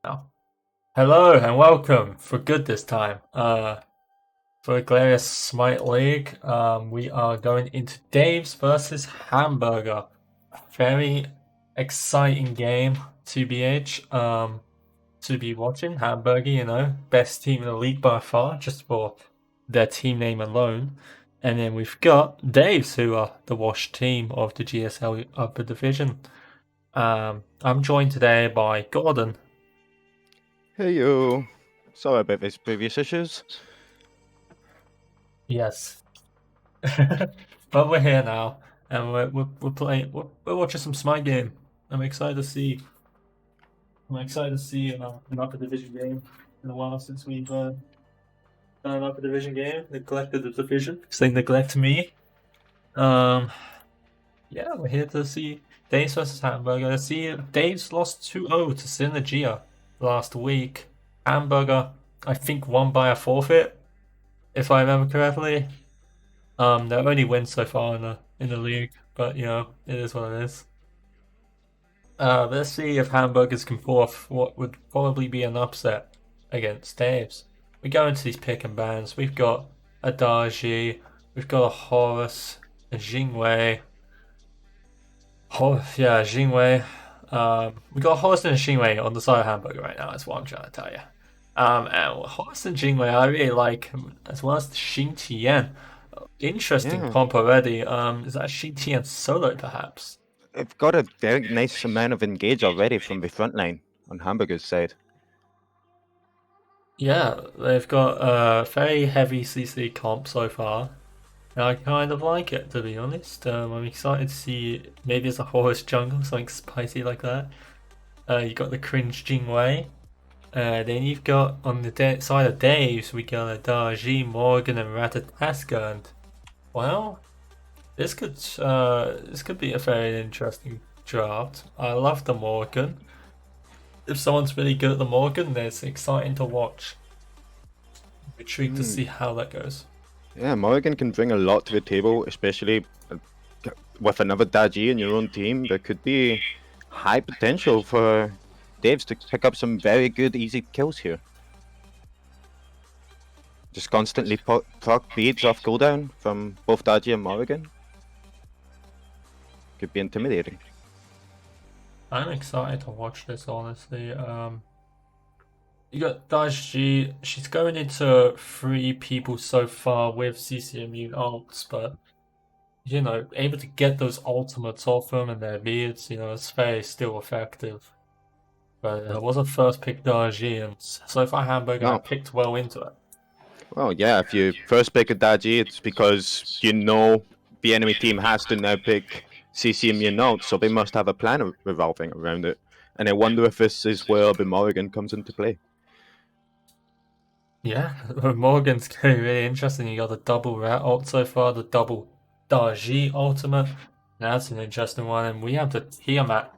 Oh. Hello and welcome for good this time. For Glarius Smite League, we are going into Dave's versus Hamburger. Very exciting game, TBH. To be watching Hamburger, best team in the league by far, just for their team name alone. And then we've got Dave's, who are the wash team of the GSL Upper Division. I'm joined today by Gordon. Hey yo, sorry about these previous issues. Yes. But we're here now, and we're playing. We're watching some Smite game. I'm excited to see. I'm excited to see an upper division game. In a while since we've done an upper division game. Neglected the division because they neglect me. Um, yeah, we're here to see Dave's versus Hamburger. Let's see, Dave's lost 2-0 to Synergia last week. Hamburger, I think, won by a forfeit, if I remember correctly. Their only win so far in the league, but it is what it is. Let's see if Hamburgers can pull off what would probably be an upset against Dave's. We go into these pick and bans. We've got a Daji, we've got a Horus, a Jingwei. Jingwei. We got Horus and a Jingwei on the side of Hamburger right now. That's what I'm trying to tell you. And Horus and Jingwei, I really like, as well as Xing Tian. Interesting Yeah, comp already. Is that Xing Tian solo perhaps? I've got a very nice amount of engage already from the front line on Hamburger's side. Yeah, they've got a very heavy CC comp so far. And I kind of like it, to be honest. I'm excited to see maybe it's a Horus jungle, something spicy like that. You got the cringe Jingwei. Then you've got on the side of Dave's, we got a Daji, Morgan, and Ratataska. And well, this could be a very interesting draft. I love the Morgan. If someone's really good at the Morgan, then it's exciting to watch. I'm intrigued to see how that goes. Yeah, Morgan can bring a lot to the table, especially with another Daji in your own team. There could be high potential for Daves to pick up some very good, easy kills here. Just constantly proc beads off cooldown from both Daji and Morgan. Could be intimidating. I'm excited to watch this, honestly. You got Daji. She's going into 3 people so far with CC immune ults, but able to get those ultimates off them and their beards, it's very still effective. But it was a first pick Daji, and so far Hamburger I No. picked well into it. Well, yeah, if you first pick a Daji, it's because you know the enemy team has to now pick CC immune ult, so they must have a plan revolving around it. And I wonder if this is where the Morrigan comes into play. Yeah, Morgan's getting really interesting. You got the double rat ult so far, the double Daji ultimate. That's an interesting one, and we have the Tiamat.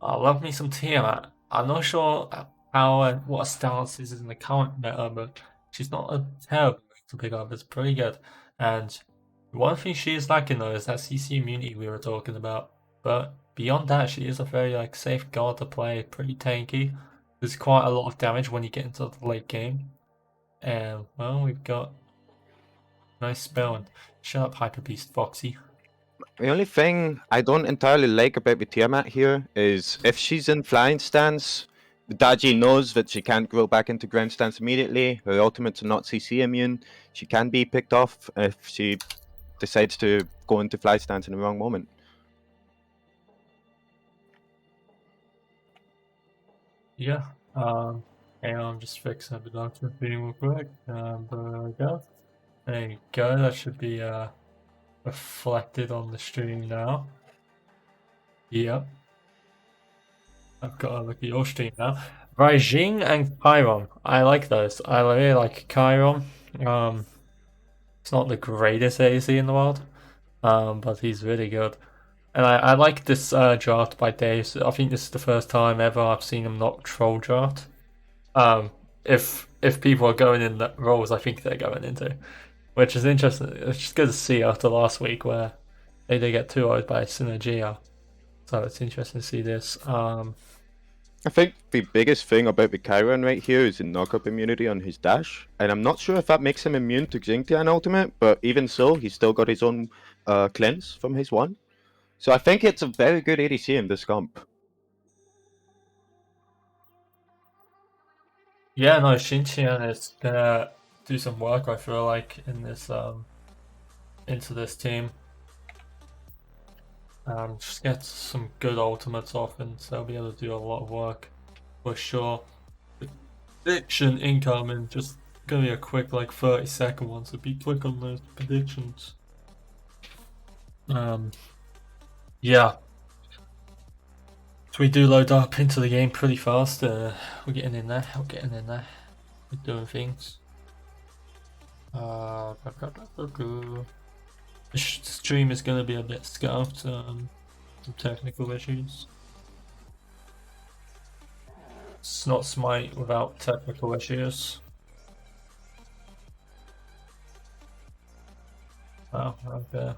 I love me some Tiamat. I'm not sure how what her stance is in the current meta, but she's not a terrible to pick up. It's pretty good. And one thing she is lacking though is that CC immunity we were talking about. But beyond that, she is a very safe guard to play, pretty tanky. There's quite a lot of damage when you get into the late game. And well, we've got nice spell and shut up Hyper Beast Foxy. The only thing I don't entirely like about the Tiamat here is if she's in flying stance, the Daji knows that she can't grow back into ground stance immediately. Her ultimates are not CC immune. She can be picked off if she decides to go into fly stance in the wrong moment. Yeah. Hang on, I'm just fixing up the document feeding real quick. There we go. There you go. That should be reflected on the stream now. Yep. I've got to look at your stream now. Raijing and Chiron. I like those. I really like Chiron. It's not the greatest AZ in the world, but he's really good. And I like this draft by Dave. So I think this is the first time ever I've seen him not troll draft. If people are going in the roles I think they're going into, which is interesting. It's just good to see after last week where they did get 2-0'd by Synergia. So it's interesting to see this. I think the biggest thing about the Chiron right here is the knockup immunity on his dash, and I'm not sure if that makes him immune to Xingtian ultimate, but even so, he's still got his own cleanse from his one. So I think it's a very good ADC in this comp. Yeah, no, Xinqian is gonna do some work, I feel like, in this into this team. Just get some good ultimates off and they'll be able to do a lot of work for sure. Prediction incoming, just gonna be a quick like 30-second one, so be quick on those predictions. Yeah. So we do load up into the game pretty fast. We're getting in there. We're doing things. The stream is going to be a bit scuffed. Some technical issues. It's not Smite without technical issues. Oh, okay.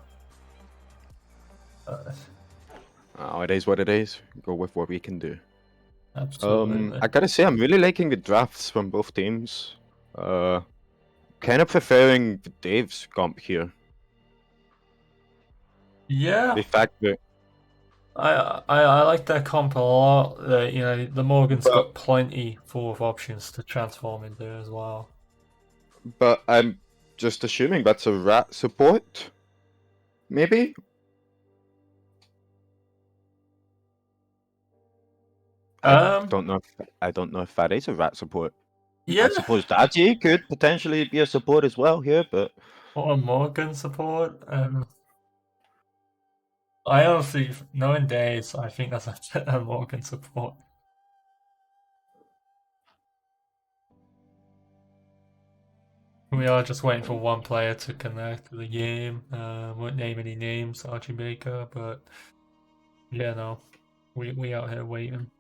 Oh, it is what it is. Go with what we can do. Absolutely. I gotta say, I'm really liking the drafts from both teams. Kind of preferring Dave's comp here. Yeah. The fact that I like that comp a lot. You know, the Morgan's got plenty full of options to transform into as well. But I'm just assuming that's a rat support, maybe. I don't know. I don't know if that is a rat support. Yeah. I suppose Daji could potentially be a support as well here, but or a Morgan support. I honestly, knowing Days, I think that's a Morgan support. We are just waiting for one player to connect to the game. Won't name any names, Archie Baker, but yeah, no, we out here waiting.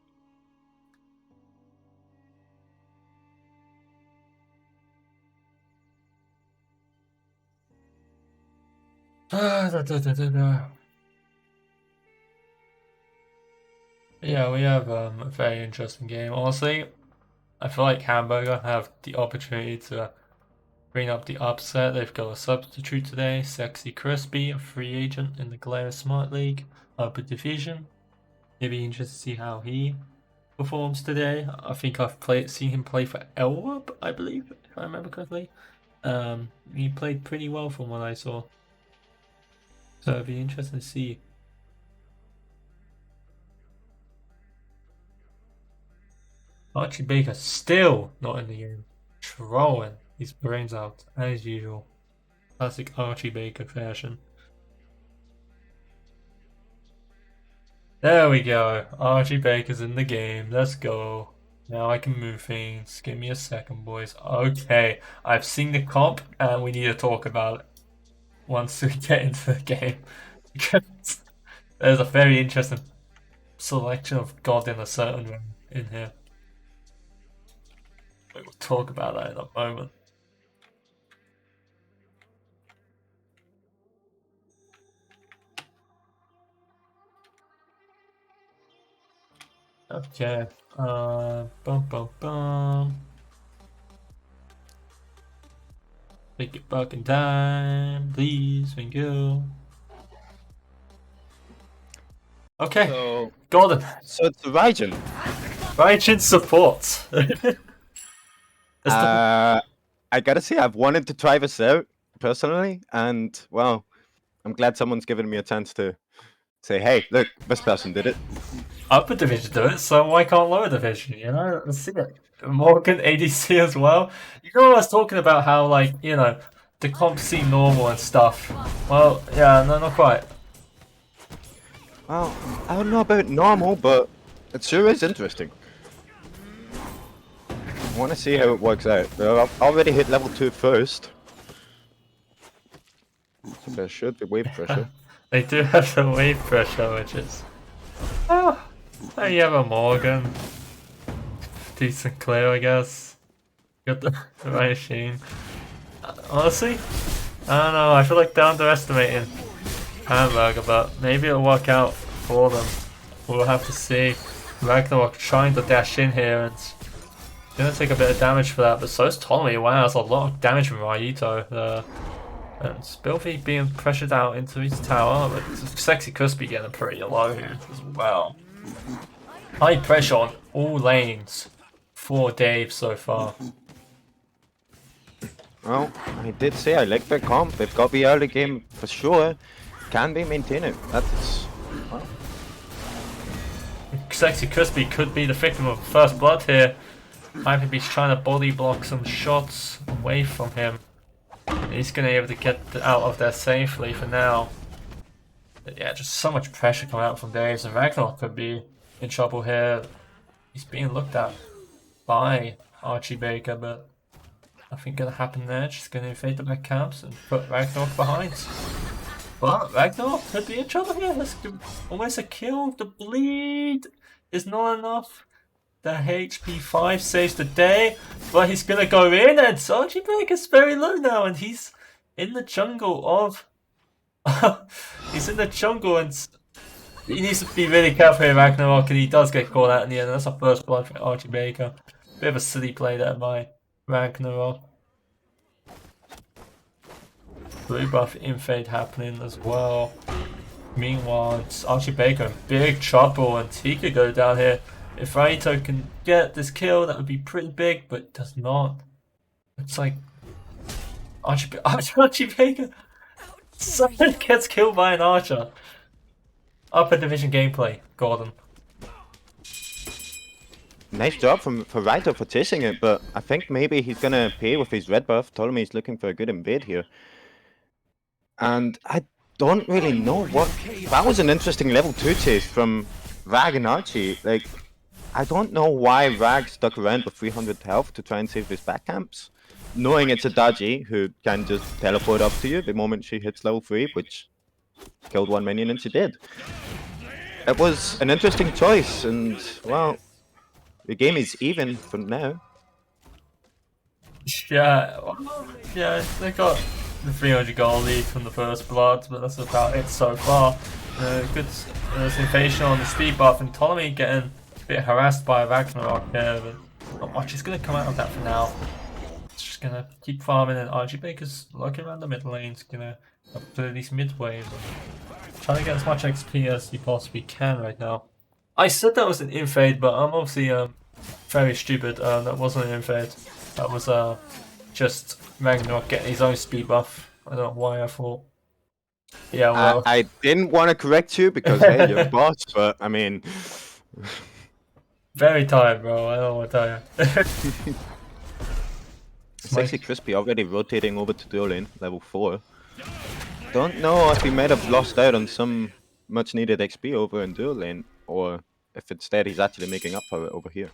Yeah, we have a very interesting game. Honestly, I feel like Hamburger have the opportunity to bring up the upset. They've got a substitute today, Sexy Crispy, a free agent in the Glare Smart League upper division. It'd be interesting to see how he performs today. I think I've seen him play for Elwab, I believe, if I remember correctly. He played pretty well from what I saw. So it'd be interesting to see. Archie Baker still not in the game. Trolling his brains out, as usual. Classic Archie Baker fashion. There we go. Archie Baker's in the game. Let's go. Now I can move things. Give me a second, boys. Okay, I've seen the comp and we need to talk about it once we get into the game. There's a very interesting selection of God in a certain room in here. We will talk about that in a moment. Okay. Bum. Take it back in time, please, thank you. Okay, so Golden. So it's Raijin. Raijin support. I gotta say, I've wanted to try this out personally, and well, I'm glad someone's given me a chance to say, "Hey, look, this person did it." Upper division do it, so why can't lower division? You know, let's see it. Morgan ADC as well. You know, I was talking about how, like, you know, the comps seem normal and stuff. Well, yeah, no, not quite. Well, I don't know about normal, but it sure is interesting. I want to see how it works out. I've already hit level 2 first. So there should be wave pressure. They do have the wave pressure, which is... Oh, there you have a Morgan. Decent clear, I guess. Got the right machine. Honestly, I don't know, I feel like they're underestimating Hamburger, but maybe it'll work out for them. We'll have to see. Ragnarok trying to dash in here and gonna take a bit of damage for that, but so is Ptolemy. Wow, that's a lot of damage from Raito there. And Spilfy being pressured out into his tower, but Sexy Crispy getting pretty low here as well. High pressure on all lanes for Dave so far. Well, I did say I like their comp. They've got the early game for sure. Can they maintain it? That's... well. Sexy Crispy could be the victim of first blood here. Hyperbeast's trying to body block some shots away from him. He's gonna be able to get out of there safely for now. But yeah, just so much pressure coming out from Dave, and Ragnarok could be in trouble here. He's being looked at by Archie Baker, but nothing gonna happen there. Just gonna invade the back camps and put Ragnarok behind. But Ragnarok could be in trouble here. That's almost a kill. The bleed is not enough. The HP 5 saves the day, but he's gonna go in, and Archie Baker's very low now, and he's in the jungle of... he's in the jungle, and he needs to be really careful here, Ragnarok, and he does get caught out in the end. That's a first blood for Archie Baker. Bit of a silly play there by Ragnarok. Blue buff infade happening as well. Meanwhile, it's Archie Baker in big trouble, and he could go down here. If Raito can get this kill, that would be pretty big, but does not. It's like Archie Baker someone gets killed by an archer. Upper division gameplay, Gordon. Nice job for Raito for chasing it, but I think maybe he's gonna pay with his red buff. Ptolemy's looking for a good invade here. And I don't really know what... that was an interesting level 2 chase from Rag and Archie. Like, I don't know why Rag stuck around with 300 health to try and save his back camps, knowing it's a Daji who can just teleport up to you the moment she hits level 3, which killed one minion and she did. It was an interesting choice, and, well, the game is even for now. Yeah, yeah, they got the 300 gold lead from the first blood, but that's about it so far. Good invasion on the speed buff, and Ptolemy getting a bit harassed by Ragnarok here, but not much is going to come out of that for now. It's just going to keep farming, and Archie Baker's looking around the mid lanes, going to play these mid waves, and trying to get as much XP as he possibly can right now. I said that was an invade, but I'm obviously very stupid. That wasn't an invade. That was just Ragnarok getting his own speed buff. I don't know why I thought. Yeah, well. I didn't want to correct you because, hey, you're boss, but I mean... very tired, bro. I don't want to tell you. Sexy Crispy already rotating over to dual lane, level 4. Don't know if he might have lost out on some much needed XP over in dual lane, or if instead he's actually making up for it over here.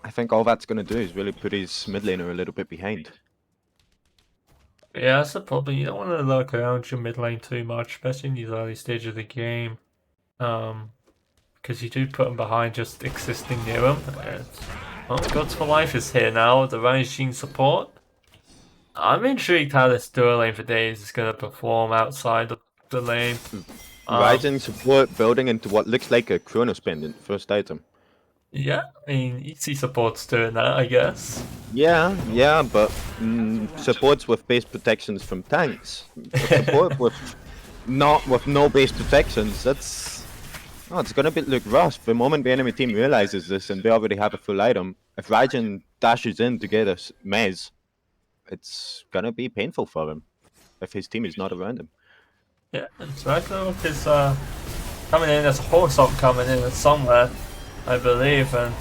I think all that's going to do is really put his mid laner a little bit behind. Yeah, that's the problem. You don't want to lurk around your mid lane too much, especially in these early stages of the game. Because you do put them behind just existing near them. Well, Gods for Life is here now, the Rising support. I'm intrigued how this dual lane for Days is going to perform outside of the lane. Rising support building into what looks like a Chronos pendant, first item. Yeah, I mean, EC support's doing that, I guess. Yeah, but supports with base protections from tanks. Support with no base protections, that's... oh, it's gonna look rough. The moment the enemy team realizes this and they already have a full item, if Raijin dashes in to get a mez, it's gonna be painful for him if his team is not around him. Yeah, and Ragnarok is coming in, there's a horse up coming in somewhere, I believe, and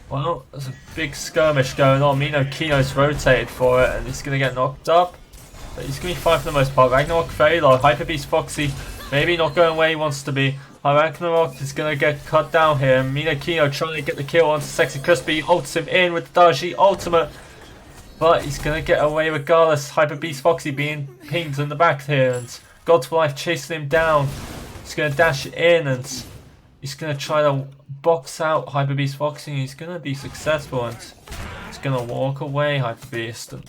well, there's a big skirmish going on. Mino Kino's rotated for it, and he's gonna get knocked up, but he's gonna be fine for the most part. Ragnarok very low, Hyper Beast Foxy maybe not going where he wants to be. Ragnarok is gonna get cut down here. Mino Kino trying to get the kill onto Sexy Crispy, ults him in with the Daji ultimate, but he's gonna get away regardless. Hyper Beast Foxy being pinged in the back here, and Gods for Life chasing him down. He's gonna dash in, and he's gonna try to box out Hyper Beast Foxy, and he's gonna be successful, and he's gonna walk away, Hyper Beast, and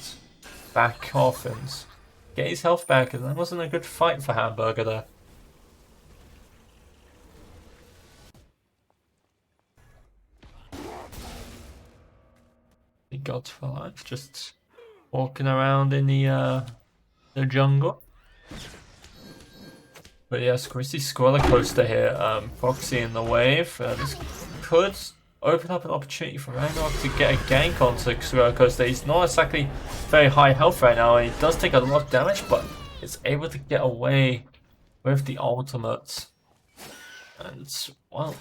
back off and get his health back, and that wasn't a good fight for Hamburger there. The God for life, just walking around in the jungle. But yes, Chrissy Squirrel Coaster here, Foxy in the wave. This could open up an opportunity for Ragnarok to get a gank onto Squirrel Coaster. He's not exactly very high health right now, and he does take a lot of damage, but is able to get away with the ultimate. And, well,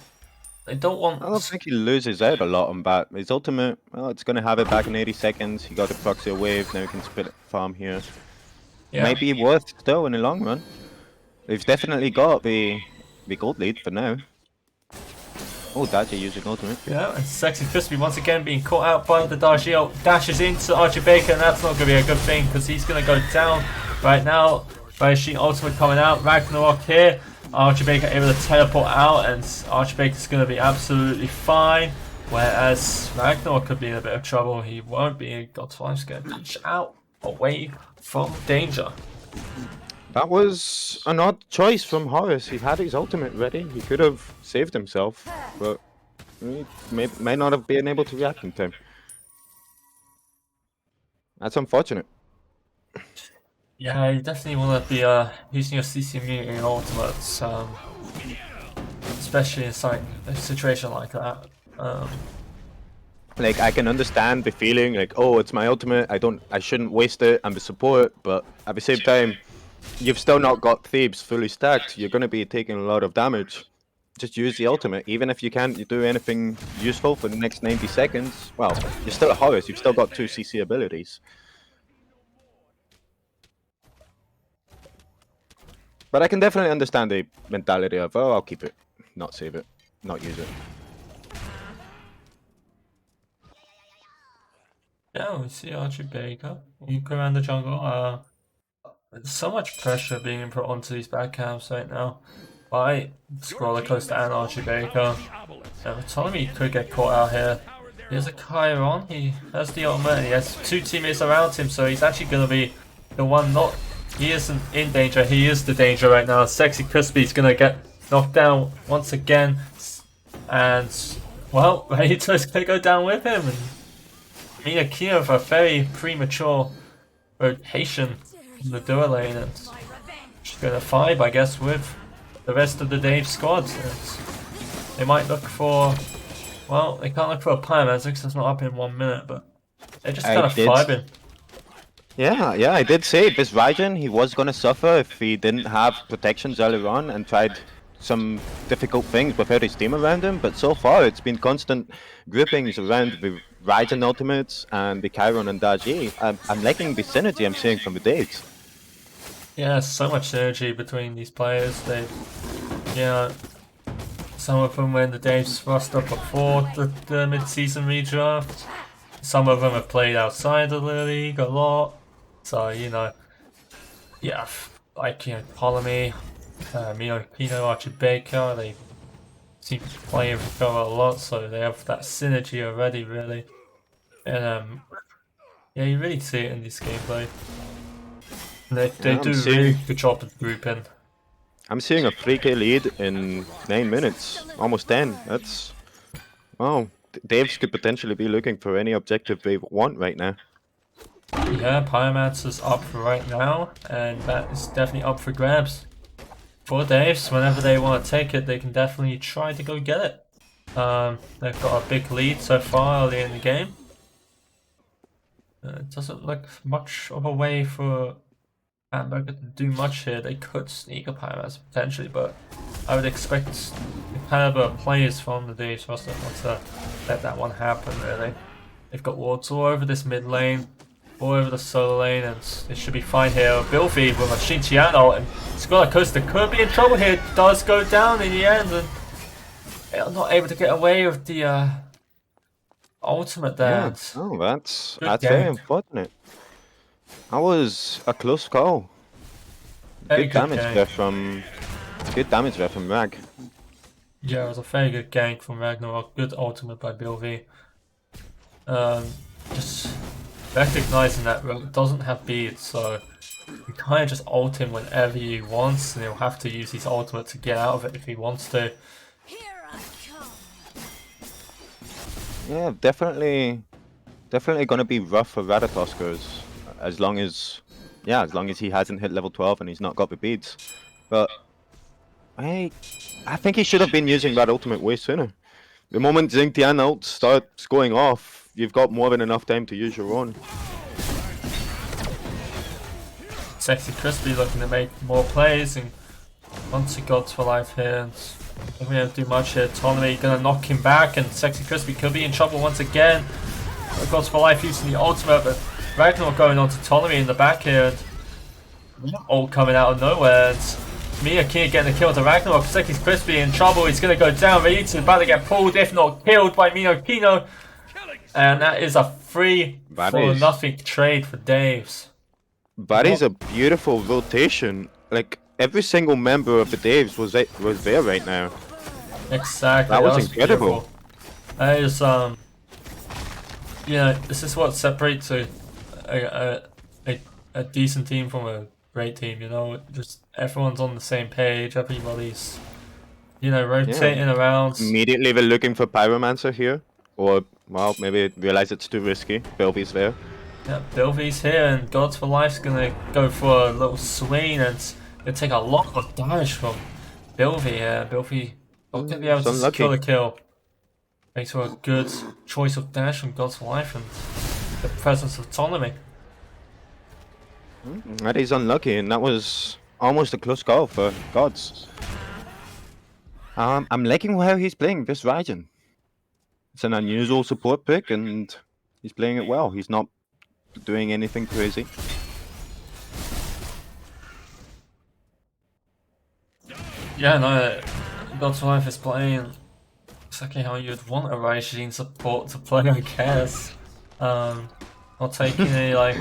they don't want... I don't think he loses out a lot on that. His ultimate, well, it's going to have it back in 80 seconds. He got the proxy wave, now he can split farm here. Yeah. Maybe worth still in the long run. They've definitely got the gold lead for now. Oh, Daji using ultimate. Yeah, and Sexy Crispy once again being caught out by the Dargio. Dashes into Archie Baker, and that's not going to be a good thing because he's going to go down right now. Bayashin ultimate coming out. Ragnarok here. Archie Baker able to teleport out, and Archie Baker's going to be absolutely fine. Whereas Ragnarok could be in a bit of trouble. He won't be. God's Life's going to reach out away from danger. That was an odd choice from Horus. He had his ultimate ready. He could have saved himself, but he may not have been able to react in time. That's unfortunate. Yeah, you definitely want to be using your CC immunity in ultimates, especially in a situation like that. Like, I can understand the feeling like, oh, it's my ultimate. I shouldn't waste it. I'm the support, but at the same time, you've still not got Thebes fully stacked. You're going to be taking a lot of damage. Just use the ultimate. Even if you can't do anything useful for the next 90 seconds, well, you're still a Horus. You've still got 2 CC abilities. But I can definitely understand the mentality of, oh, I'll keep it, not save it, not use it. Yeah, we see Archie Baker. You go around the jungle. There's so much pressure being put onto these back camps right now by Scroller Coaster and Archie Baker. Ptolemy could get caught out here. He has a Chiron, he has the ultimate, and he has 2 teammates around him, so he's actually going to be the one not... He isn't in danger, he is the danger right now. Sexy Crispy's going to get knocked down once again. And, well, Rayito's going to go down with him. And Mina Kia with a very premature rotation in the duo lane, and she's going to 5, I guess, with the rest of the Dave squad. And they might look for, well, they can't look for a Pyromancer because it's not up in 1 minute, but they're just kind of vibing. Yeah, I did say this Raijin, he was going to suffer if he didn't have protections earlier on and tried some difficult things without his team around him, but so far it's been constant groupings around the Raijin ultimates and the Chiron and Daji. I'm liking the synergy I'm seeing from the Daves. Yeah, so much synergy between these players. They, yeah, some of them were in the Daves roster before the mid-season redraft. Some of them have played outside of the league a lot. So, you know, yeah, like, you know, Ptolemy, Pino, Archie Baker, they seem to play with each other a lot, so they have that synergy already, really. And, yeah, you really see it in this gameplay. They do a really good job of grouping. I'm seeing a 3k lead in 9 minutes, almost 10. That's... wow, Daves could potentially be looking for any objective they want right now. Yeah, Pyromancer's up right now, and that is definitely up for grabs. For Daves, whenever they want to take it, they can definitely try to go get it. They've got a big lead so far early in the game. It doesn't look much of a way for Hamburger to do much here. They could sneak a Pyromancer potentially, but I would expect the caliber players from the Daves roster not to let that one happen, really. They've got wards all over this mid lane, all over the solo lane, and it should be fine here. Bilfy with a Shinchiano, and Squirrel Coaster could be in trouble here. Does go down in the end, and they're not able to get away with the ultimate there. Yeah. Oh, that's very unfortunate. That was a close call. Good damage there from Rag. Yeah, it was a very good gank from Ragnarok. Good ultimate by Bilvy. Just recognizing that Rogue doesn't have beads, so you kind of just ult him whenever he wants, and he'll have to use his ultimate to get out of it if he wants to. Yeah, definitely definitely gonna be rough for Ratatoskers as long as he hasn't hit level 12 and he's not got the beads. But I think he should have been using that ultimate way sooner. The moment Xingtian ult starts going off, you've got more than enough time to use your own. Sexy Crispy looking to make more plays, and once he got for life here, and I don't really do much here. Ptolemy gonna knock him back, and Sexy Crispy could be in trouble once again. Gods for life using the ultimate, but Ragnarok going on to Ptolemy in the back here, and ult coming out of nowhere. And Miyakina getting the kill to Ragnarok. Sexy Crispy in trouble. He's gonna go down. Ryuta about to get pulled, if not killed by Miyakina, and that is a 3-for-nothing trade for Daves. That is a beautiful rotation. Like, every single member of the Daves was there right now. Exactly. That was incredible. Beautiful. That is this is what separates a decent team from a great team. You know, just everyone's on the same page. Everybody's rotating around. Immediately they're looking for Pyromancer here, or well, maybe realize it's too risky. Bilby's there. Yeah, Bilvy's here, and Gods for Life's gonna go for a little swing, and it'll take a lot of damage from Bilvy here. Bilvy not gonna be able to secure the kill. Makes for a good choice of dash from Gods for Life and the presence of Ptolemy. That is unlucky, and that was almost a close call for Gods. I'm liking how he's playing this Raijin. It's an unusual support pick, and he's playing it well. He's not doing anything crazy. Yeah, no, Gods for Life is playing exactly how you'd want a Raijin support to play, I guess. Not taking any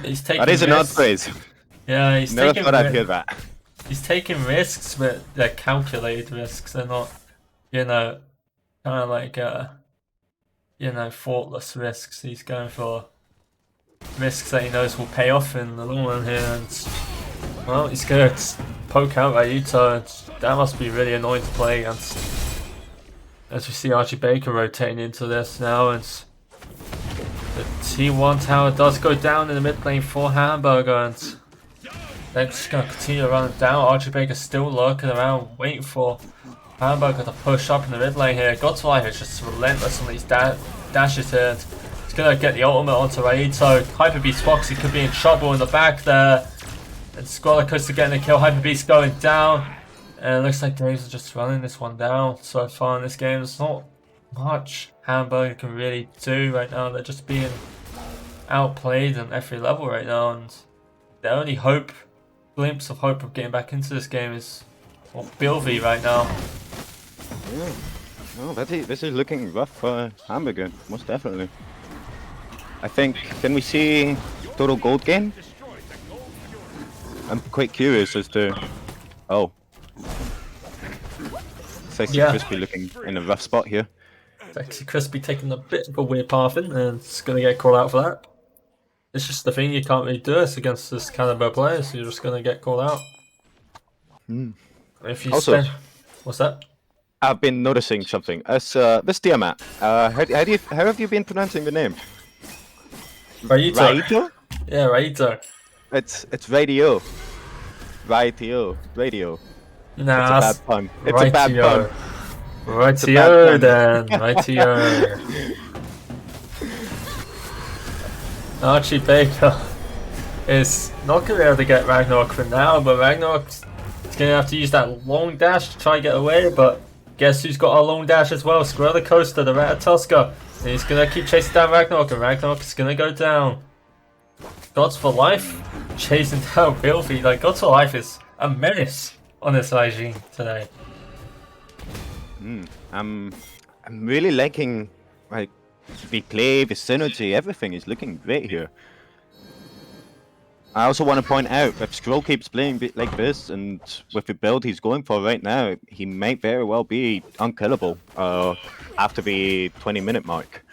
he's taking. That is an odd phrase. Yeah, he's never taking. thought I'd hear that. He's taking risks, but they're calculated risks. They're not, kind of like thoughtless risks. He's going for risks that he knows will pay off in the long run here, and well, he's gonna poke out Ryuta, and that must be really annoying to play against. As we see Archie Baker rotating into this now, and the T1 tower does go down in the mid lane for Hamburger, and they're just gonna continue to run it down. Archie Baker still lurking around, waiting for Hamburger to push up in the mid lane here. God's Life is just relentless on these dashes here. And he's gonna get the ultimate onto Raito. Hyper Beast Foxy could be in trouble in the back there. And Squaller Coaster getting the kill. Hyper Beast going down. And it looks like Daves are just running this one down so far in this game. There's not much Hamburger can really do right now. They're just being outplayed on every level right now. And their only glimpse of hope of getting back into this game is Bilvy right now. Yeah. Oh, this is looking rough for Hamburger, most definitely. I think, can we see total gold gain? I'm quite curious as to... Oh. Sexy Crispy looking in a rough spot here. Sexy Crispy taking a bit of a weird path in, and it's going to get called out for that. It's just the thing, you can't really do this against this caliber player, so you're just going to get called out. If you also, what's that? I've been noticing something. As this Tiamat, how have you been pronouncing the name? Raito? Yeah, Raito. It's radio. Radio. Nah, it's a bad pun. It's a bad pun. Rightio then. Rightio. Archie Baker is not going to be able to get Ragnarok for now, but Ragnarok's going to have to use that long dash to try and get away, but guess who's got a long dash as well? Squirrel Coaster, the Ratatuska. And he's going to keep chasing down Ragnarok, and Ragnarok is going to go down. Gods for Life chasing down Bilby. Like, Gods for Life is a menace on this IG today. I'm really liking the play, the synergy, everything is looking great here. I also want to point out, if Scroll keeps playing like this, and with the build he's going for right now, he might very well be unkillable after the 20-minute mark.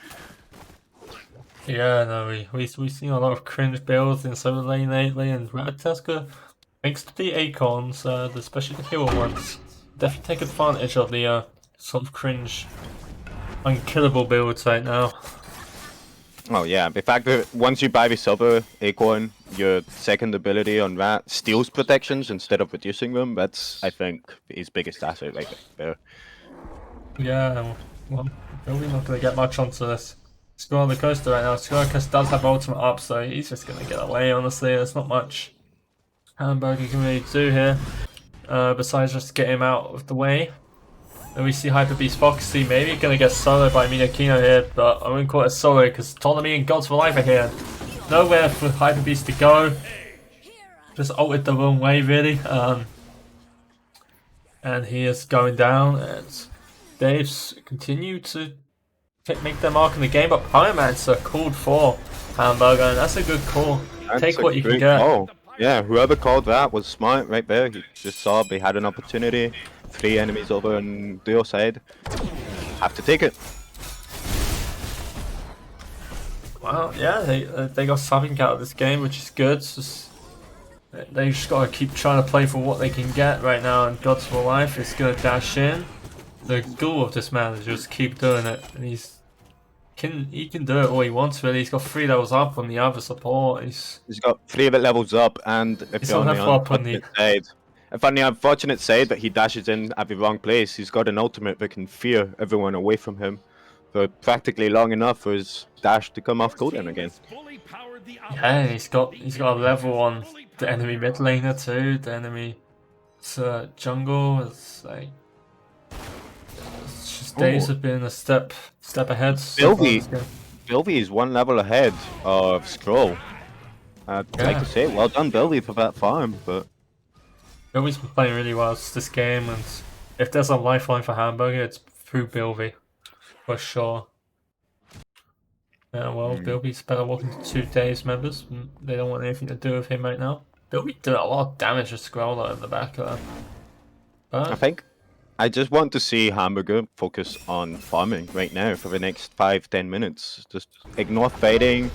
Yeah, no, we've seen a lot of cringe builds in Summer Lane lately, and Ratatuska, thanks to the Acons, especially the hero ones, definitely take advantage of the sort of cringe, unkillable builds right now. Oh yeah, the fact that once you buy the silver acorn, your second ability on that steals protections instead of reducing them. That's, I think, his biggest asset right there. Yeah, well, probably not going to get much onto this. Score on the coaster right now. Scoricus does have ultimate up, so he's just going to get away, honestly. There's not much Hamburger can really do here, besides just get him out of the way. And we see Hyper Beast Foxy maybe going to get soloed by Minakino here, but I wouldn't call it a solo because Ptolemy and Gods for Life are here. Nowhere for Hyper Beast to go. Just ulted the wrong way, really. And he is going down, and Dave's continue to make their mark in the game, but Pyromancer called for Hamburger, and that's a good call. Take what you can get. Oh, yeah, whoever called that was smart right there. He just saw they had an opportunity. 3 enemies over on the other side. Have to take it. Well, yeah, they got something out of this game, which is good. They just gotta keep trying to play for what they can get right now, and Gods for Life is gonna dash in. The goal of this man is just keep doing it, and he can do it all he wants really. He's got 3 levels up on the other support. He's got 3 of it levels up, and if you're on the unfortunate side that he dashes in at the wrong place, he's got an ultimate that can fear everyone away from him for practically long enough for his dash to come off cooldown again. Yeah, he's got a level on the enemy mid laner too. The enemy jungle is like. Days have been a step ahead. Bilby is 1 level ahead of Scroll. I'd like to say, well done, Bilby, for that farm, but Bilby's been playing really well this game, and if there's a lifeline for Hamburger, it's through Bilby, for sure. Yeah, well, Bilby's better walking to 2 Days members. They don't want anything to do with him right now. Bilby did a lot of damage to Scroller in the back of that. I just want to see Hamburger focus on farming right now for the next 5-10 minutes. Just ignore fighting,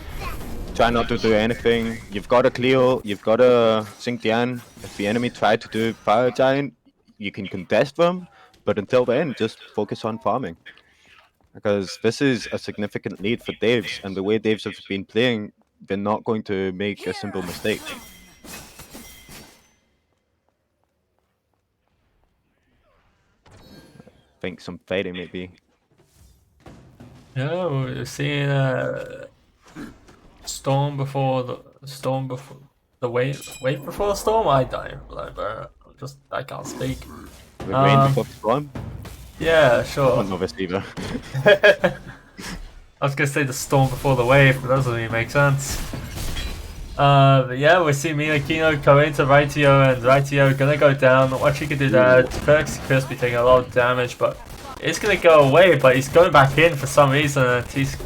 try not to do anything. You've got a Cleo, you've got a Xingtian. If the enemy try to do Fire Giant, you can contest them, but until then, just focus on farming. Because this is a significant lead for Daves, and the way Daves have been playing, they're not going to make a simple mistake. I think some fighting maybe. Yeah, we're seeing storm before the wave before the storm. I don't remember. I can't speak. The rain before the storm. Yeah, sure. I don't know this either. I was gonna say the storm before the wave, but that doesn't really make sense. But yeah, we see Minakino go into Raitio, and Raitio gonna go down. Not much he can do there. Perks Crispy taking a lot of damage, but it's gonna go away. But he's going back in for some reason, and he's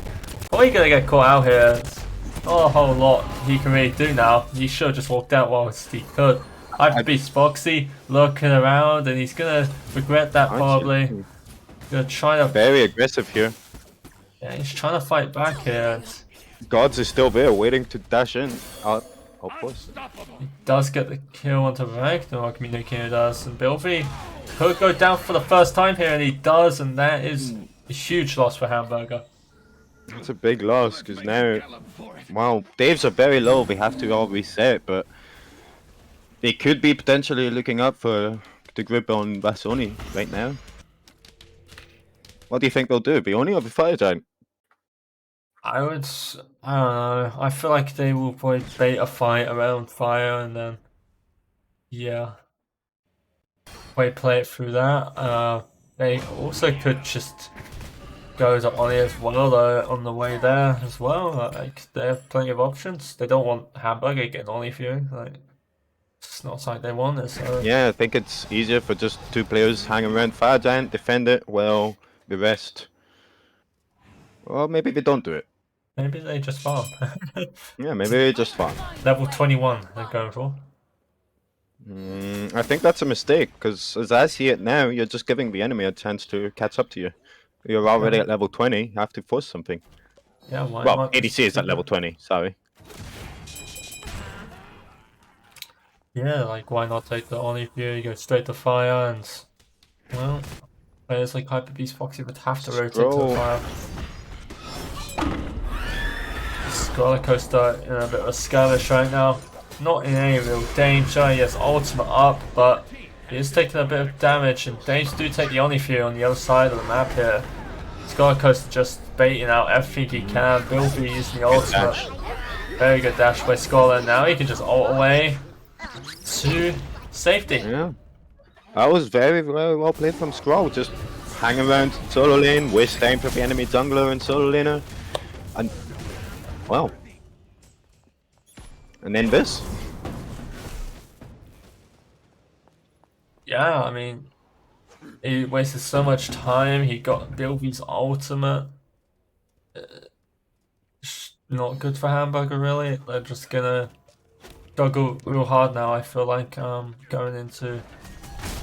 probably gonna get caught out here. It's not a whole lot he can really do now. He should have just walked out whilst he could. Hyper Beast Foxy looking around, and he's gonna regret that probably. Gonna try to very aggressive here. Yeah, he's trying to fight back here. Gods is still there, waiting to dash in. Hopeless. He does get the kill onto Ragnarok, Minakino does, and Bilby could go down for the first time here, and he does, and that is a huge loss for Hamburger. It's a big loss, because now, wow, Daves are very low, they have to all reset, but they could be potentially looking up for the grip on Vasoni right now. What do you think they'll do? Bioni or the Fire Giant? I don't know. I feel like they will probably bait a fight around fire and then, yeah, play it through that. They also could just go to Oni as well, though, on the way there as well. Like, they have plenty of options. They don't want Hamburger getting Oni viewing. Like, it's not something they want. It, so. Yeah, I think it's easier for just 2 players hanging around Fire Giant, defend it, well, the rest. Well, maybe they don't do it. Maybe they just farm. Yeah, maybe they just farm. Level 21 they're going for. I think that's a mistake, because as I see it now, you're just giving the enemy a chance to catch up to you. You're already at level 20, you have to force something. Yeah, why well, not? ADC is at level 20, sorry. Yeah, like why not take the Oni view, you go straight to fire, and well, players like Hyper Beast Foxy would have to rotate to the fire. Roller Coaster in a bit of a skirmish right now. Not in any real danger. He has ultimate up, but he is taking a bit of damage, and Dames do take the Onifear on the other side of the map here. Roller Coaster just baiting out everything he can. Bilby using the ultimate. Very good dash by Scholar. Now he can just ult away to safety. Yeah. That was very, very well played from Scroll. Just hang around solo lane, waste time for the enemy jungler and solo laner. And, well. And then this. Yeah, I mean, he wasted so much time. He got Bilby's ultimate. Not good for Hamburger, really. They're just gonna struggle real hard now, I feel like, going into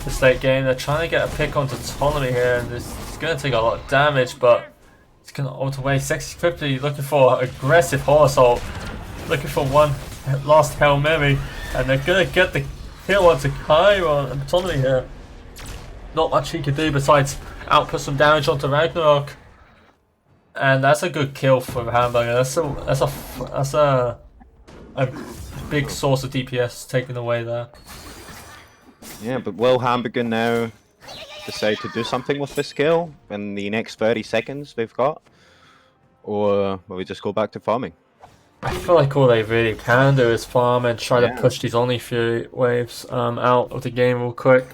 this late game. They're trying to get a pick onto Autonomy here, and it's gonna take a lot of damage, but it's gonna ult away. Sexy quickly looking for aggressive horse ult, looking for one last Hail Mary, and they're gonna get the kill onto Cairo and Autonomy here. Not much he can do besides output some damage onto Ragnarok. And that's a good kill for Hamburger. That's a big source of DPS taken away there. Yeah, but will Hamburger now decide to do something with this kill in the next 30 seconds they've got? Or will we just go back to farming? I feel like all they really can do is farm and try to push these only few waves out of the game real quick.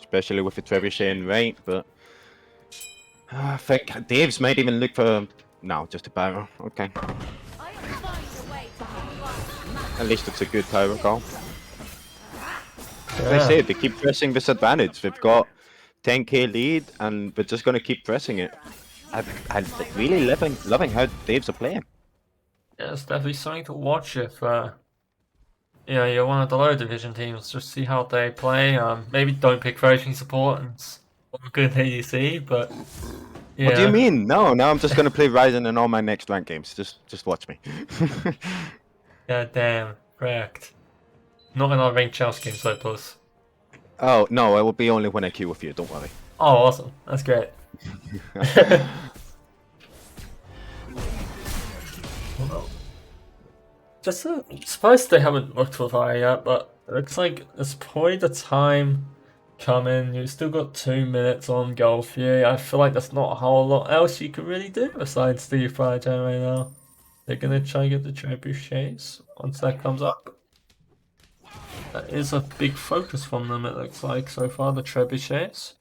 Especially with the Trebuchet in right, but I think Dave's might even look for... No, just a power. Okay. At least it's a good power call. As I said, they keep pressing this advantage. They've got 10k lead, and they're just going to keep pressing it. I'm really loving how Dave's are playing. Yeah, it's definitely something to watch if you're one of the lower division teams. Just see how they play. Maybe don't pick Raging support and what good ADC, but yeah. What do you mean? No, now I'm just going to play Ryzen in all my next rank games. Just watch me. Yeah, damn, correct. Not in our ranked challenge games, though, plus. Oh, no, it will be only when I queue with you, don't worry. Oh, awesome. That's great. Just surprised they haven't looked for fire yet, but it looks like there's probably the time coming. You've still got 2 minutes on Golfier. I feel like there's not a whole lot else you can really do besides the fire gen right now. They're gonna try and get the trebuchets once that comes up. That is a big focus from them, it looks like, so far, the trebuchets.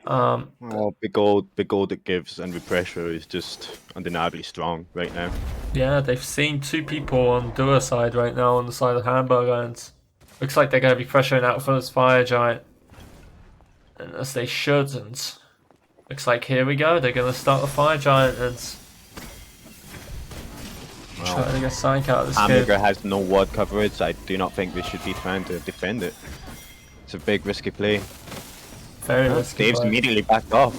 Oh, big gold it gives, and the pressure is just undeniably strong right now. Yeah, they've seen 2 people on Dua side right now on the side of Hamburger, and looks like they're going to be pressuring out for this fire giant. And as they should, and looks like here we go, they're going to start the fire giant and try to get Psych out of this Hamburger has no ward coverage. I do not think they should be trying to defend it. It's a big risky play. Very risky. Dave's immediately backed off.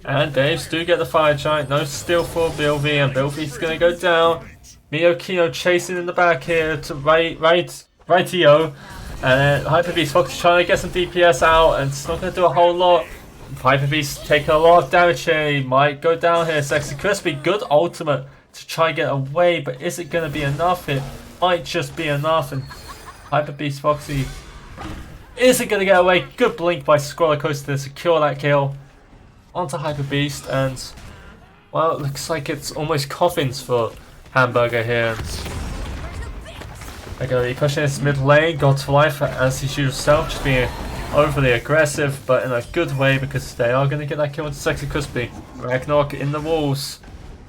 And Dave's do get the fire giant. No steal for Bilby, and Bilby's going to go down. Miyokino chasing in the back here to rightio. And Hyper Beast Fox trying to get some DPS out, and it's not going to do a whole lot. Hyper Beast taking a lot of damage here. He might go down here. Sexy Crispy, good ultimate to try and get away, but is it going to be enough? It might just be enough, and Hyper Beast Foxy isn't going to get away. Good blink by Roller Coaster to secure that kill onto Hyper Beast, and well, it looks like it's almost coffins for Hamburger here. They're going to be pushing this mid lane. God's for life as he shoots himself, just being overly aggressive, but in a good way because they are going to get that kill into Sexy Crispy. Ragnarok in the walls,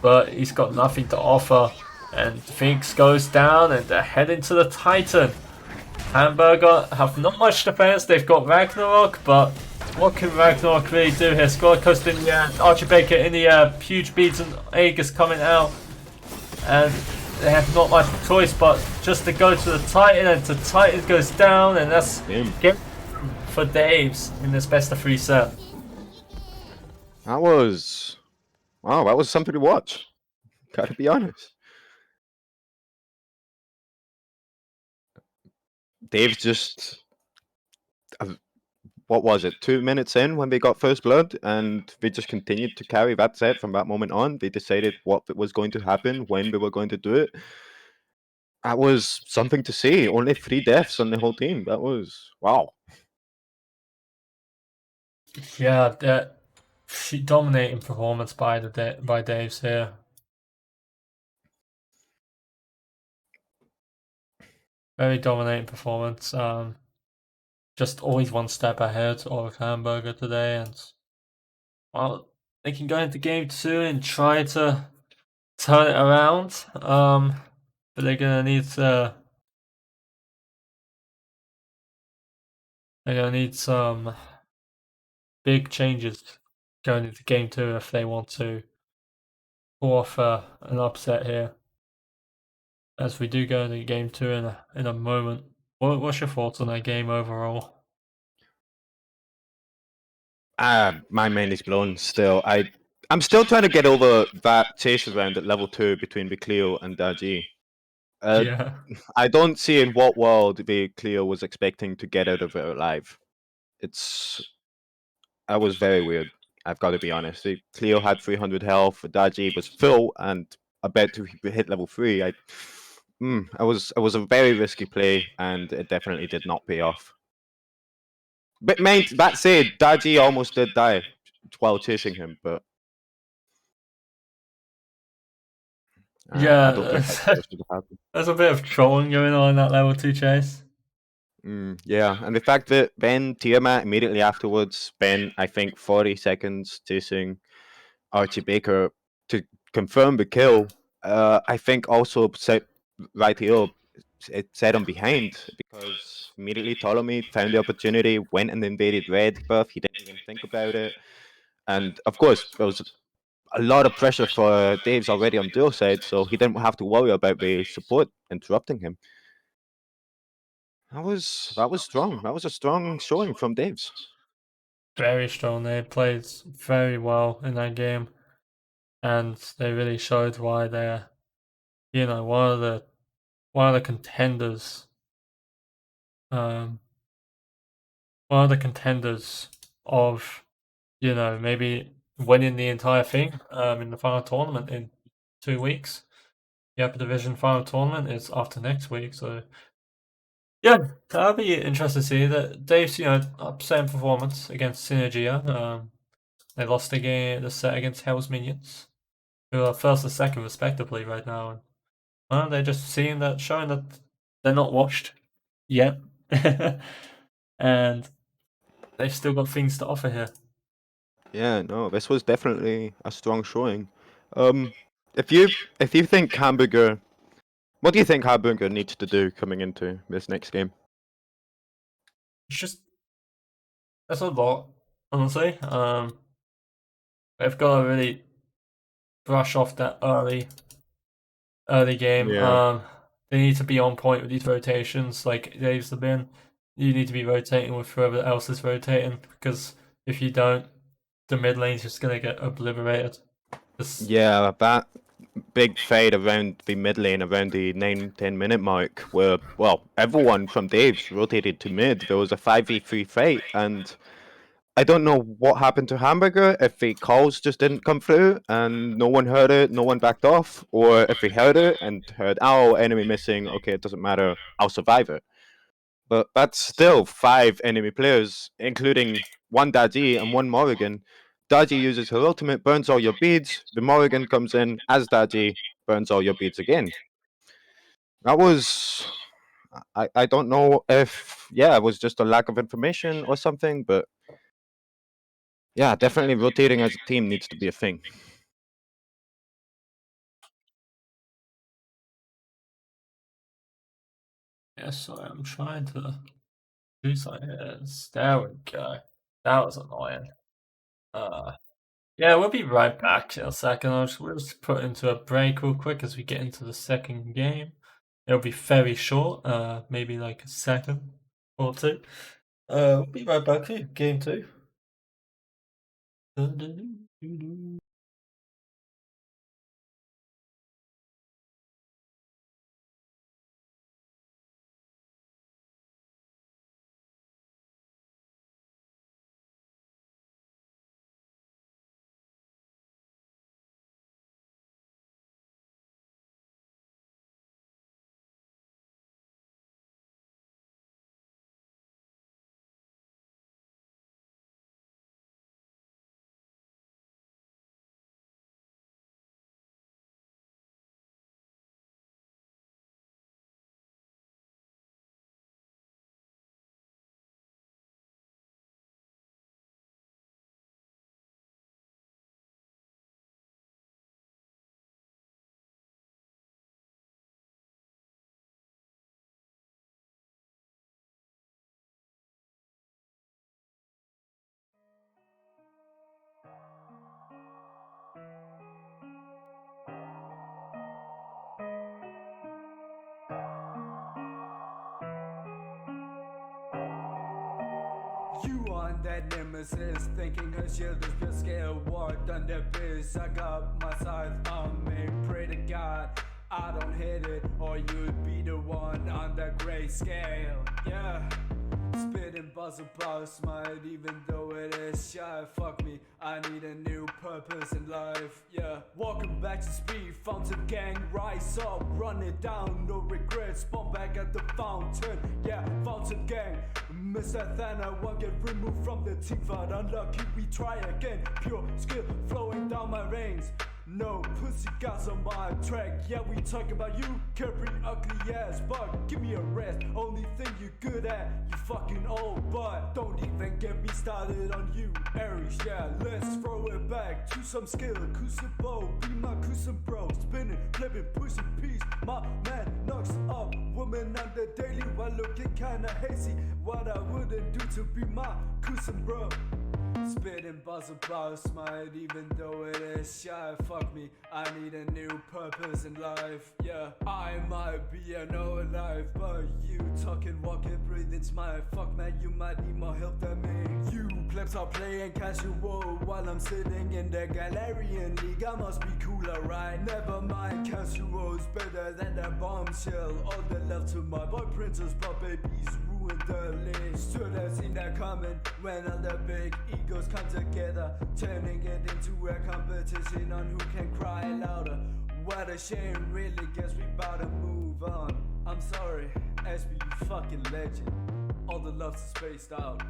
but he's got nothing to offer. And Phoenix goes down, and they're heading to the Titan. Hamburger have not much defense. They've got Ragnarok, but what can Ragnarok really do here? Squad Coast in the air, Archer Baker in the air, huge beads and Aegis coming out. And they have not much choice but just to go to the Titan, and the Titan goes down, and that's game for Dave's in this best of 3 set. That was... Wow, that was something to watch. Gotta be honest. Dave's just what was it, 2 minutes in when they got first blood, and they just continued to carry that set from that moment on. They decided what was going to happen, when they were going to do it. That was something to see. Only 3 deaths on the whole team. That was wow. Yeah, that dominating performance by by Dave's here. Very dominating performance. Just always one step ahead of Hamburger today, and well, they can go into game two and try to turn it around. But they're gonna need some big changes going into game two if they want to pull off an upset here. As we do go into game two in a moment. What's your thoughts on that game overall? My mind is blown still. I'm still trying to get over that chase around at level 2 between the Cleo and Daji. Uh, Yeah. I don't see in what world the Cleo was expecting to get out of it alive. It's That was very weird. I've got to be honest. The Cleo had 300 health. Daji was full and about to hit level 3. It was a very risky play, and it definitely did not pay off. But that said, Daji almost did die while chasing him, but I don't Yeah, think that should have happened. there's a bit of trolling going on in that level 2 chase. Yeah, and the fact that Ben Tiamat immediately afterwards spent, I think, 40 seconds chasing Archie Baker to confirm the kill, I think also set right here, it set him behind because immediately Ptolemy found the opportunity, went and invaded red buff. He didn't even think about it. And of course, there was a lot of pressure for Dave's already on dual side, so he didn't have to worry about the support interrupting him. That was strong. That was a strong showing from Dave's. Very strong. They played very well in that game, and they really showed why they're, one of the contenders. Um, one of the contenders of, maybe winning the entire thing. In the final tournament in 2 weeks. The upper division final tournament is after next week, so yeah, that'll be interesting to see. That Dave's, upsetting performance against Synergia. They lost the set against Hell's Minions, who are first and second respectively right now. And well, they're just showing that they're not washed yet, and they've still got things to offer here. Yeah, no, this was definitely a strong showing. Um, if you think Hamburger, what do you think Hamburger needs to do coming into this next game? It's just that's a lot, honestly. They've got to really brush off that early game. Yeah, They need to be on point with these rotations, like Dave's been. You need to be rotating with whoever else is rotating, because if you don't, the mid lane's just gonna get obliterated. Just, yeah, that big fade around the mid lane around the 9-10 minute mark, where well everyone from Dave's rotated to mid. There was a 5v3 fight, and I don't know what happened to Hamburger, if the calls just didn't come through and no one heard it, no one backed off, or if they heard it and heard, oh, enemy missing, okay, it doesn't matter, I'll survive it. But that's still 5 enemy players, including one Daji and one Morrigan. Daji uses her ultimate, burns all your beads, the Morrigan comes in as Daji, burns all your beads again. That was. I don't know if, yeah, it was just a lack of information or something, but yeah, definitely rotating as a team needs to be a thing. yeah, sorry, I'm trying to do something here. There we go. That was annoying. Uh, yeah, we'll be right back in a second. We'll just put into a break real quick as we get into the second game. It'll be very short, maybe like a second or two. We'll be right back here, game two. You on that nemesis, thinking her shield is pure scale. War thunder biz, I got my scythe on me. Pray to God I don't hit it, or you'd be the one on the gray scale. Yeah, spitting buzzer bars, might even though it is shy. Fuck me, I need a new purpose in life. Yeah, welcome back to speed, fountain gang, rise up, run it down, no regrets, spawn back at the fountain. Yeah, fountain gang, Mr. Thana won't get removed from the team fight. Unlucky, we try again, pure skill flowing down my veins. No pussy guys on my track. Yeah, we talk about you carrying ugly ass, but give me a rest. Only thing you're good at, you fucking old, but don't even get me started on you, Aries. Yeah, let's throw it back to some skill. Crucible, be my cruising bro. Spinning, flipping, pushing peace. My man knocks up woman on the daily while looking kinda hazy. What I wouldn't do to be my cruising bro. Spitting buzzer bars, might even though it is shy. Fuck me, I need a new purpose in life. Yeah, I might be an old life, but you talking, walking, breathing, smile. Fuck man, you might need more help than me. You plebs are playing casual while I'm sitting in the Galarian League. I must be cooler, right? Never mind, casual's better than that bombshell. All the love to my boy princess, but babies ruined the list. Should have seen that coming when all the big egos come together, turning it into a competition on who can cry louder. What a shame, really guess we bout to move on. I'm sorry, SB, you fucking legend. All the love's spaced out.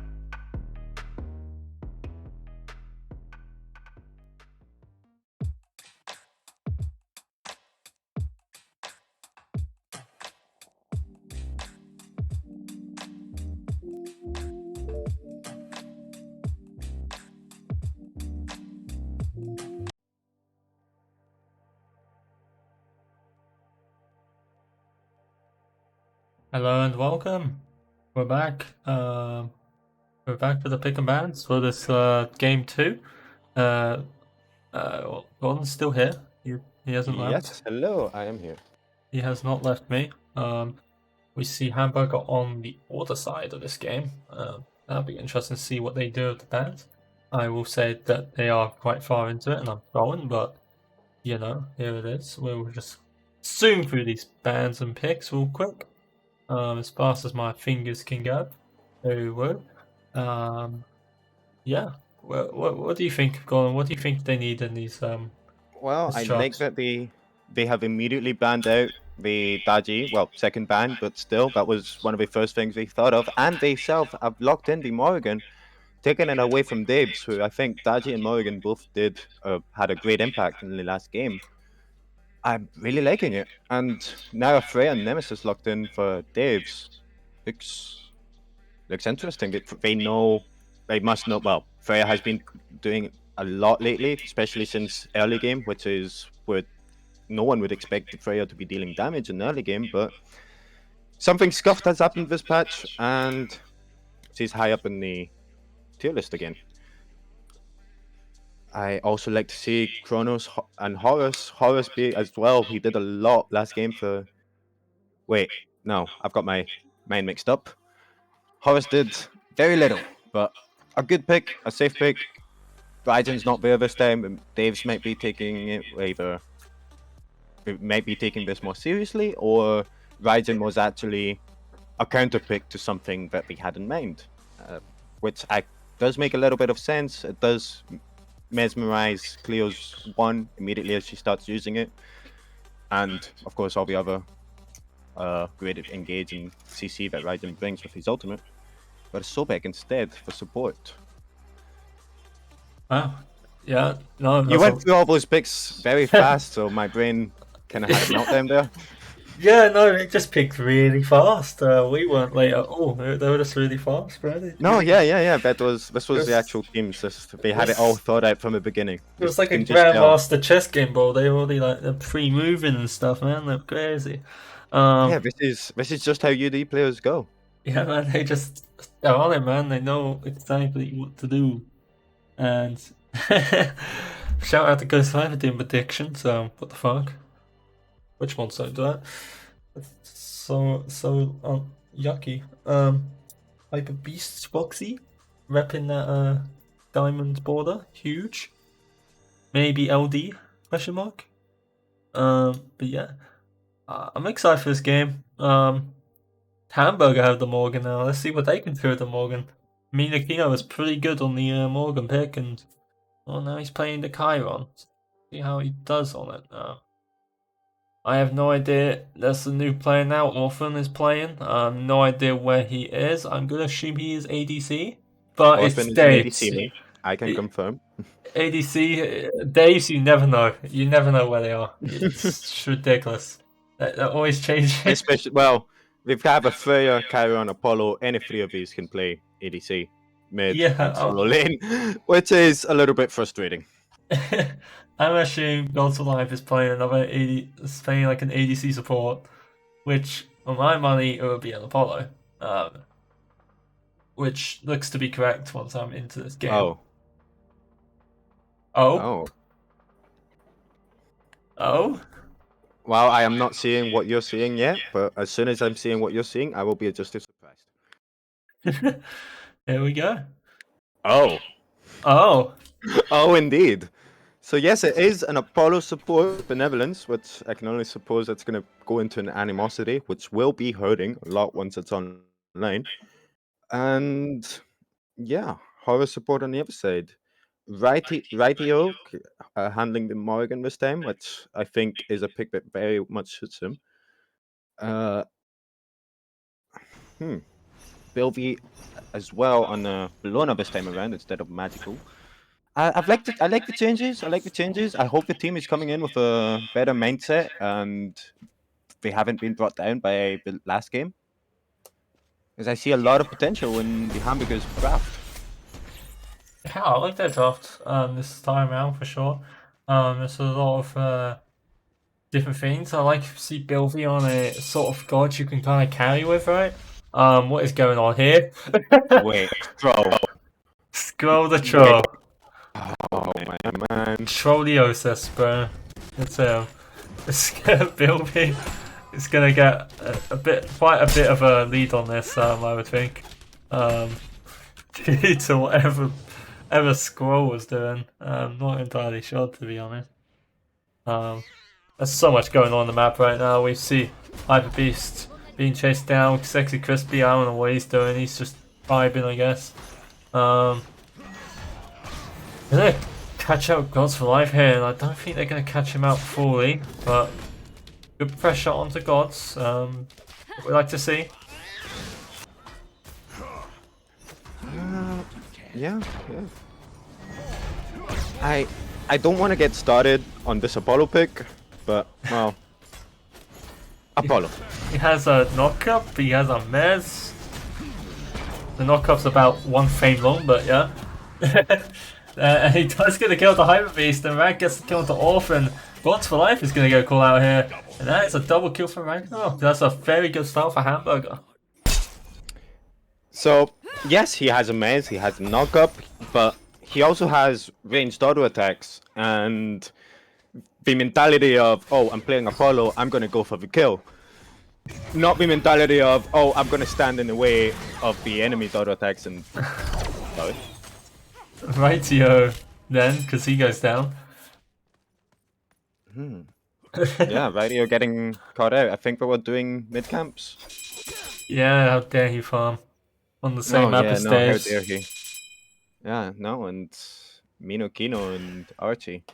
Hello and welcome. We're back. We're back for the pick and bans for this game 2. Gordon's still here. He hasn't left. Yes, hello, I am here. He has not left me. We see Hamburger on the other side of this game. That'll be interesting to see what they do with the bans. I will say that they are quite far into it, and I'm going, but you know, here it is. We'll just zoom through these bans and picks real quick. As fast as my fingers can go. Very well. Yeah. What do you think, Gordon? What do you think they need in these? Well, It's I like shots. that they have immediately banned out the Daji. Well, second ban, but still, that was one of the first things they thought of. And they self have locked in the Morrigan, taking it away from Debs, who I think Daji and Morrigan both had a great impact in the last game. I'm really liking it. And now Freya and Nemesis locked in for Dave's. Looks interesting. They must know. Well, Freya has been doing a lot lately, especially since early game, which is where no one would expect Freya to be dealing damage in early game. But something scuffed has happened this patch, and she's high up in the tier list again. I also like to see Kronos and Horus. Horus be as well. He did a lot last game for. Wait, no, I've got my mind mixed up. Horus did very little, but a good pick, a safe pick. Ryzen's not there this time, and Dave's might be taking it either. It might be taking this more seriously, or Ryzen was actually a counter pick to something that they had in mind, which does make a little bit of sense. It does mesmerize Cleo's 1 immediately as she starts using it, and of course all the other great engage and CC that Raiden brings with his ultimate. But Sobek instead for support. Wow. Yeah. No. You went through all those picks very fast, so my brain kind of had a meltdown there. Yeah. No. They just picked really fast. We weren't late at all. They were just really fast, right? No, yeah. This was the actual teams. They had it all thought out from the beginning. It was like a Grandmaster chess game, bro. They were already like pre-moving and stuff, man. They're crazy. Yeah, this is just how UD players go. Yeah, man. They're on it, man. They know exactly what to do, and Shout out to Ghost Five for doing predictions. What the fuck? Which ones don't do that? So yucky. Hyper Beast Boxy, repping that diamond border, huge. Maybe LD question mark. But yeah, I'm excited for this game. Hamburger have the Morgan now. Let's see what they can do with the Morgan. Mina Kino was pretty good on the Morgan pick, and well, now he's playing the Chiron. See how he does on it. I have no idea. That's the new player now. Orphan is playing. No idea where he is. I'm gonna assume he is ADC, but Orphan it's is an Daves. ADC mate. I can It- confirm. ADC Daves, you never know. You never know where they are. It's ridiculous. They're always changing. Especially, well, if you have a Freya, Chiron, Apollo, any three of these can play ADC, mid, Yeah, and solo lane, which is a little bit frustrating. I'm assuming Gods Alive is playing another is playing like an ADC support, which on my money it would be an Apollo, which looks to be correct once I'm into this game. Oh. Oh. Well, I am not seeing what you're seeing yet, but as soon as I'm seeing what you're seeing, I will be just as surprised. There we go. Oh. Oh, indeed. So yes, it is an Apollo support benevolence, which I can only suppose that's going to go into an animosity, which will be hurting a lot once it's online. And yeah, horror support on the other side. Righty Oak handling the Morgan this time, which I think is a pick that very much suits him. Bilby as well on Bellona this time around instead of Magical. I like the changes. I like the changes. I hope the team is coming in with a better mindset and they haven't been brought down by the last game. Because I see a lot of potential in the Hamburgers draft. Yeah, I like their draft this time around for sure. There's a lot of different things. I like to see Bilby on a sort of god you can kind of carry with, right? What is going on here? Wait, Troll. Scroll the troll. Oh my man. Trolliosis, bro. It's Bilby. It's gonna get quite a bit of a lead on this. I would think. Due to whatever Scroll was doing. I'm not entirely sure, to be honest. There's so much going on the map right now. We see Hyper Beast being chased down, Sexy Crispy. I don't know what he's doing. He's just vibing, I guess. They're gonna catch out Gods for Life here, and I don't think they're gonna catch him out fully, but good pressure onto Gods. What we like to see. Yeah. I don't want to get started on this Apollo pick, but well, Apollo. He has a knockup, he has a mez. The knockup's about 1 frame long, but yeah. And he does get the kill to Hyper Beast, and Rank gets the kill to Orphan. Gods for Life is going to go call out here, and that is a double kill for Rank. Oh, that's a very good start for Hamburger. So yes, he has a maze, he has a knockup, but he also has ranged auto attacks and the mentality of, oh, I'm playing Apollo, I'm gonna go for the kill. Not the mentality of, oh, I'm gonna stand in the way of the enemy's auto attacks and sorry. Rightio then, because he goes down. Yeah, right, you're getting caught out. I think we were doing mid camps. Yeah, how dare he farm on the same map as no, how Daves. dare he? Yeah, no, and Mino Kino and Archie.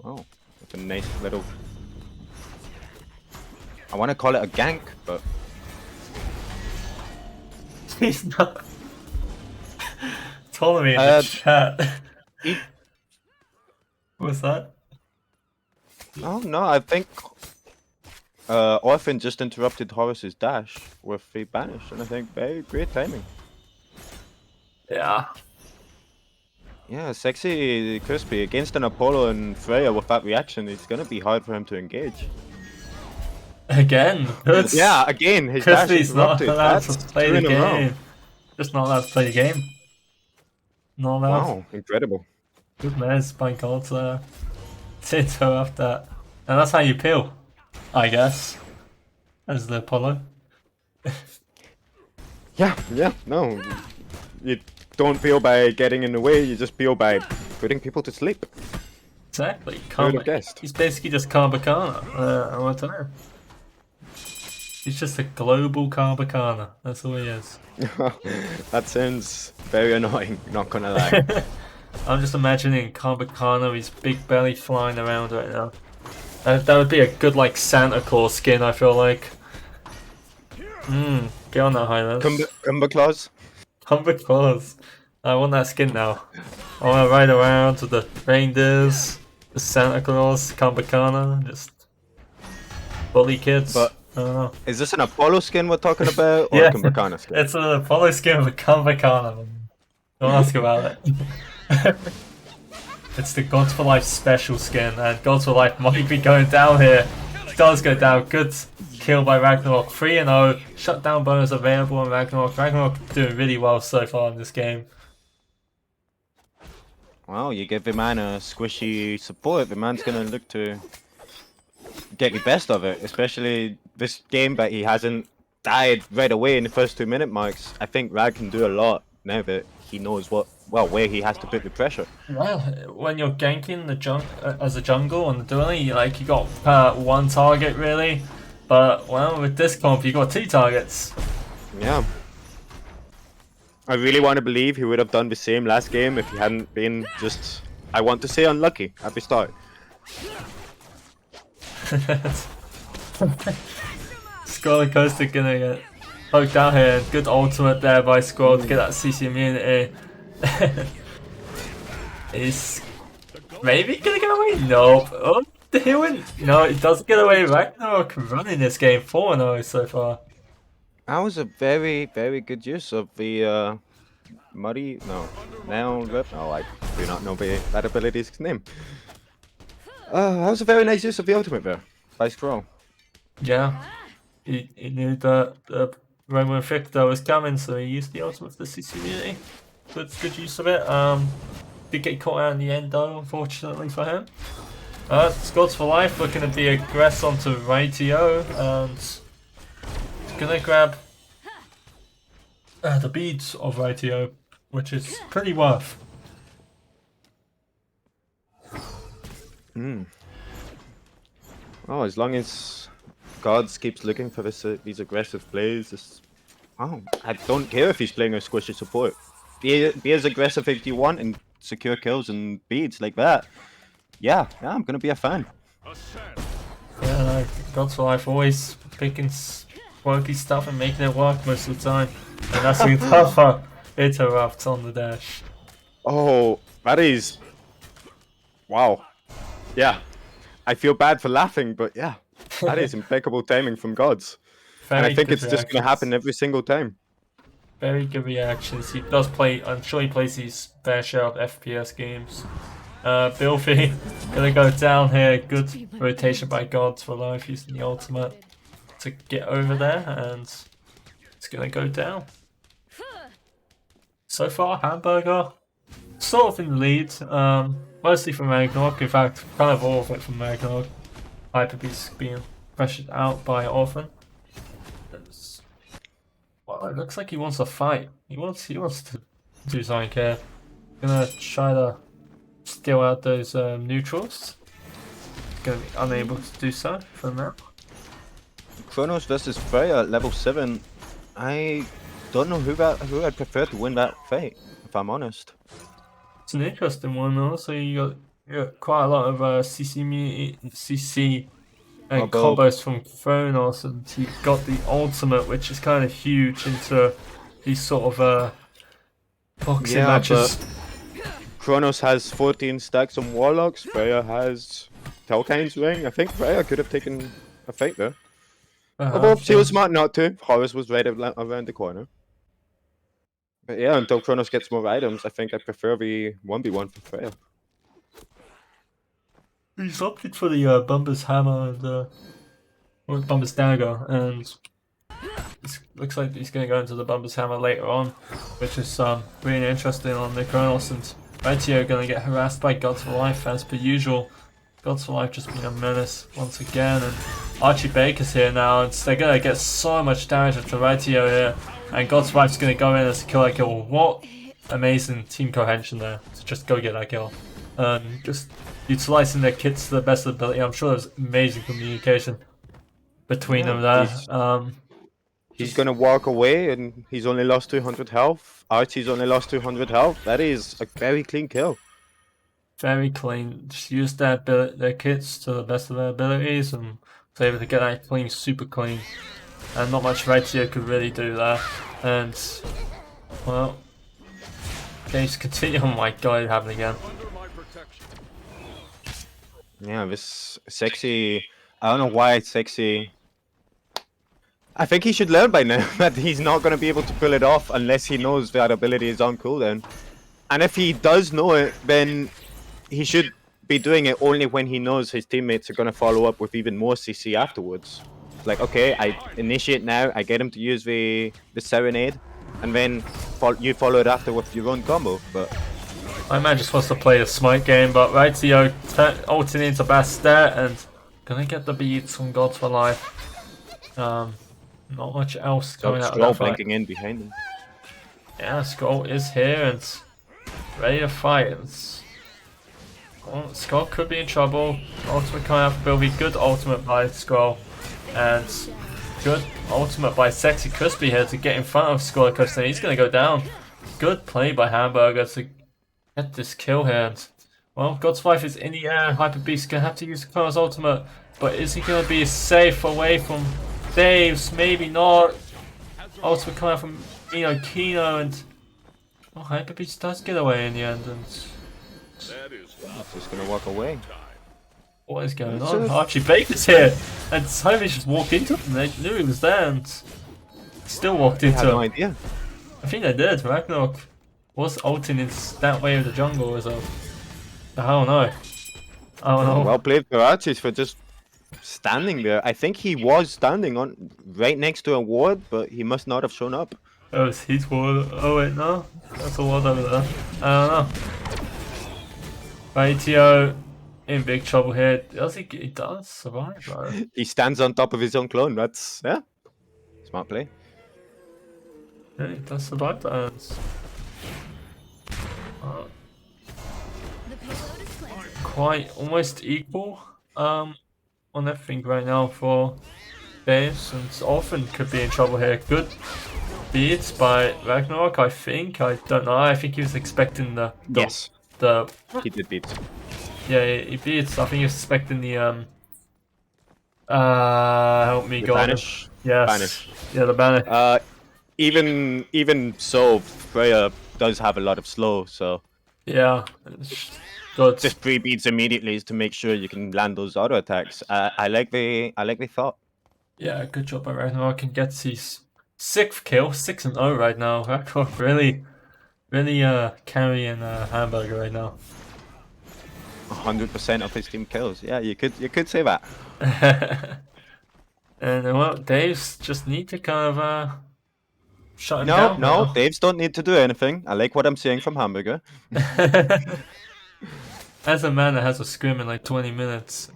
Wow, that's a nice little. I want to call it a gank, but He's not. Told me in the chat. What's that? oh no, I think Orphan just interrupted Horace's dash with the banish, and I think very great timing. Yeah. Yeah, Sexy Crispy against an Apollo and Freya with that reaction, it's gonna be hard for him to engage. Again. That's... Yeah, again, his dash Crispy's not interrupted. allowed That's to play 2 the in a row. game. Just not allowed to play the game. Not allowed. Wow, incredible. Good mess by God to interrupt that. And that's how you peel, I guess, as the Apollo. Yeah, no. You don't peel by getting in the way, you just peel by putting people to sleep. Exactly. Who would have guessed? He's basically just Karbakana. I want to know. He's just a global Karbakana. That's all he is. That sounds very annoying, not gonna lie. I'm just imagining Karbakana, his big belly flying around right now. That would be a good, like, Santa Claus skin, I feel like. Get on that high note. Cumber Claus? Humber Claus. I want that skin now. I want to ride around with the reindeers, the Santa Claus, Karbakana, just bully kids. But I don't know. is this an Apollo skin we're talking about, or Yeah, a Kambakana skin? It's an Apollo skin with a Karbakana. Don't ask about it. It's the Gods for Life special skin, and Gods for Life might be going down here. It does go down. Good kill by Ragnarok. 3-0. Shutdown bonus available on Ragnarok. Ragnarok doing really well so far in this game. Well, you give the man a squishy support, the man's gonna look to get the best of it, especially this game that he hasn't died right away in the first 2-minute marks. I think Rag can do a lot now that he knows where he has to put the pressure. Well, when you're ganking the as a jungle on the dueling, you got one target really, but well, with this comp you got 2 targets. Yeah. I really want to believe he would have done the same last game if he hadn't been just, I want to say, unlucky at the start. Squirrely Coaster gonna get poked out here. Good ultimate there by Squirrel to get that CC immunity. He's maybe gonna get away? Nope. Oh, he went. No, he doesn't get away. Ragnarok running this game 4-0 so far. That was a very, very good use of the muddy. No, now I do not know that ability's name. That was a very nice use of the ultimate there by Scroll. Yeah, he knew that the Roman Victor was coming, so he used the ultimate for the CC immunity. Good use of it. Did get caught out in the end though, unfortunately for him. Squads for Life looking to be aggressive onto Raitio, and he's gonna grab the beads of Raitio, which is pretty worth. Oh, as long as Gods keeps looking for these aggressive plays, I don't care if he's playing a squishy support. Be as aggressive if you want and secure kills and beads like that. Yeah, I'm gonna be a fan. Yeah, no, Gods for Life always picking quirky stuff and making it work most of the time. And that's with tougher interrupts on the dash. Oh, that is... Wow. Yeah. I feel bad for laughing, but yeah. That is impeccable timing from Gods. And I think it's just going to happen every single time. Very good reactions. He does play, I'm sure he plays his fair share of FPS games. Bilfy gonna go down here. Good rotation by Gods for Life using the ultimate to get over there, and it's gonna go down. So far, Hamburger sort of in the lead, mostly from Ragnarok. In fact, kind of all of it from Ragnarok. Hyperbeast being pressured out by Orphan. Well, it looks like he wants to fight. He wants to do something here. Gonna try to skill out those neutrals. Gonna be unable to do so for now. Kronos versus Freya at level 7. I don't know who I'd prefer to win that fight, if I'm honest. It's an interesting one though. So you got quite a lot of CC and combos from Kronos, and you've got the ultimate, which is kind of huge into these sort of boxing matches. But Kronos has 14 stacks on Warlocks, Freya has Telkain's Ring. I think Freya could have taken a fight there. Although she was smart not to. Horus was right around the corner. But yeah, until Kronos gets more items, I think I prefer the 1v1 for Freya. He's opted for the Bumper's Hammer and or Bumper's Dagger, and it looks like he's going to go into the Bumper's Hammer later on, which is really interesting on the Kronos. And Raitio gonna get harassed by Gods for Life as per usual. Gods for Life just being a menace once again, and Archie Baker's here now, and they're gonna get so much damage into Raitio here, and Gods for Life's gonna go in and secure that kill. What amazing team cohesion there to just go get that kill. Just utilising their kits to the best of ability. I'm sure there's amazing communication between them there. He's gonna walk away, and he's only lost 200 health. Archie's only lost 200 health. That is a very clean kill. Very clean. Just use their kits to the best of their abilities, and was able to get that clean, super clean. And not much Raitio could really do there. And well, games continue. Oh my god, it happened again. Yeah, this Sexy. I don't know why it's Sexy. I think he should learn by now that he's not going to be able to pull it off unless he knows that ability is on cooldown. And if he does know it, then he should be doing it only when he knows his teammates are going to follow up with even more CC afterwards. Like, okay, I initiate now, I get him to use the Serenade, and then you follow it after with your own combo. But My man just wants to play a smite game, but Raitio ulting into Bastet and gonna get the beats from Gods for Life. Not much else coming out of that fight. blinking in behind him. Yeah, Skull is here and ready to fight. Well, Skull could be in trouble. Ultimate coming out for Bilby. Good ultimate by Skull. And good ultimate by Sexy Crispy here to get in front of Skull Coaster. He's going to go down. Good play by Hamburger to get this kill here. And, well, God's Life is in the air. Hyper Beast going to have to use Kano's ultimate. But is he going to be safe away from Dave's? Maybe not. Ultimate coming out from Kino, and Hyper Beast does get away in the end. And Just gonna walk away. what is going on? Archie Baker's here, and Hyper Beast just walked into him. They knew he was there, and still walked into I had him. no idea. I think they did. Ragnarok was ulting in that way of the jungle as a. I don't know. I don't know. Well played for Archie for just standing there. I think he was standing on right next to a ward, but he must not have shown up. Oh, it's his ward. Oh wait, no, that's a ward over there. I don't know. Raitio in big trouble here. Does he does survive though? He stands on top of his own clone. That's smart play. Yeah, he does survive that. Quite almost equal on everything right now for Daves, and often could be in trouble here. Good beats by Ragnarok, I think. I don't know. I think he was expecting the Yes, the he did beat. yeah, he beats. I think he was expecting the help me The God. banish. Yes. Banish. Yeah, the banner. Even so, Freya does have a lot of slow, so Yeah. It's good. just 3 beats immediately is to make sure you can land those auto attacks. I like the thought. Yeah, good job by Ragnarok. Can get his 6th kill, 6-0 right now. Ragnarok really carrying Hamburger right now. 100% of his team kills. Yeah, you could say that. And well, Dave's just need to kind of shut him down. No, Daves don't need to do anything. I like what I'm seeing from Hamburger. As a man that has a scrim in like 20 minutes.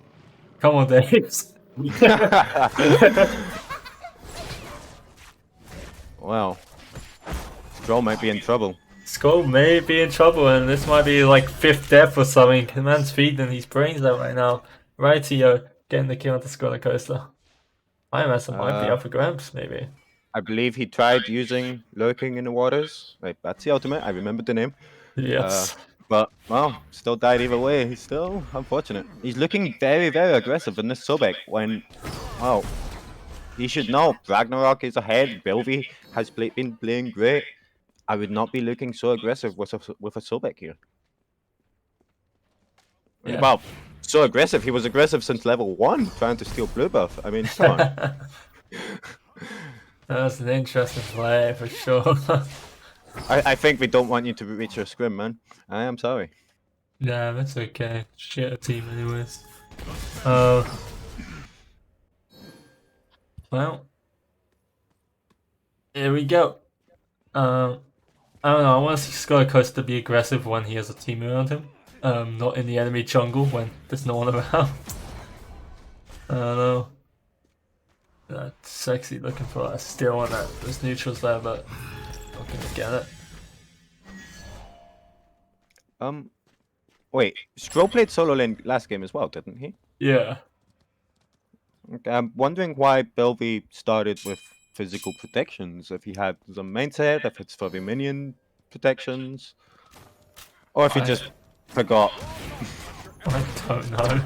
Come on, Daves. Wow. Stroll might be in trouble. Skull may be in trouble, and this might be like 5th death or something. The man's feeding his brains out right now. Rightio getting the kill on the Skull Coaster. IMS might be up for grabs, maybe. I believe he tried using Lurking in the Waters. Like, that's the ultimate. I remembered the name. Yes. But, well, still died either way. He's still unfortunate. He's looking very, very aggressive in this Sobek when, well, he should know. Ragnarok is ahead. Belvi has been playing great. I would not be looking so aggressive with a Sobek here. Yeah. Well, so aggressive. He was aggressive since level 1, trying to steal blue buff. I mean, come on. That's an interesting play for sure. I think we don't want you to reach your scrim, man. I am sorry. Yeah, that's okay. Shit team anyways. Well, here we go. I don't know, I want to see Skycoaster be aggressive when he has a team around him. Not in the enemy jungle when there's no one around. I don't know. Sexy looking for a steal on that. There's neutrals there, but not gonna get it. Wait, Stro played solo lane last game as well, didn't he? Yeah. Okay, I'm wondering why Belvy started with physical protections. If he had some main set, if it's for the minion protections, or if he just forgot. I don't know.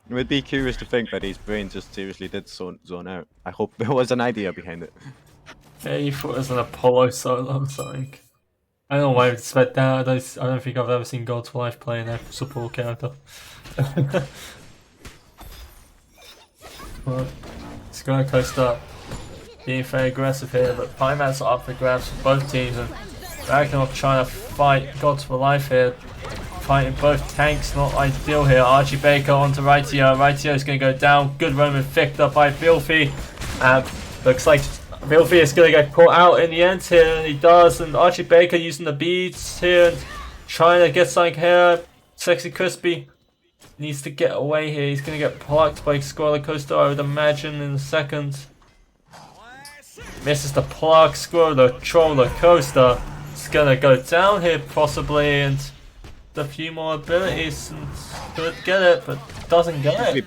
It would be curious to think that his brain just seriously did zone out. I hope there was an idea behind it. Yeah, you thought it was an Apollo solo or something. I don't know why I expect that. I don't think I've ever seen God's for Life play an support character. Well, Skycoaster being very aggressive here, but Pimax are up for grabs for both teams, and Ragnarok trying to fight Gods for Life here. Fighting both tanks, not ideal here. Archie Baker onto Raitio. Raitio is going to go down. Good Roman picked up by Filthy. Looks like Filthy is going to get caught out in the end here, and he does. And Archie Baker using the beads here and trying to get something here. Sexy Crispy needs to get away here. He's going to get plucked by Squirrel-Coaster, I would imagine, in a second. Misses the pluck. Squirrel-Coaster is going to go down here possibly, and a few more abilities and could get it, but doesn't get it.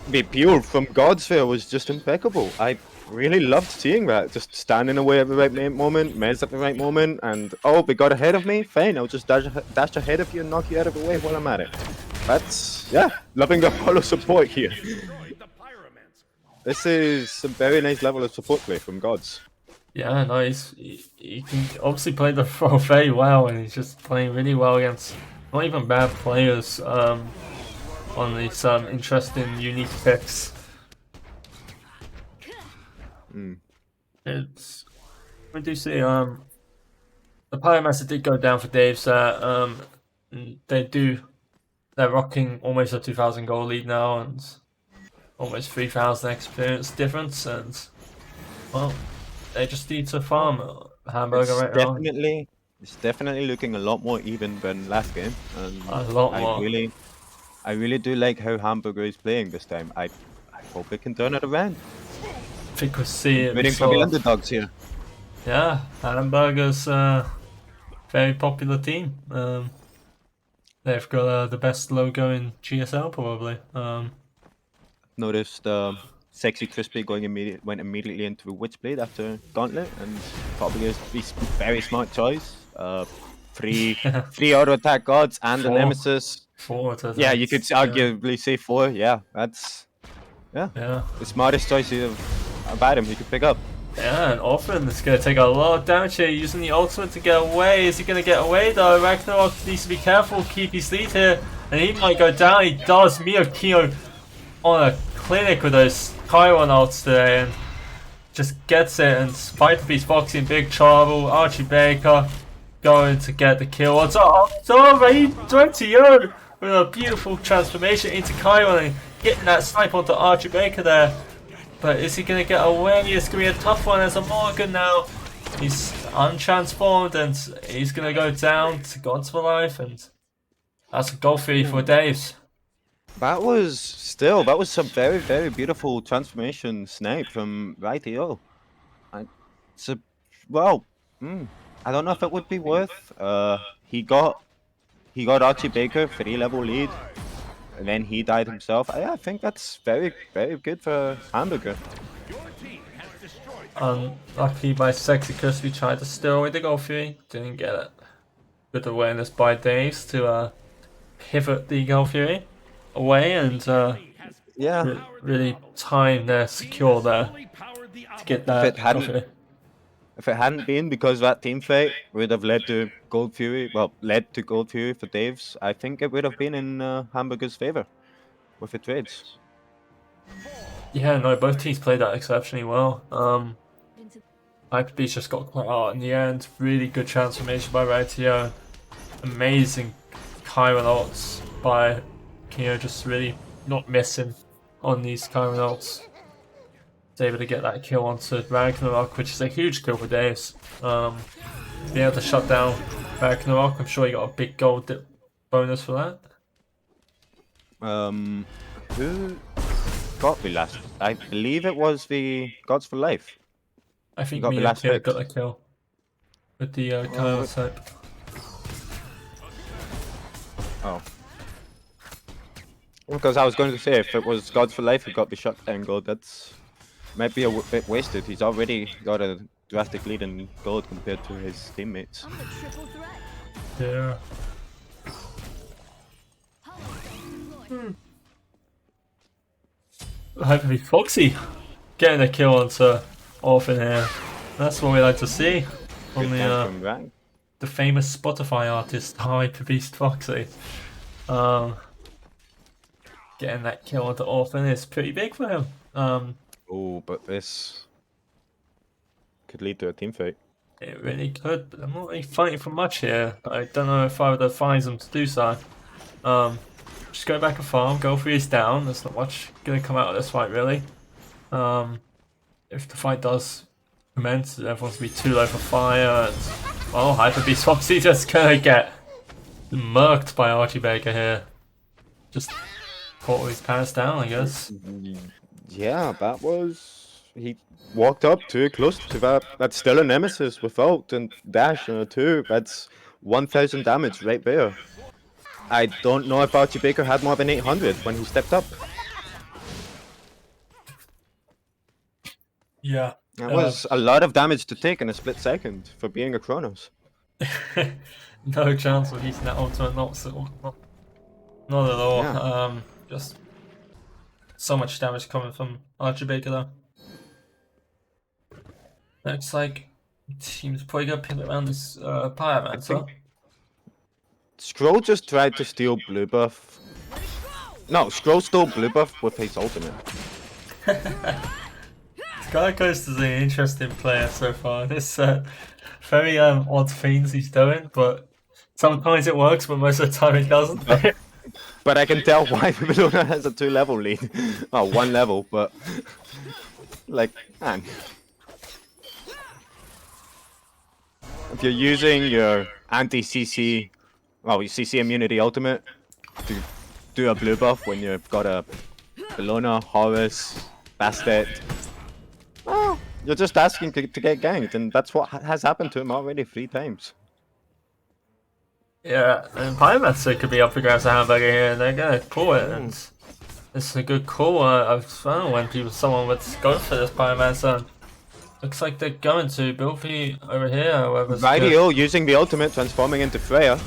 The appeal from Godsphere was just impeccable. I really loved seeing that. Just standing away at the right moment, Mez at the right moment, and oh, they got ahead of me? Fine, I'll just dash ahead of you and knock you out of the way while I'm at it. That's, yeah, loving the Apollo support here. This is a very nice level of support play from Gods. Yeah, no, he can obviously play the role very well, and he's just playing really well against not even bad players on these interesting, unique picks. It's we do see the Pyromancer did go down for Dave's they're rocking almost a 2,000 goal lead now and almost 3,000 experience difference, and well, they just need to farm Hamburger right now. It's definitely looking a lot more even than last game, and A lot more. I really do like how Hamburger is playing this time. I hope it can turn it around. I think we'll see it. Waiting for the underdogs here. Yeah, Hamburger's very popular team. They've got the best logo in GSL probably. Noticed Sexy Crispy went immediately into Witchblade after Gauntlet, and probably a very smart choice. Three auto attack gods and the Nemesis. 4 to yeah, you could arguably say 4. Yeah, that's the smartest choice about him he could pick up. Yeah, and often it's going to take a lot of damage here, using the ultimate to get away. Is he going to get away though? Ragnarok needs to be careful, keep his lead here, and he might go down. He does. Mio on a clinic with those Chiron ults today, and just gets it, and Spider-Beast Foxy in big trouble. Archie Baker going to get the kill. It's already 20 with a beautiful transformation into Chiron and getting that snipe onto Archie Baker there. But is he going to get away? It's going to be a tough one as a Morgan now. He's untransformed and he's going to go down to Gods for Life, and that's a goal for Dave's. That was some very, very beautiful transformation snipe from Raitio. I don't know if it would be worth. He got Archie Baker 3-level lead, and then he died himself. I think that's very, very good for Hamburger. Lucky by Sexy Crispy tried to steal away the goal fury, didn't get it. Good awareness by Daves to pivot the goal fury away and really time there, secure there to get that. If it hadn't been because that team fight would have led to Gold Fury for Daves, I think it would have been in Hamburger's favor with the trades. Yeah, no, both teams played that exceptionally well. Hyperbeast just got caught out in the end. Really good transformation by Raitio. Amazing Chiron ults by Kino, just really not missing on these Chiron ults. was able to get that kill onto Ragnarok, which is a huge kill for Daves. To be able to shut down Ragnarok, I'm sure he got a big gold bonus for that. Who got the last? I believe it was the Gods for Life. I think got me the and last Kid hit. got the kill with the Kylo type. Oh. Because I was going to say, if it was Gods for Life who got the shutdown gold, that's might be a bit wasted. He's already got a drastic lead in gold compared to his teammates. Yeah. Hopefully Foxy getting a kill onto Orphan here. That's what we like to see on the famous Spotify artist Hyperbeast Foxy. Getting that kill onto Orphan is pretty big for him. Oh, but this could lead to a team fight. It really could, but I'm not really fighting for much here. I don't know if I would advise him to do so. Just go back and farm, go for his down. There's not much going to come out of this fight, really. If the fight does commence, everyone's going to be too low for fire. And, well, Hyperbeast Foxy just going to get murked by Archie Baker here. Just caught his pants down, I guess. Yeah, that was... He walked up too close to that. That's still a Nemesis with ult and dash and a 2. That's 1000 damage right there. I don't know if Archie Baker had more than 800 when he stepped up. Yeah. That was a lot of damage to take in a split second for being a Kronos. No chance of using that ultimate, not at all. Yeah. Just so much damage coming from Archie Baker though. Looks like team's probably gonna pivot around this Pyromancer. Scroll just tried to steal blue buff. No, Scroll stole blue buff with his ultimate. Skycoast is an interesting player so far. This very odd things he's doing, but sometimes it works, but most of the time it doesn't. But I can tell why Vilona has a 2-level lead. Oh, 1 level, but like, man. If you're using your anti-CC, well, your CC immunity ultimate to do a blue buff when you've got a Vilona, Horus, Bastet, well, you're just asking to get ganked, and that's what has happened to him already 3 times. Yeah, and Pyromancer could be up against a Hamburger here, and they're gonna call it. And it's a good call. I've found when someone would go for this Pyromancer. Looks like they're going to Bilby over here. Radio using the ultimate, transforming into Freya.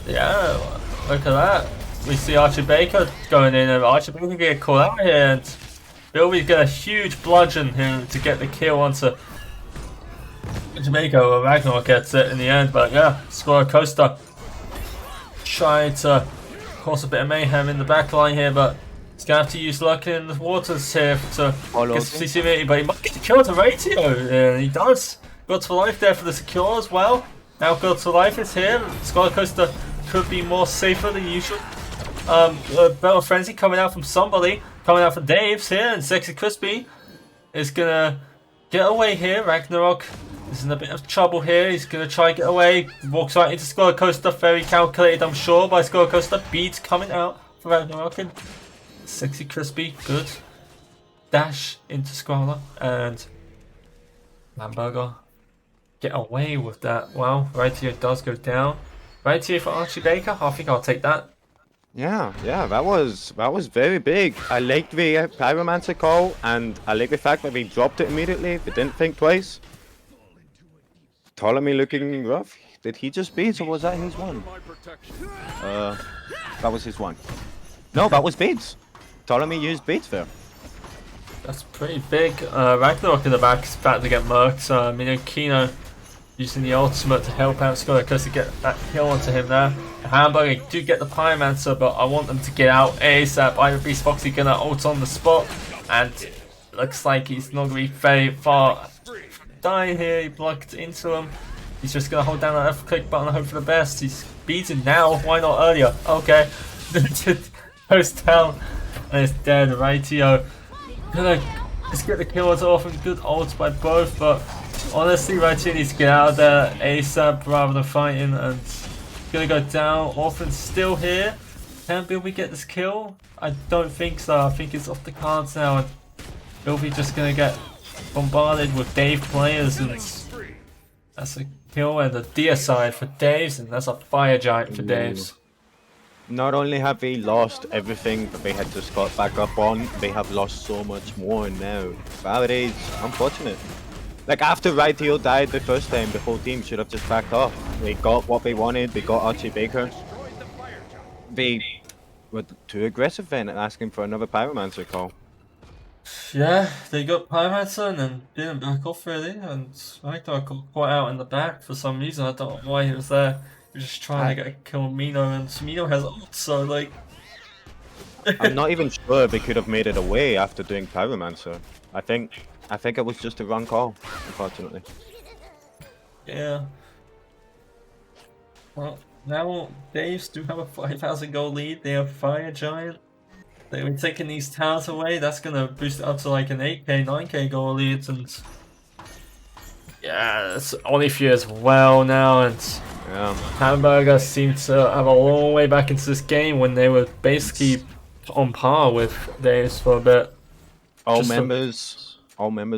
Yeah, look at that. We see Archie Baker going in, and Archie Baker get caught out here, and Bilby's got a huge bludgeon here to get the kill onto Jamaica, where Ragnarok gets it in the end. But yeah, Squirrel Coaster trying to cause a bit of mayhem in the back line here, but he's gonna have to use luck in the waters here to get some CC immunity, but he might get the kill to Ratio, and he does. Gods for Life there for the secure as well. Now Gods for Life is here. Squirrel Coaster could be more safer than usual. Battle Frenzy coming out from somebody, coming out from Dave's here, and Sexy Crispy is gonna get away here. Ragnarok is in a bit of trouble here. He's gonna try and get away. Walks right into Squirrel Coaster, very calculated, I'm sure, by Squirrel Coaster. Beads coming out for Ragnarok, and Sexy Crispy, good. Dash into Squirrel, and Hamburger get away with that. Well, Ratio does go down. Ratio for Archie Baker, I think I'll take that. Yeah, that was very big. I liked the Pyromancer call, and I like the fact that we dropped it immediately. They didn't think twice. Ptolemy looking rough. Did he just beat, or was that his one? That was his one. No, that was beads. Ptolemy used beads there. That's pretty big. Ragnarok in the back is about to get murked. Kino using the ultimate to help out Squirrel Coaster to get that kill onto him there. Hamburger do get the Pyromancer, but I want them to get out ASAP. Hyperbeast Foxy gonna ult on the spot, and looks like he's not gonna be very far dying here. He blocked into him. He's just gonna hold down that F click button and hope for the best. He's beaten now. Why not earlier? Okay. Goes down and it's dead. Ratio gonna Let's get the kill as often. Good ults by both, but honestly, right here needs to get out of there ASAP rather than fighting, and gonna go down. Orphan's still here. Can Bilby get this kill? I don't think so. I think it's off the cards now, and Bilby just gonna get bombarded with Dave players, and that's a kill and a deicide for Dave's, and that's a fire giant for Dave's. Not only have they lost everything that they had just got back up on, they have lost so much more now. That is unfortunate. Like, after Rightio died the first time, the whole team should have just backed off. They got what they wanted, they got Archie Baker. They were too aggressive then, asking for another Pyromancer call. Yeah, they got Pyromancer and then didn't back off really, and Ragnar got caught out in the back for some reason. I don't know why he was there. He was just trying to get kill Mino, and Mino has ult, so like... I'm not even sure they could have made it away after doing Pyromancer. I think it was just a wrong call, unfortunately. Yeah. Well, now Daves do have a 5,000 goal lead. They have Fire Giant. They were taking these towers away. That's gonna boost it up to like an 8k, 9k goal lead, and yeah, it's Olifew as well now, and Yeah. Hamburger seemed to have a long way back into this game when they were basically on par with Daves for a bit. All members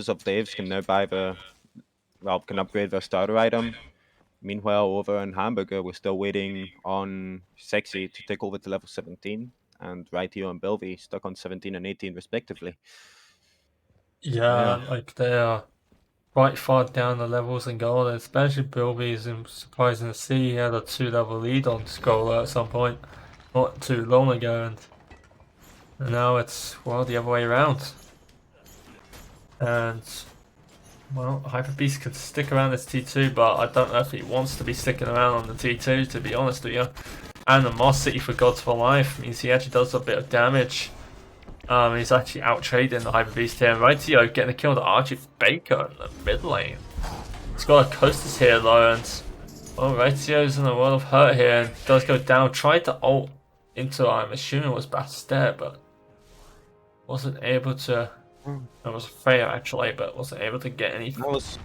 of Dave's can now can upgrade their starter item. Meanwhile, over in Hamburger, we're still waiting on Sexy to take over to level 17, and Rightio and Bilby stuck on 17 and 18 respectively. Yeah, like they are quite far down the levels in gold, especially Bilby is surprising to see he had a 2-level lead on Scholar at some point, not too long ago, and now it's, well, the other way around. And, well, Hyper Beast could stick around this T2, but I don't know if he wants to be sticking around on the T2, to be honest with you. Animosity for Gods for Life means he actually does a bit of damage. He's actually out-trading the Hyper Beast here. Rightio getting a kill to Archie Baker in the mid lane. He's got a Coasters here though, and well, Rightio's in a world of hurt here and does go down. Tried to ult into, I'm assuming it was Bastet, but wasn't able to. It was fair actually, but wasn't able to get anything. That was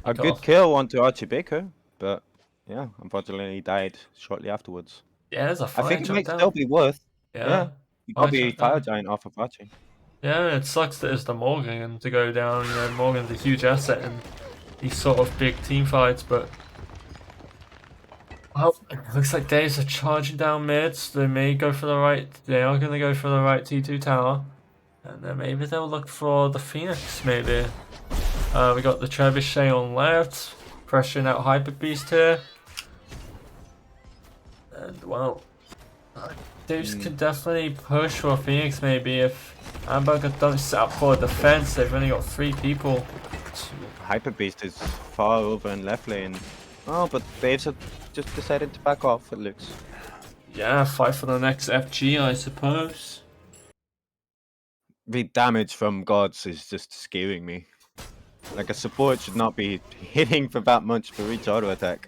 a good kill onto Archie Baker, but yeah, unfortunately he died shortly afterwards. Yeah, there's a fire I think it might down. still be worth. Yeah. You got the Fire Giant off of Archie. Yeah, it sucks that it's the Morgan to go down. You know, Morgan's a huge asset in these sort of big team fights, but well, it looks like Daves are charging down mids. They may go for the right. They are going to go for the right T2 tower, and then maybe they'll look for the Phoenix. Maybe we got the Trebuchet on left, pressuring out Hyper Beast here, and well. Daves can definitely push for Phoenix maybe if Hamburger don't set up for a defense. They've only got 3 people. Hyper Beast is far over in left lane. Oh, but Dave's have just decided to back off, it looks. Yeah, fight for the next FG, I suppose. The damage from Gods is just scaring me. Like, a support should not be hitting for that much for each auto attack.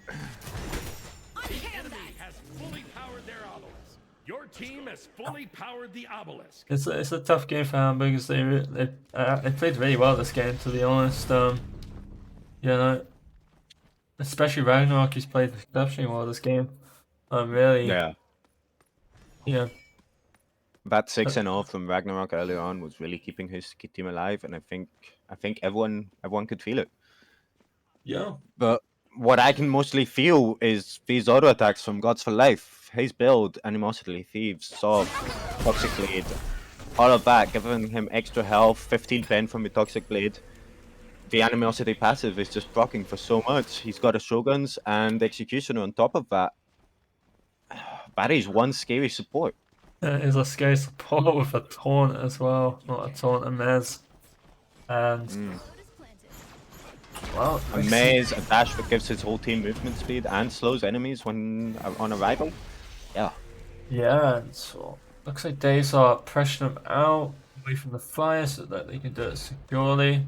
Team has fully powered the obelisk. It's a tough game for Hamburgers. They played really well this game, to be honest. You know, especially Ragnarok, he's played exceptionally well this game. Really. Yeah. That 6-0 from Ragnarok earlier on was really keeping his team alive, and I think everyone could feel it. Yeah. But what I can mostly feel is these auto attacks from Gods for Life. His build, Animosity, Thieves, Sob, Toxic Blade, all of that, giving him extra health, 15 pen from the Toxic Blade. The Animosity passive is just blocking for so much. He's got a Shoguns and Executioner on top of that. That is one scary support. It is a scary support with a taunt as well, not a taunt, a mez. And well, a maze, a dash that gives his whole team movement speed and slows enemies when on arrival. Yeah, and so looks like Daves are pressuring them out away from the fire so that they can do it securely.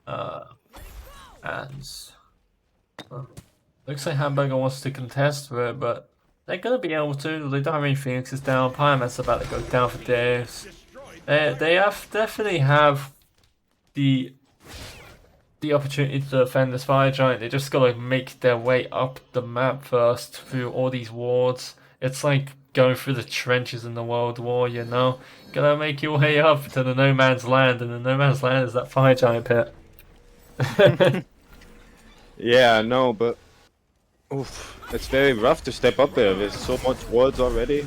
Looks like Hamburger wants to contest for it, but they're gonna be able to. They don't have any Phoenixes down. Pyroman's about to go down for Daves. They definitely have the opportunity to defend this fire giant. They just gotta make their way up the map first through all these wards. It's like going through the trenches in the World War, you know? Gotta make your way up to the no man's land, and the no man's land is that fire giant pit. Yeah, I know, but oof, it's very rough to step up there. There's so much wards already.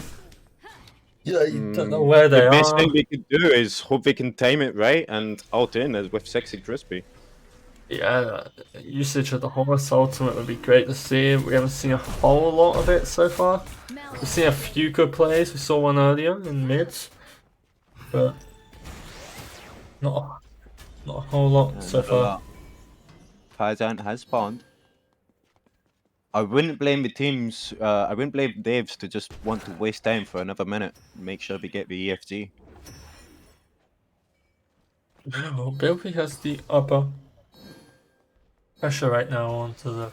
Yeah, you don't know where they The best are. thing we could do is hope we can time it right and ult in as with Sexy Crispy. Yeah, usage of the horse ultimate would be great to see. We haven't seen a whole lot of it so far. We've seen a few good plays. We saw one earlier in mids, but not a whole lot so far. Fire Giant has spawned. I wouldn't blame the teams. I wouldn't blame Daves to just want to waste time for another minute. Make sure we get the EFG. No, Bilby has the upper pressure right now onto the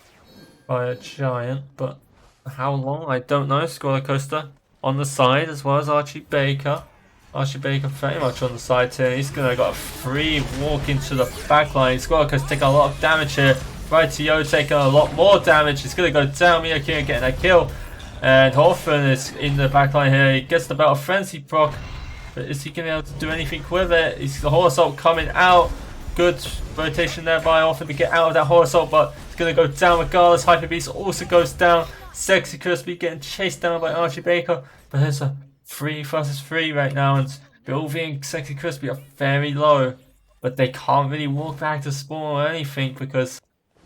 fire giant, but how long? I don't know. Squaller Coaster on the side as well as Archie Baker. Archie Baker very much on the side here. He's gonna got a free walk into the backline. Squaller Coaster taking a lot of damage here. Rightio taking a lot more damage. He's gonna go down. Miyaki getting a kill. And Horfin is in the backline here. He gets the Battle Frenzy proc. But is he gonna be able to do anything with it? He's the Horse Ult coming out. Good rotation there by Horfin to get out of that Horse Ult, but it's gonna go down regardless. Hyper Beast also goes down. Sexy Crispy getting chased down by Archie Baker. But there's a 3 versus 3 right now, and Bilby and Sexy Crispy are very low. But they can't really walk back to spawn or anything because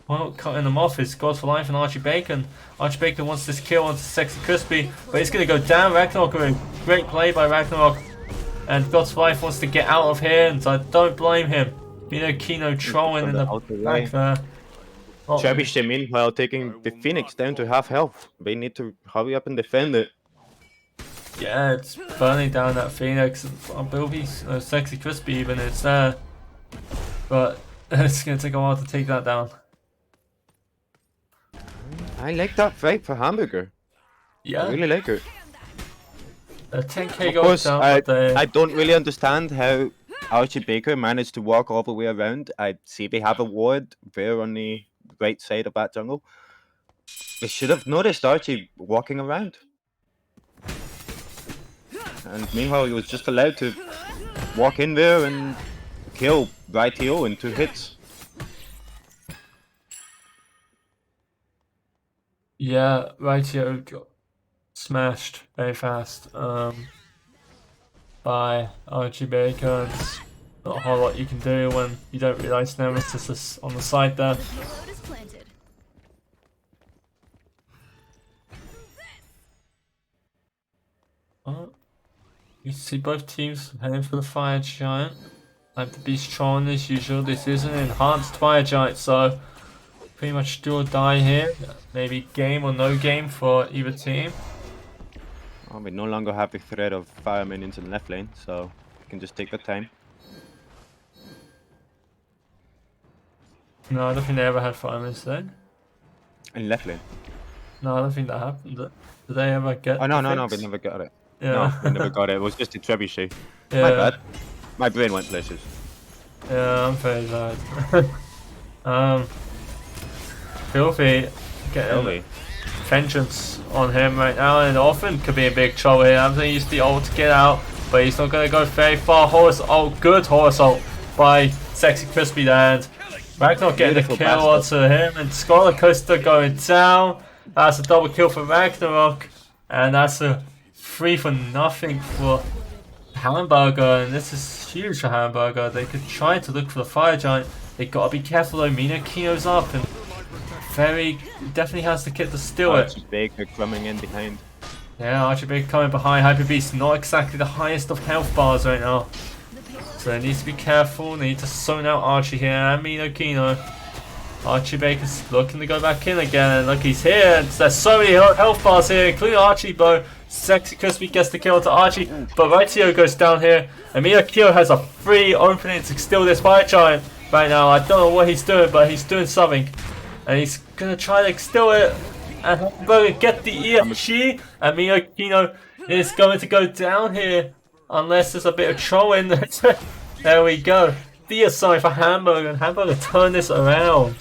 cutting them off is God for Life and Archie Bacon. Archie Bacon wants this kill onto Sexy Crispy, but he's going to go down. Ragnarok, a great play by Ragnarok. And God's for Life wants to get out of here, and I don't blame him. You know, Kino trolling in the back there. Trebuchet, meanwhile, taking the Phoenix down to half health. They need to hurry up and defend it. Yeah, it's burning down that Phoenix. And Bilby's Sexy Crispy even, it's there. But it's going to take a while to take that down. I like that fight for Hamburger. Yeah. I really like it. 10k Of goes course, down, I but don't really understand how Archie Baker managed to walk all the way around. I see they have a ward there on the right side of that jungle. They should have noticed Archie walking around. And meanwhile, he was just allowed to walk in there and kill Rightio in 2 hits. yeah, Rightio got smashed very fast by Archie Baker. It's not a whole lot you can do when you don't realise Nemesis is on the side there. You see both teams heading for the Fire Giant. Like the Beast Tron as usual. This is an enhanced Fire Giant, so pretty much do or die here. Maybe game or no game for either team. Well, we no longer have the threat of fire minions in left lane, so we can just take the time. No, I don't think they ever had firemen then. In left lane? No, I don't think that happened. Did they ever get Oh, no, the no, no, fix? we never got it. Yeah. No, we never got it. It was just a trebuchet. Yeah. My bad. My brain went places. Yeah, I'm very bad. Filthy getting vengeance on him right now, and often could be a big trouble here. I'm going to use the ult to get out, but he's not going to go very far. Horse ult, good horse ult by Sexy Crispy there, and Ragnarok getting the kill onto him, and Scholar Coaster going down. That's a double kill for Ragnarok, and that's a 3 for nothing for Hamburger, and this is huge for Hamburger. They could try to look for the Fire Giant. They gotta be careful though. Mina Kino's up, and definitely has the kit to steal it. Archie Baker coming in behind. Yeah, Archie Baker coming behind. Hyper Beast not exactly the highest of health bars right now, so they need to be careful. They need to zone out Archie here and Mina Kino. Archie Baker's looking to go back in again, and look, he's here. There's so many health bars here, including Archie, but Sexy Crispy gets the kill to Archie, but Rightio goes down here, and Miyakio has a free opening to steal this Fire Giant right now. I don't know what he's doing, but he's doing something, and he's gonna try to steal it, and Hamburger get the EFG, and Miyakino is going to go down here, unless there's a bit of trolling. There we go. DSI for Hamburger, and Hamburger turned this around.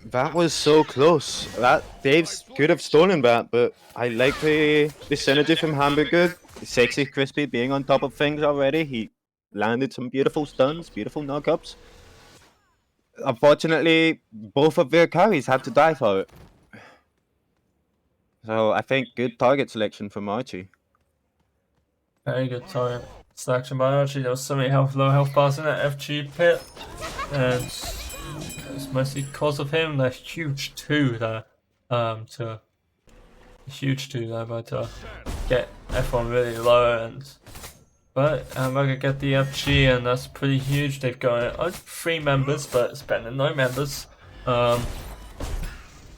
That was so close. That Dave could have stolen that, but I like the synergy from Hamburger. Sexy Crispy being on top of things already. He landed some beautiful stuns, beautiful knockups. Unfortunately, both of their carries had to die for it. So I think good target selection from Archie. Very good target selection by Archie. There was so many low health bars in that FG pit, and it's mostly because of him. The huge 2 there, but to get everyone really low, but Hamburger get the FG, and that's pretty huge. They've got 3 members, but it's better than no members. Let's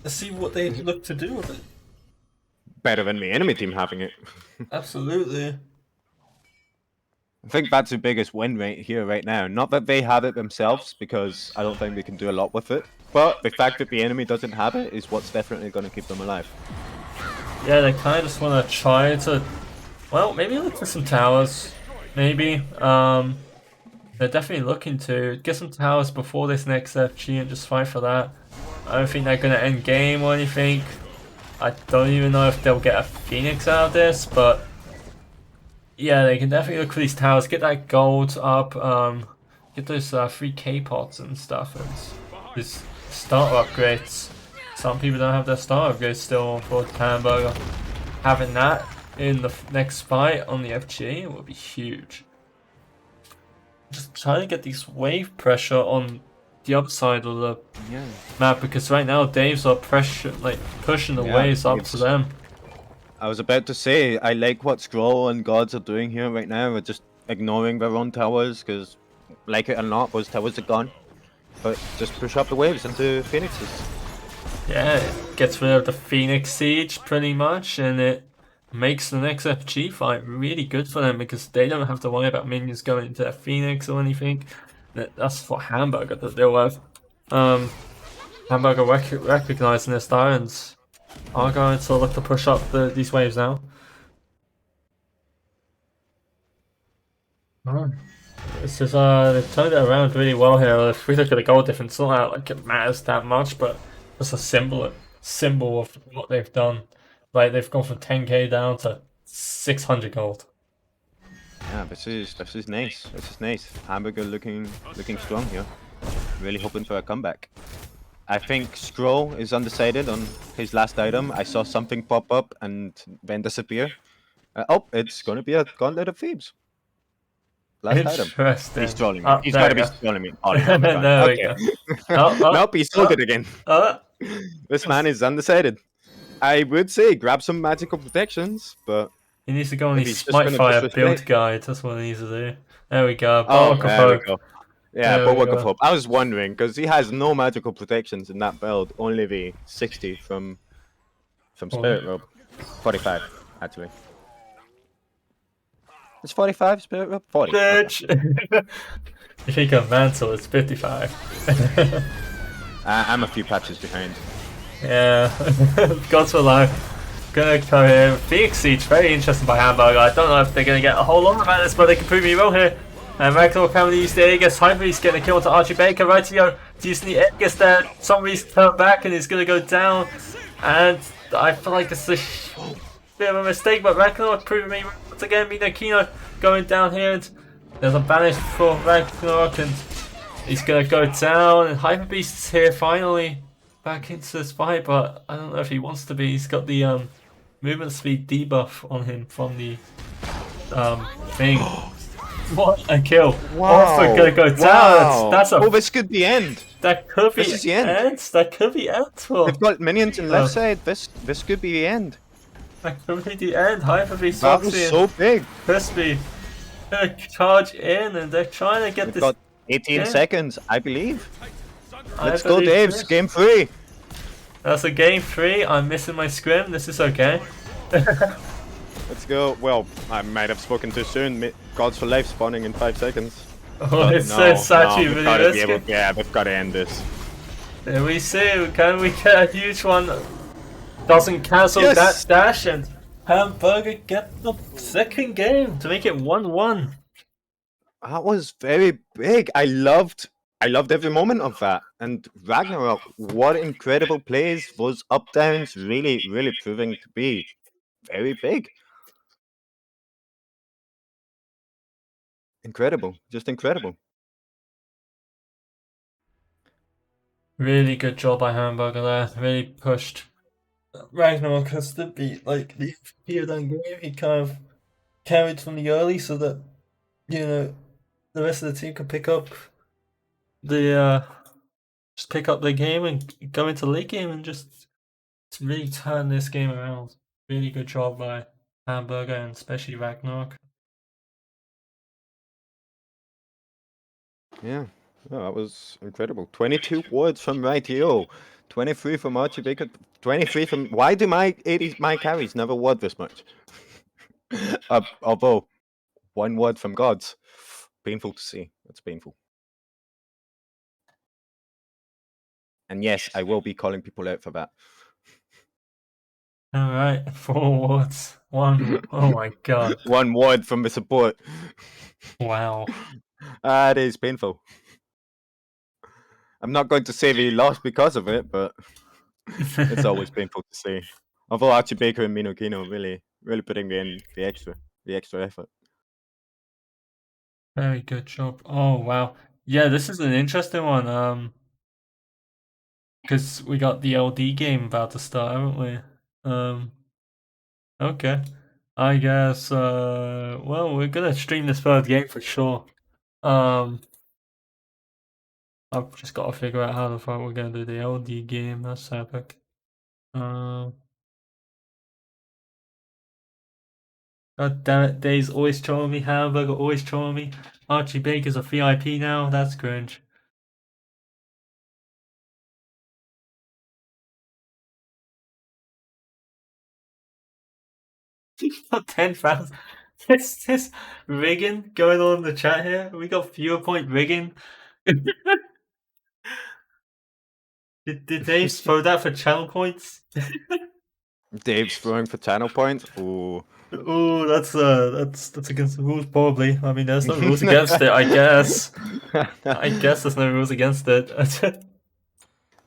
see what they look to do with it. Better than the enemy team having it. Absolutely. I think that's the biggest win right here, right now. Not that they have it themselves, because I don't think they can do a lot with it. But the fact that the enemy doesn't have it is what's definitely going to keep them alive. Yeah, they kind of just want to try to, well, maybe look for some towers. Maybe. They're definitely looking to get some towers before this next FG and just fight for that. I don't think they're going to end game or anything. I don't even know if they'll get a Phoenix out of this, but yeah, they can definitely look for these towers, get that gold up, get those 3K pots and stuff, and these starter upgrades. Some people don't have their starter upgrades still for Hamburger. Having that in the next fight on the FG will be huge. Just trying to get these wave pressure on the other side of the map, because right now Dave's are pushing the waves up to them. I was about to say, I like what Scroll and Gods are doing here right now. We're just ignoring their own towers, because, like it or not, those towers are gone. But just push up the waves into Phoenixes. Yeah, it gets rid of the Phoenix Siege pretty much, and it makes the next FG fight really good for them, because they don't have to worry about minions going into their Phoenix or anything. That's for Hamburger that they'll have. Hamburger recognizing their Sirens are going to look to push up these waves now. This is they've turned it around really well here. If we look at the goal difference, it's not like it matters that much, but it's a symbol of what they've done. Like, they've gone from 10k down to 600 gold. Yeah, this is nice. This is nice. Hamburger looking strong here. Really hoping for a comeback. I think Scroll is undecided on his last item. I saw something pop up and then disappear. Oh, it's gonna be a Gauntlet of Thebes. Last item. Interesting. He's trolling me. He's gotta be trolling me. Oh, yeah, there we go. Nope, he sold it again. This man is undecided. I would say grab some magical protections, but he needs to go on his Smite Fire build guide. That's what he needs to do. There we go. Oh, there we go. Yeah, Bulwark of Hope. I was wondering, because he has no magical protections in that build, only the 60 from Spirit Robe. 45, actually. It's 45 Spirit Robe? 40. Bitch! Okay. If he can mantle, it's 55. I'm a few patches behind. Yeah. Gods for life. Gonna come here. Phoenix Siege, very interesting by Hamburger. I don't know if they're gonna get a whole lot about this, but they can prove me wrong here. And Ragnar apparently used the Aegis. Hyperbeast getting a kill to Archie Baker. Rightio, using the Aegis there. Somebody's turned back and he's gonna go down. And I feel like this is a bit of a mistake, but Ragnar proving me once again. Minokino going down here. And there's a banish for Ragnarok, and he's gonna go down. And Hyperbeast's here finally back into this fight, but I don't know if he wants to be. He's got the movement speed debuff on him from the thing. What a kill! Wow! Also gonna go down. Wow. That's a. Oh, this could be end. That could be This is the end. That could be end. They've got minions on left side. This could be the end. That could be the end. Hyper-Beast, That was so big. Crispy gonna charge in, and they're trying to get They've this. got 18 seconds, I believe. I Let's go, believe Dave's this. game 3. That's a game 3. I'm missing my scrim. This is okay. Let's go. Well, I might have spoken too soon. Gods for life spawning in 5 seconds. Oh, it's actually really risky. Yeah, they've got to end this. There we see. Can we get a huge one? Doesn't cancel that dash, and Hamburger get the second game to make it 1-1. That was very big. I loved every moment of that. And Ragnarok, what incredible plays, those up downs really, really proving to be very big. Incredible. Just incredible. Really good job by Hamburger there. Really pushed Ragnarok has to be like the MVP of that game. He kind of carried from the early so that the rest of the team could pick up the just pick up the game and go into late game and just to really turn this game around. Really good job by Hamburger and especially Ragnarok. Yeah. Oh, that was incredible. 22 words from Rightio, 23 from Archie Baker, 23 from. Why do my carries never word this much? Although, one word from Gods. Painful to see. It's painful. And yes, I will be calling people out for that. All right, 4 words. One. Oh my god. One word from the support. Wow. That is painful. I'm not going to say they lost because of it, but it's always painful to see. Although Archie Baker and Minokino really putting in the extra effort. Very good job. Oh wow. Yeah, this is an interesting one. Because we got the LD game about to start, haven't we? Okay. I guess well, we're gonna stream this third game for sure. I've just gotta figure out how the fuck we're gonna do the LD game. That's epic. God damn it, Dave's always trolling me, Hamburger always trolling me. Archie Baker's a VIP now, that's cringe. Got 10,000. This rigging going on in the chat here? We got fewer point rigging. Did Dave throw that for channel points? Dave's throwing for channel points. Ooh. Oh, that's against the rules probably. I mean, there's no rules against it. I guess. I guess there's no rules against it.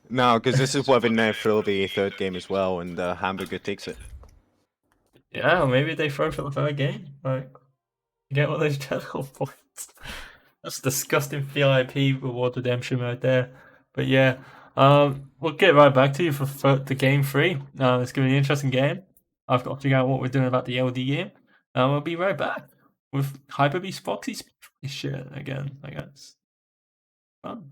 No, because this is where they now throw the third game as well, and Hamburger takes it. Yeah, maybe they throw for the third game. Like, get all those channel points. That's disgusting VIP reward redemption right there. But yeah, we'll get right back to you for the game 3. It's gonna be an interesting game. I've got to figure out what we're doing about the LD game. We'll be right back with Hyper Beast Foxy's shit again, I guess. Fun.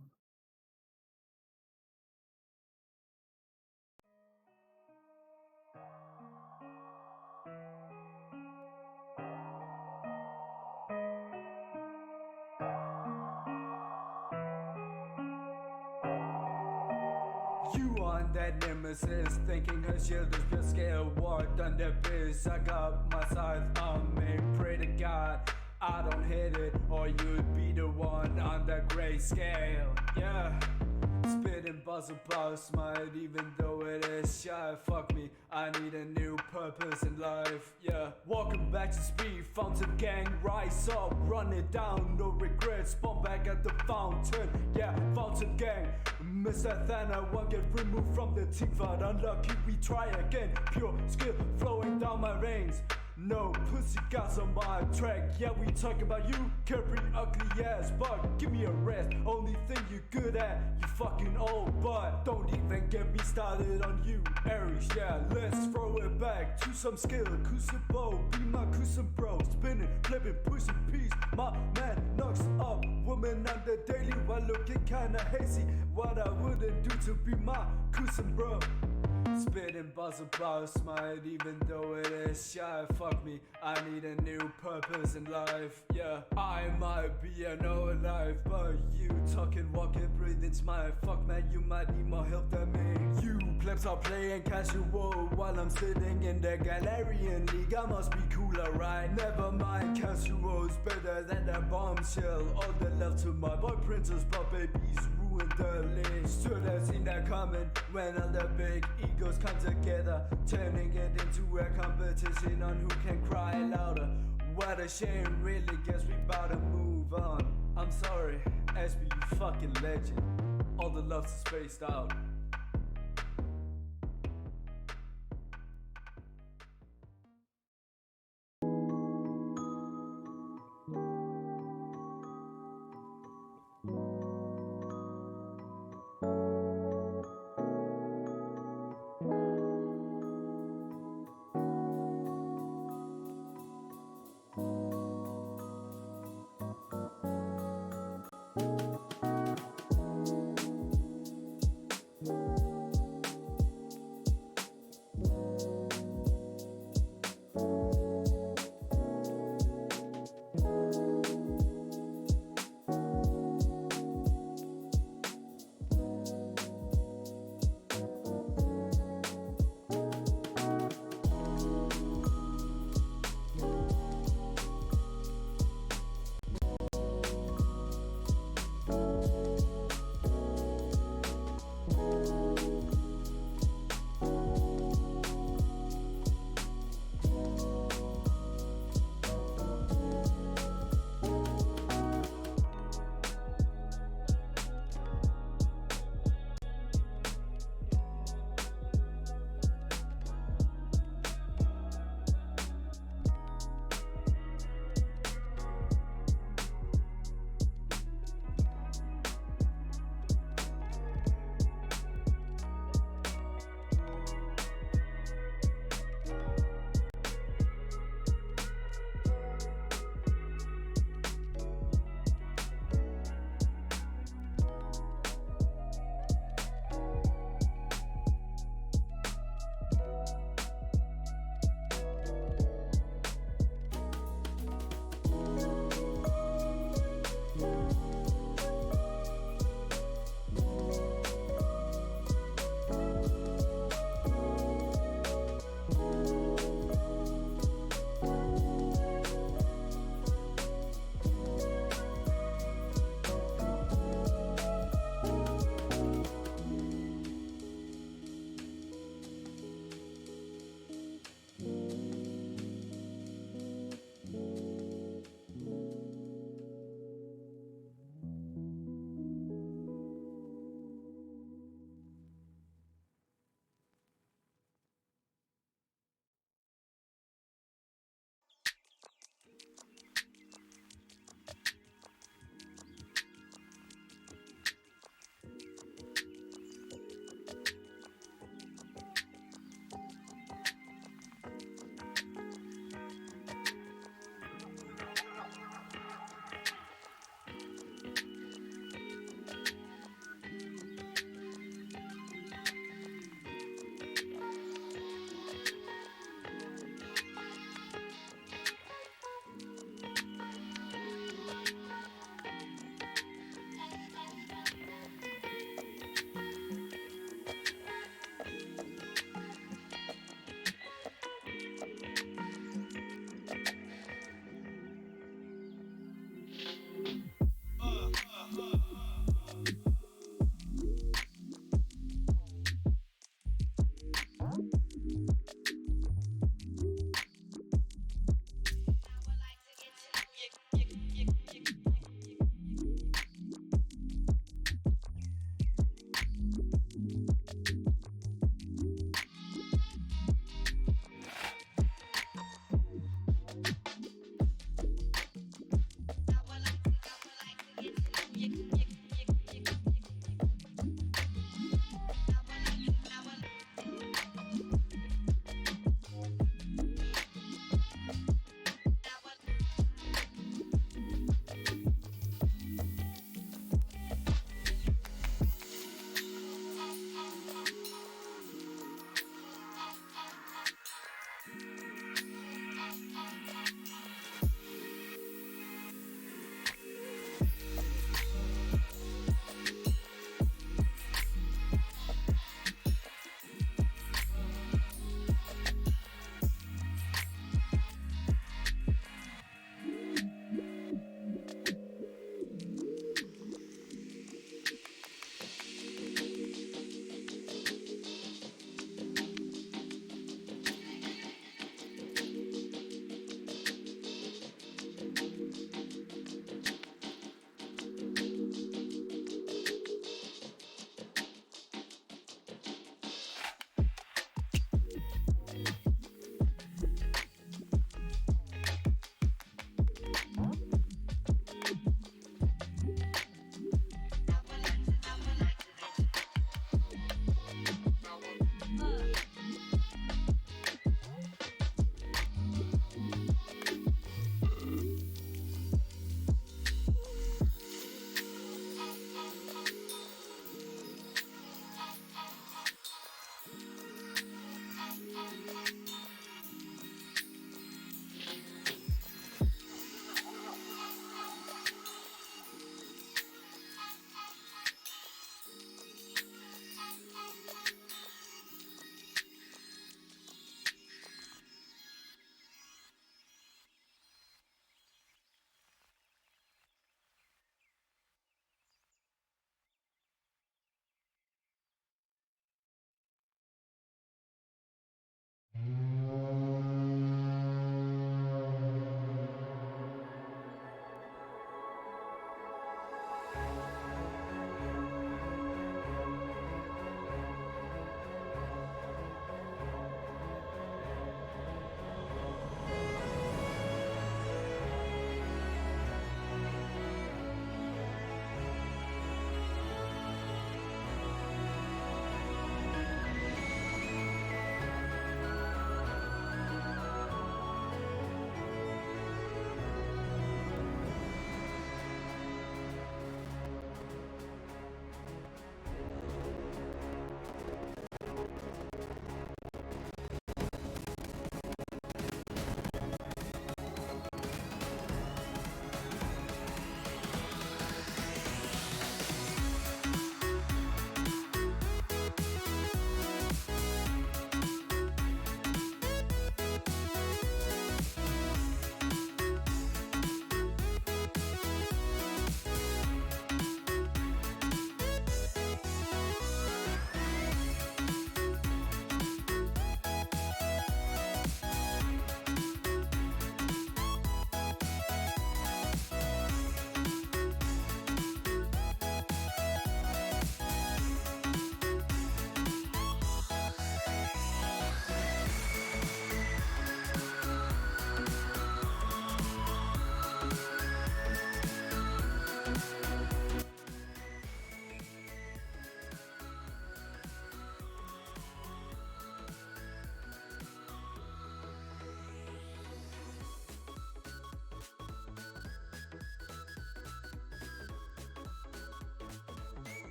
You on that nemesis, thinking her shield is pure scale. Walked on the biz, I got my scythe on me. Pray to God, I don't hit it, or you'd be the one on the gray scale. Yeah, spitting buzz about smite, even though it is shy. Fuck me, I need a new purpose in life. Yeah, welcome back to speed, fountain gang, rise up, run it down, no regrets, spawn back at the fountain. Yeah, fountain gang, Mr. Thana won't get removed from the team, but unlucky we try again. Pure skill flowing down my veins. No pussy guys on my track. Yeah, we talk about you, Capri ugly ass, but give me a rest. Only thing you good at, you fucking old, but don't even get me started on you, Aries. Yeah, let's throw it back to some skill. Crucible, be my cruising bro. Spinning, flipping, pushing peace. My man knocks up woman on the daily while looking kinda hazy. What I wouldn't do to be my cruising bro. Spitting buzz about smite, even though it is shy. Fuck me, I need a new purpose in life. Yeah, I might be an old life, but you talking, walking, breathing, smile. Fuck man, you might need more help than me. You plebs are playing casual while I'm sitting in the Galarian League. I must be cooler, right? Never mind, casual's better than a bombshell. All the love to my boy princess, but babies ruined the league. Should have seen that coming when all the big egos come together, turning it into a competition on who can cry louder. What a shame, really guess we bout to move on. fucking legend. All the love's spaced out.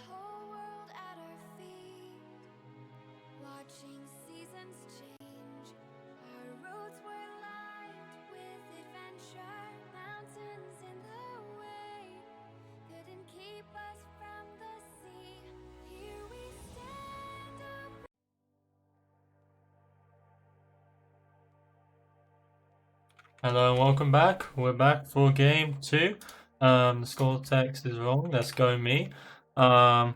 whole world at our feet, watching seasons change. Our roads were lined with adventure, mountains in the way couldn't keep us from the sea. Here we stand up. Hello and welcome back. We're back for game 2. The score text is wrong. Let's go me. Well,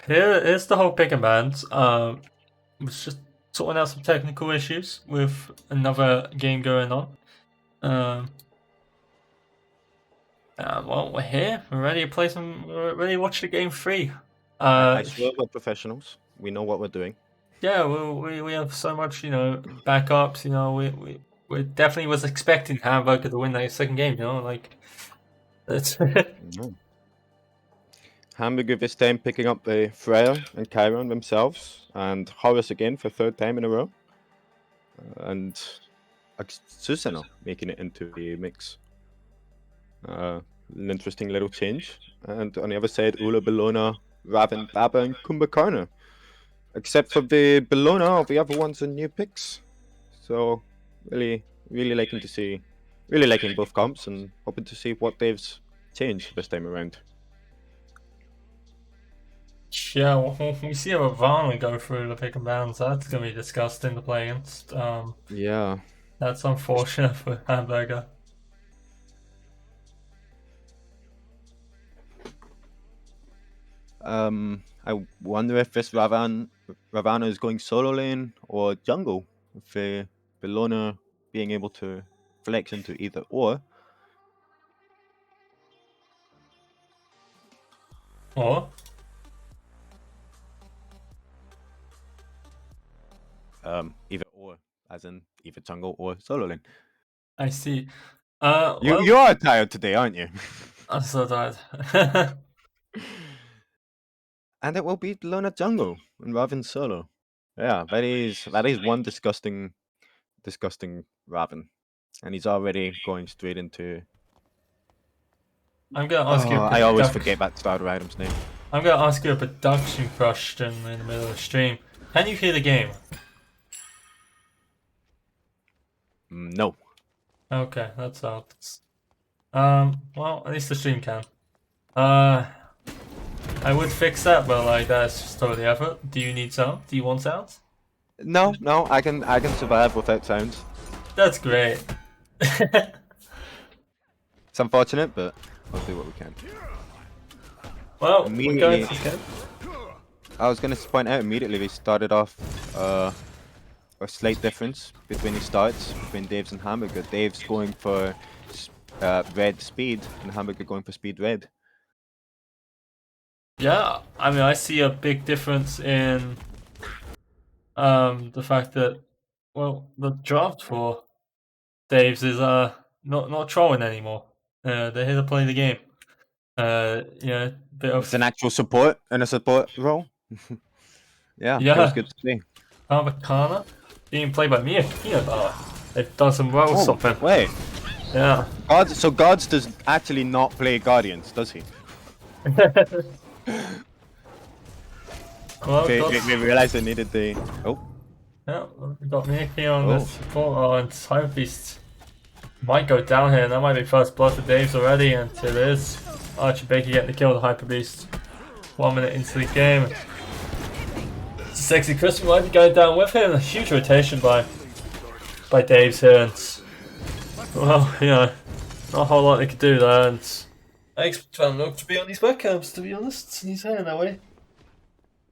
here's the whole pick and bands. Was just sorting out some technical issues with another game going on. Well, we're here. We're ready to play some. We're ready to watch the game 3. I swear we're professionals. We know what we're doing. Yeah, we have so much, backups. We definitely was expecting Hamburger to win that second game. Like it's. No. Hamburger this time picking up the Freya and Chiron themselves, and Horus again for third time in a row. And Susano making it into the mix. An interesting little change. And on the other side, Ula, Bellona, Raven, Baba, and Kumbhakarna. Except for the Bellona, all the other ones are new picks. So really liking both comps and hoping to see what they've changed this time around. Yeah, well, we see a Ravana go through the pick and bands. That's gonna be disgusting to play against. Yeah. That's unfortunate for Hamburger. I wonder if this Ravana is going solo lane or jungle, with Bellona being able to flex into either or. Or Either or, as in either jungle or solo lane. I see. You are tired today, aren't you? I'm so tired. And it will be Bellona jungle and Raven solo. Yeah, that is one disgusting Raven, and he's already going straight into. I'm gonna ask you. I always forget that starter item's name. I'm gonna ask you a production question in the middle of the stream. Can you hear the game? No. Okay, that sucks. Well, at least the stream can. I would fix that, but like that's just totally effort. Do you need sound? Do you want sound? No, I can survive without sounds. That's great. It's unfortunate, but we'll do what we can. Well, we're going to Immediately- I was going to point out immediately we started off a slight difference between the starts between Dave's and Hamburger. Dave's going for red speed and Hamburger going for speed red. Yeah, I mean, I see a big difference in the fact that, well, the draft for Dave's is not trolling anymore. They're here to play the game. Bit of It's an actual support in a support role. Yeah, Yeah. it was good to see. Kumbhakarna being played by Mia Kiyobara. They've done some well Oh, something. wait. Yeah. Gods does actually not play Guardians, does he? Well, They realized they needed the. Oh, yeah, we've got Mickey on Oh. the support. Oh, and Hyper Beast might go down here. That might be first blood for Dave's already, and it is. Archie Baker getting the kill with the Hyper Beast. 1 minute into the game. Sexy Christmas might be going down with him. A huge rotation by Dave's here, and well, not a whole lot they could do there. And I expect Van Nook to be on these webcams, to be honest. He's heading that way.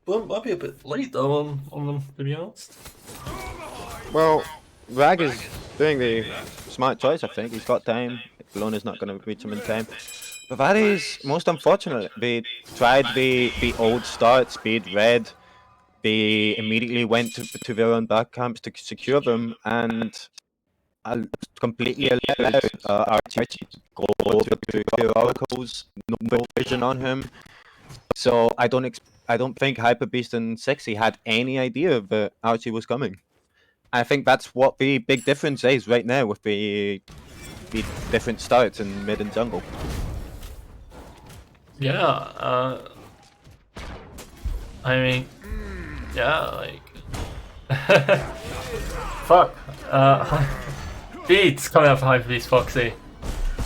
Well, might be a bit late though on them, to be honest. well, Rag is doing the smart choice, I think. He's got time. Bellona's not going to reach him in time. But that is most unfortunate. They tried the old start, speed red. They immediately went to their own back camps to secure them and completely allowed Archie to go over to the oracles, no vision on him. So I don't think Hyper Beast and Sexy had any idea that Archie was coming. I think that's what the big difference is right now with the different starts in mid and jungle. Yeah, I mean, yeah, like, fuck, Beats coming up for Hyper Beast Foxy.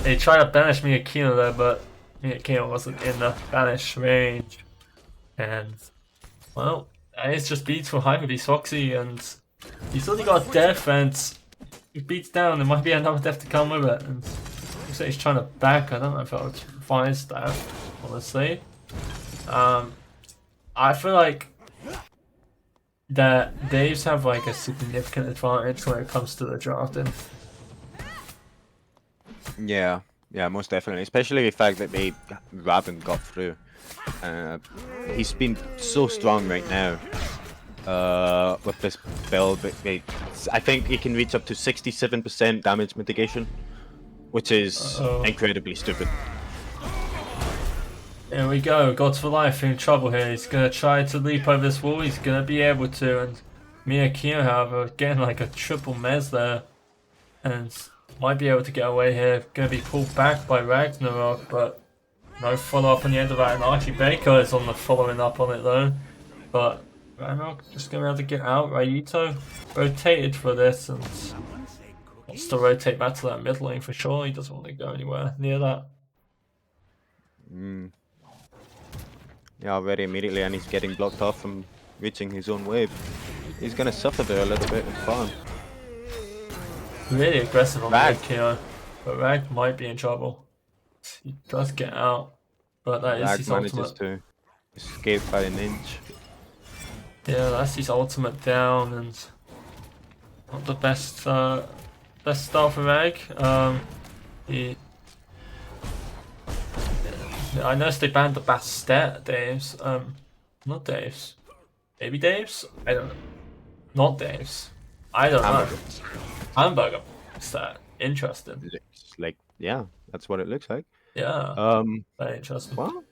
They tried to banish Miyakino there, but Miyakino wasn't in the banish range. And, well, it's just Beats for Hyper Beast Foxy, and he's only got death, and if Beats down, there might be another death to come with it. And looks like he's trying to back. I don't know if I would advise that, honestly. I feel like that Daves have like a significant advantage when it comes to the drafting. Yeah, most definitely. Especially the fact that they Raven got through. He's been so strong right now with this build. I think he can reach up to 67% damage mitigation, which is incredibly stupid. Here we go, Gods for Life in trouble here. He's gonna try to leap over this wall, he's gonna be able to, and Miyakino, however, getting like a triple mez there, and might be able to get away here. Gonna be pulled back by Ragnarok, but no follow up on the end of that, and Archie Baker is on the following up on it though. But Ragnarok just gonna be able to get out. Raito rotated for this, and wants to rotate back to that mid lane for sure. He doesn't want to go anywhere near that. Yeah, already immediately, and he's getting blocked off from reaching his own wave. He's gonna suffer there a little bit with farm. Really aggressive on Miyakino, but Rag might be in trouble. He does get out, but that is his manages ultimate. to escape by an inch. Yeah, that's his ultimate down, and not the best best start for Rag. I noticed they banned the Bastet Daves. Not Daves. Maybe Daves? I don't know. Not Daves. I don't know. Hamburger. Is that interesting? Looks like, yeah, that's what it looks like. Yeah. Very interesting. Well,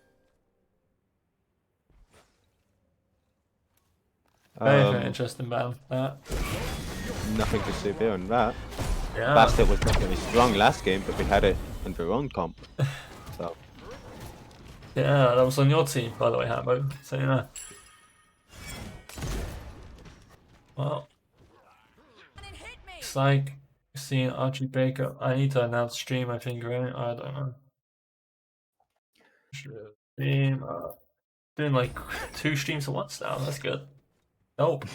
Very interesting ban. nothing to say there on that. Yeah. Bastet was not really strong last game, but we had it in their own comp. So. Yeah, that was on your team, by the way, Hambo. So yeah. Well, it's like seeing Archie Baker. I need to announce stream, I think, right? I don't know. Stream. Doing like 2 streams at once now. That's good. Nope.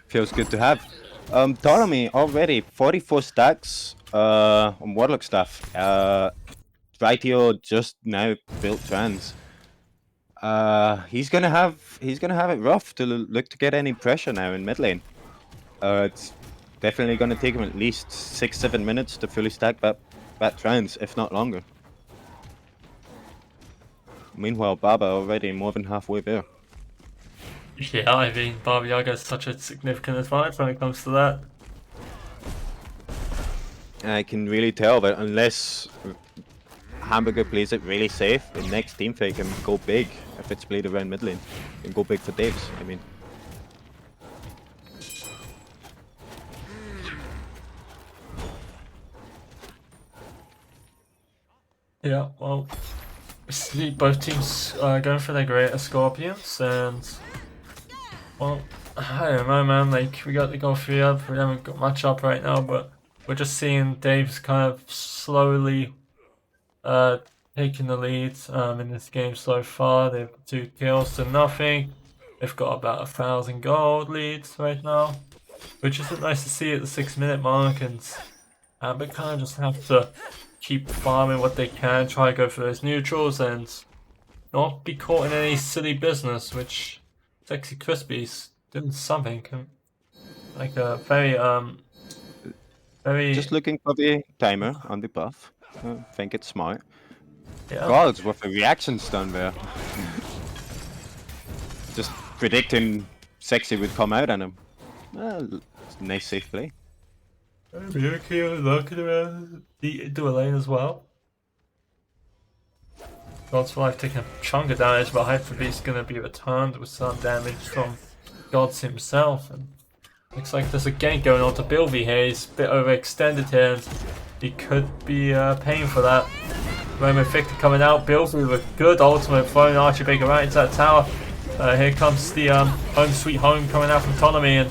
Feels good to have. Ptolemy already 44 stacks on Warlock stuff. Raitio just now built trans. He's gonna have it rough to look to get any pressure now in mid lane. It's definitely gonna take him at least 6-7 minutes to fully stack that trans, if not longer. Meanwhile, Baba already more than halfway there. Yeah, I mean, Baba Yaga has such a significant advantage when it comes to that. I can really tell that unless Hamburger plays it really safe, the next team fight can go big if it's played around mid lane. And go big for Daves, I mean. Yeah, well, we see both teams going for their greater Scorpions, and well, I don't know, man. Like, we got the goal 3 up, we haven't got much up right now, but we're just seeing Dave's kind of slowly taking the lead in this game so far. They've 2 kills to nothing. They've got about 1,000 gold leads right now, which is nice to see at the 6-minute mark, and they kind of just have to keep farming what they can, try to go for those neutrals, and not be caught in any silly business, which Sexy Crispy's doing something. Like a very Just looking for the timer on the buff. I think it's smart. yeah. Gods with the reaction stun there. Just predicting Sexy would come out on him. Well, it's a nice safe play. Ryukio looking around, do a lane as well. Gods for Life taking a chunk of damage, but Hyper Beast's gonna be returned with some damage from Gods himself. And looks like there's a gank going on to Bilby here. He's a bit overextended here, and he could be paying for that. Roman Victor coming out. Bilsby with a good ultimate, throwing Archie Baker right into that tower. Here comes the home sweet home coming out from Ptolemy, and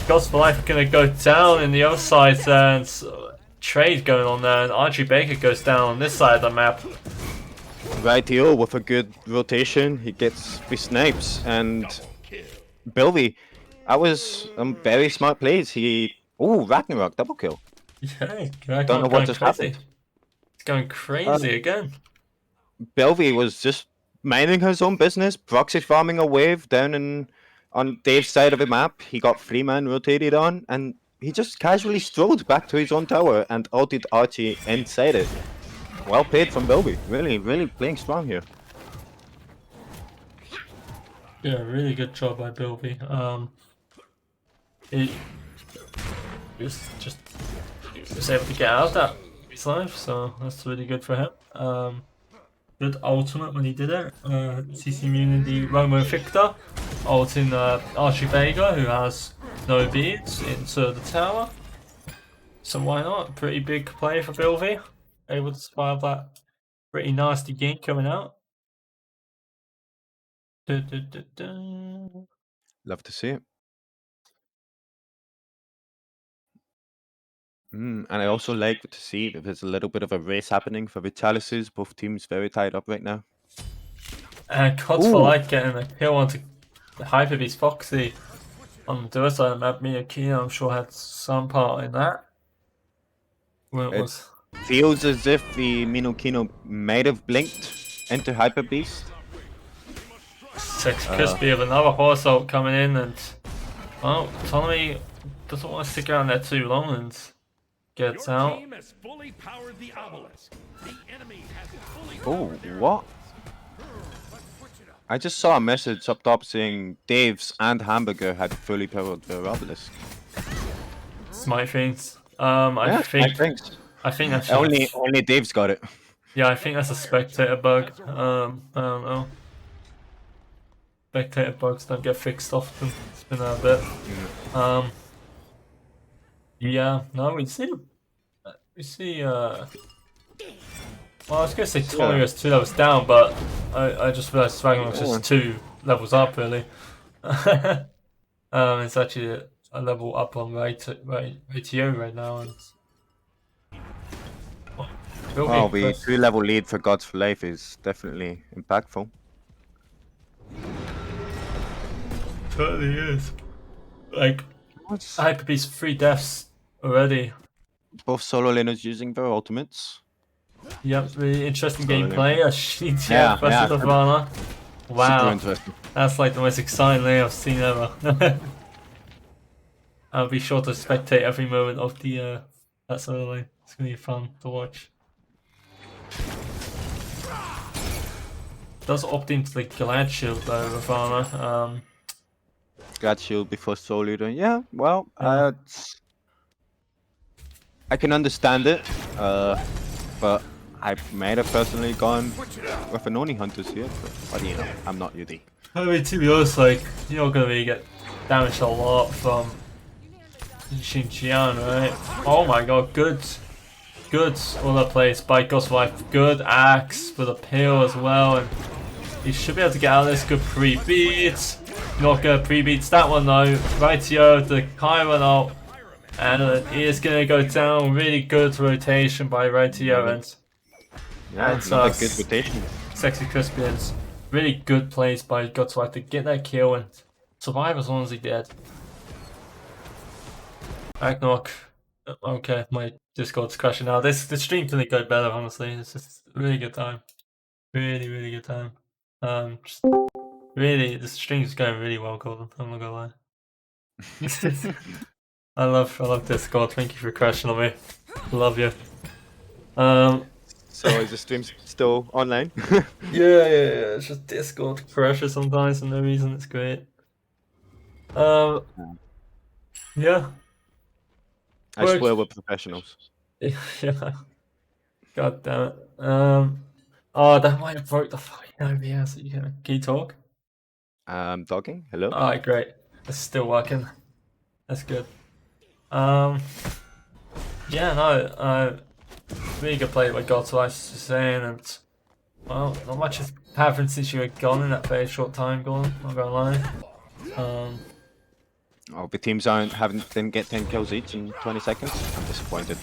Gods for Life are going to go down in the other side there, and trade going on there, and Archie Baker goes down on this side of the map. Right here with a good rotation, he gets 3 snipes, and Bilby, that was very smart plays. Oh, Ragnarok double kill. Yeah, Don't know what just crazy. happened. It's going crazy again. Bilby was just minding his own business, proxy farming a wave down on Dave's side of the map. He got 3-man rotated on, and he just casually strolled back to his own tower and ulted Archie inside it. Well played from Bilby. Really, really playing strong here. Yeah, really good job by Bilby. He was able to get out of that his life, so that's really good for him. Good ultimate when he did it. CC immunity Romo Victor, ulting Archie Vega, who has no beads, into the tower. So why not? Pretty big play for Bilby. Able to survive that pretty nasty game coming out. Love to see it. And I also like to see that there's a little bit of a race happening for the chalices. Both teams very tied up right now. And Gods for Light getting a kill onto the Hyper Beast Foxy on the other side of the map. Mia Kino, I'm sure, had some part in that. When it was. Feels as if the Minokino might have blinked into Hyper Beast. Sexy Crispy with another horse ult coming in, and well, Ptolemy doesn't want to stick around there too long and gets Your out. team has fully powered the obelisk. The enemy has fully Oh, powered their what? I just saw a message up top saying Dave's and Hamburger had fully powered their obelisk. Smite things. Yeah, I think that's only Dave's got it. Yeah, I think that's a spectator bug. I don't know. Spectator bugs don't get fixed often. It's been a bit. Yeah, no, we see. Well, I was gonna say Tommy was 2 levels down, but I just realized Dragon was just 2 levels up, really. It's actually a level up on Ratio right now, and Oh, the 3-level lead for Gods for Life is definitely impactful. Totally is. Like, Hyper Beast 3 deaths already. Both solo laners using their ultimates. Yep, really interesting gameplay. A Shinji Yeah, versus Nirvana. Super Wow, interesting. that's like the most exciting lane I've seen ever. I'll be sure to spectate every moment of the that solo lane. It's gonna be fun to watch. Does opt into the Glad Shield though, Nirvana. Glad Shield before Soul Leader. Yeah, well, I can understand it, but I might have personally gone with an Oni Hunters here, but you know, I'm not UD. I mean, to be honest, like, you're not gonna really get damaged a lot from Xinjiang, right? Oh my god, good other plays by Ghost Life. Good axe with a peel as well, and he should be able to get out of this. Good pre-beats. Not good pre-beats that one though. Rightio, the Chiron ult, and he is gonna go down. Really good rotation by Rightio, and Another good rotation. Sexy Crispians. Really good plays by God's Life to get that kill and survive as long as he did. Ragnarok. Okay, my Discord's crashing now. This stream couldn't go better, honestly. It's just a really good time. Really good time. Really, the stream's going really well, Gordon. I'm not gonna lie. I love Discord. Thank you for crashing on me. Love you. So is the stream still online? Yeah. It's just Discord crashes sometimes for no reason. It's great. Yeah. I swear we're professionals. Yeah. God damn it. Oh, that might have broke the fucking OBS. Can you talk? Talking. Hello. Alright, great. It's still working. That's good. Yeah, no. really good play by God's Life saying, and well, not much has happened since you were gone in that very short time, Gone. Not gonna lie. Oh, the teams didn't get 10 kills each in 20 seconds. I'm disappointed.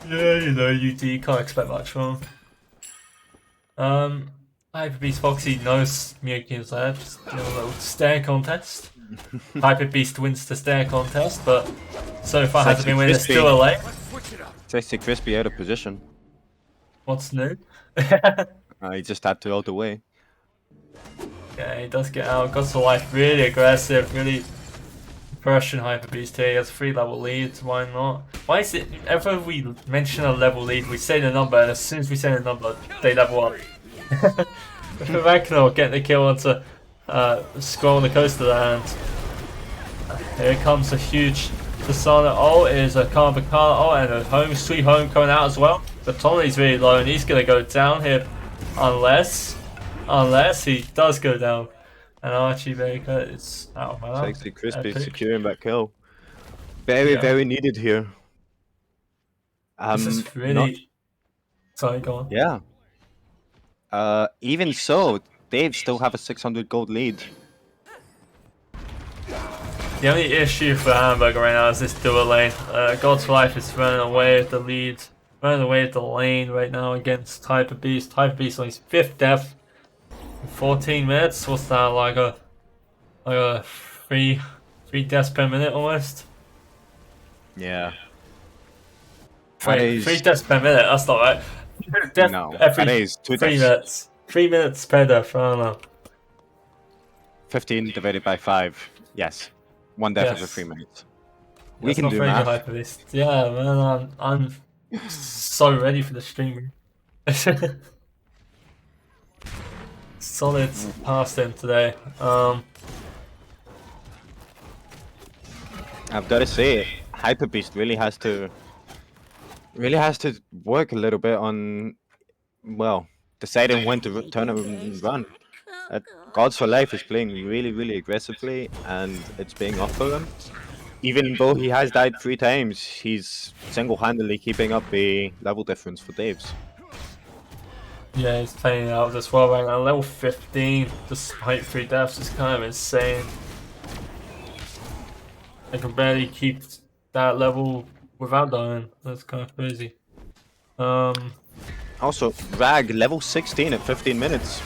Yeah, you know, UD can't expect much from him. Hyper Beast Foxy knows Miyuki's there, just a little stare contest. Hyper Beast wins the stare contest, but so far hasn't been winning. It's still a lane. Tasty Crispy out of position. What's new? He just had to ult away. Yeah, he does get out. Gods of Life really aggressive, really pressuring Hyper Beast here. He has 3-level leads, why not? Why is it, whenever we mention a level lead, we say the number, and as soon as we say the number, they level up. Ragnar getting the kill onto Scroll on the coaster there, and here comes a huge Tasana ult, is a Karbakala ult, and a Home Sweet Home coming out as well. But Tony's really low, and he's going to go down here, unless he does go down. And Archie Baker is out of mana. Tasty Crispy securing that kill. Very needed here. This is really... Sorry, go on. Yeah. Even so, Dave still have a 600 gold lead. The only issue for Hamburger right now is this dual lane. God's Life is running away with the lead, running away with the lane right now against Hyper Beast. Hyper Beast on his 5th death in 14 minutes. What's that, like a three deaths per minute almost? Yeah. Three deaths per minute, that's not right. Death No, every that is 2 3 deaths. minutes. 3 minutes per death, I don't know. 15 divided by 5. Yes. 1 death Yes. every 3 minutes. We That's can not do very good, math. Hyper Beast. Yeah, man, I'm so ready for the streaming. Solid past him today. I've got to say, Hyper Beast really has to work a little bit on, well, deciding when to turn and run. Gods for Life is playing really aggressively, and it's paying off for him. Even though he has died 3 times, he's single-handedly keeping up the level difference for Dave's. Yeah, he's playing out as well right now. Level 15, despite 3 deaths, is kind of insane. I can barely keep that level without dying. That's kind of crazy. Also, Rag, level 16 at 15 minutes.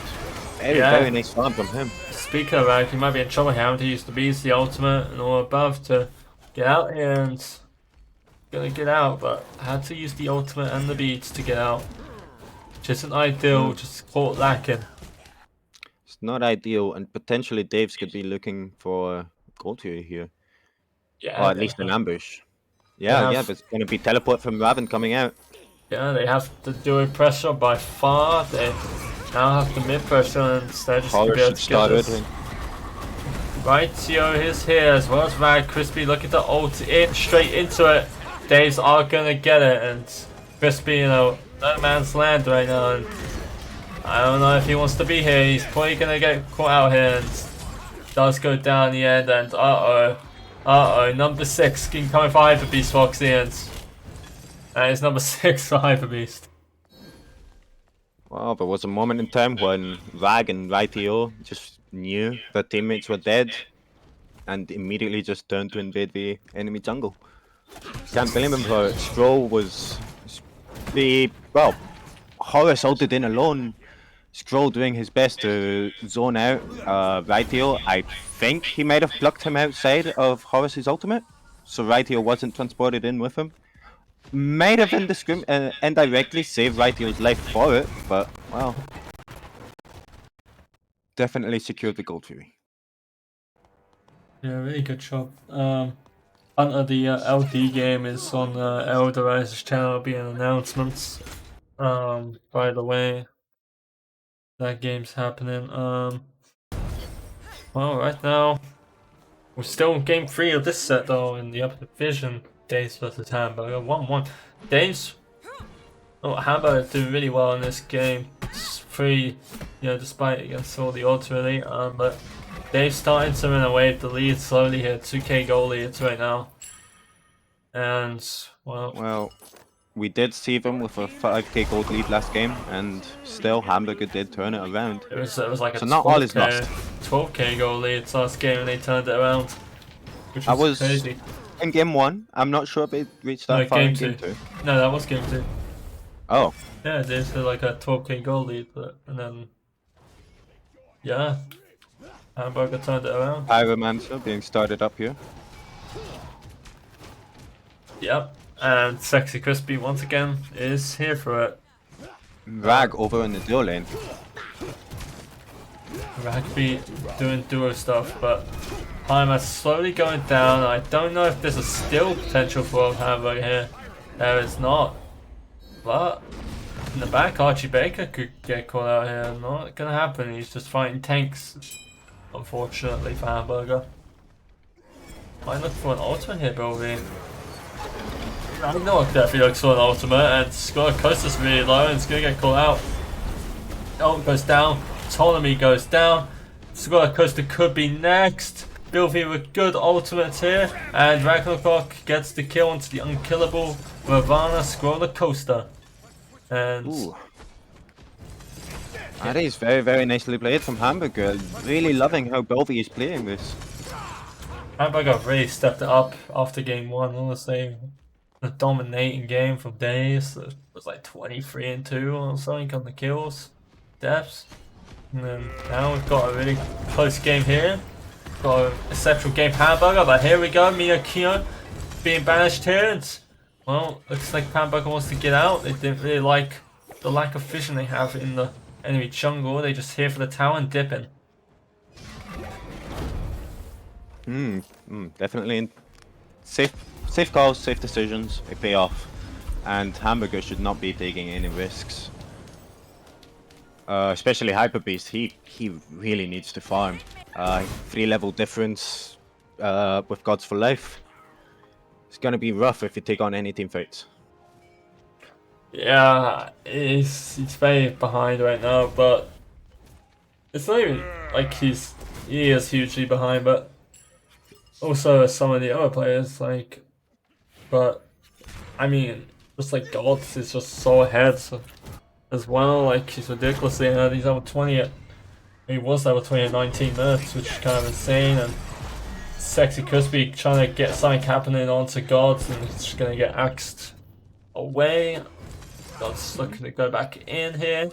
Very nice farm from him. Speaking of Rag, he might be in trouble here. Having to use the beast, the ultimate, and all above to get out here, and gonna get out, but I had to use the ultimate and the beads to get out. Which isn't ideal, just caught lacking. It's not ideal, and potentially Dave's could be looking for gold here. Yeah, Or at least an ambush. Yeah, but it's gonna be teleport from Raven coming out. Yeah, they have the dual pressure by far. They now have the mid pressure, and they're just gonna be able to get this. Rightio is here as well as Rag. Crispy looking to ult in straight into it. Dave's are gonna get it, and Crispy, you know, no man's land right now. And I don't know if he wants to be here. He's probably gonna get caught out here, and does go down in the end. And number 6 can come for Hyper Beast Foxy, and that is number 6 for Hyper Beast. Well, there was a moment in time when Rag and Rightio just knew their teammates were dead and immediately just turned to invade the enemy jungle. Can't blame him for it. Scroll was Horus ulted in alone. Scroll doing his best to zone out Rightio. I think he might have plucked him outside of Horus's ultimate, so Rightio wasn't transported in with him. Might have indirectly saved Rightio's life for it, but well, definitely secured the gold fury. Yeah, really good job. Under the LD game is on Eldorize's channel, being announcements. By the way, that game's happening. Well, right now we're still in game 3 of this set though, in the upper division. Daves versus Hamburger, 1-1. Daves, Hamburger doing really well in this game. It's 3, despite against all the odds really. But Dave's starting to run away with the lead slowly here. 2k goal leads right now. And well, we did see them with a 5k gold lead last game, and still Hamburger did turn it around. It was like a So not all is 12k, lost. 12k goal lead last game, and they turned it around, which I was was crazy. in game 1. I'm not sure if it reached that No, far game in two. game 2. No, that was game 2. Oh, Yeah, they had like a 12k goal lead, and then yeah, Hamburger turned it around. Pyromancer being started up here. Yep, and Sexy Crispy once again is here for it. Rag over in the duo lane. Rugby doing duo stuff, but Heimer's slowly going down. I don't know if there's a still potential for Hamburger here. There is not. But in the back, Archie Baker could get caught out here. Not gonna happen. He's just fighting tanks, unfortunately for Hamburger. Might look for an ultimate here, Bilby. I know definitely looks for an ultimate, and Scott Costa's really low and it's gonna get caught out. Ult goes down, Ptolemy goes down, Scott Costa could be next. Bilby with good ultimates here, and Ragnarok gets the kill onto the unkillable Ravana Scroller Coaster. And Ooh. That is very, very nicely played from Hamburger. Really loving how Belvy is playing this. Hamburger really stepped it up after game 1, honestly. A dominating game from days. It was like 23-2 or something on the kills, deaths. And then now we've got a really close game here. Got an exceptional game for Hamburger, but here we go. Miyakino being banished here. And, well, looks like Hamburger wants to get out. They didn't really like the lack of vision they have in the enemy jungle. They just here for the tower and dip in. Definitely safe calls, safe decisions, they pay off. And Hamburger should not be taking any risks. Especially Hyper Beast, he really needs to farm. 3 level difference with Gods for Life. It's gonna be rough if you take on any team fights. Yeah, he's very behind right now, but it's not even like he is hugely behind, but also some of the other players, like, but I mean, just like Gods is just so ahead as well. Like, he's ridiculously ahead. He's level 20 at, he was level 20 at 19 minutes, which is kind of insane. And Sexy Crispy trying to get something happening onto Gods, and he's just gonna get axed away. Gods looking to go back in here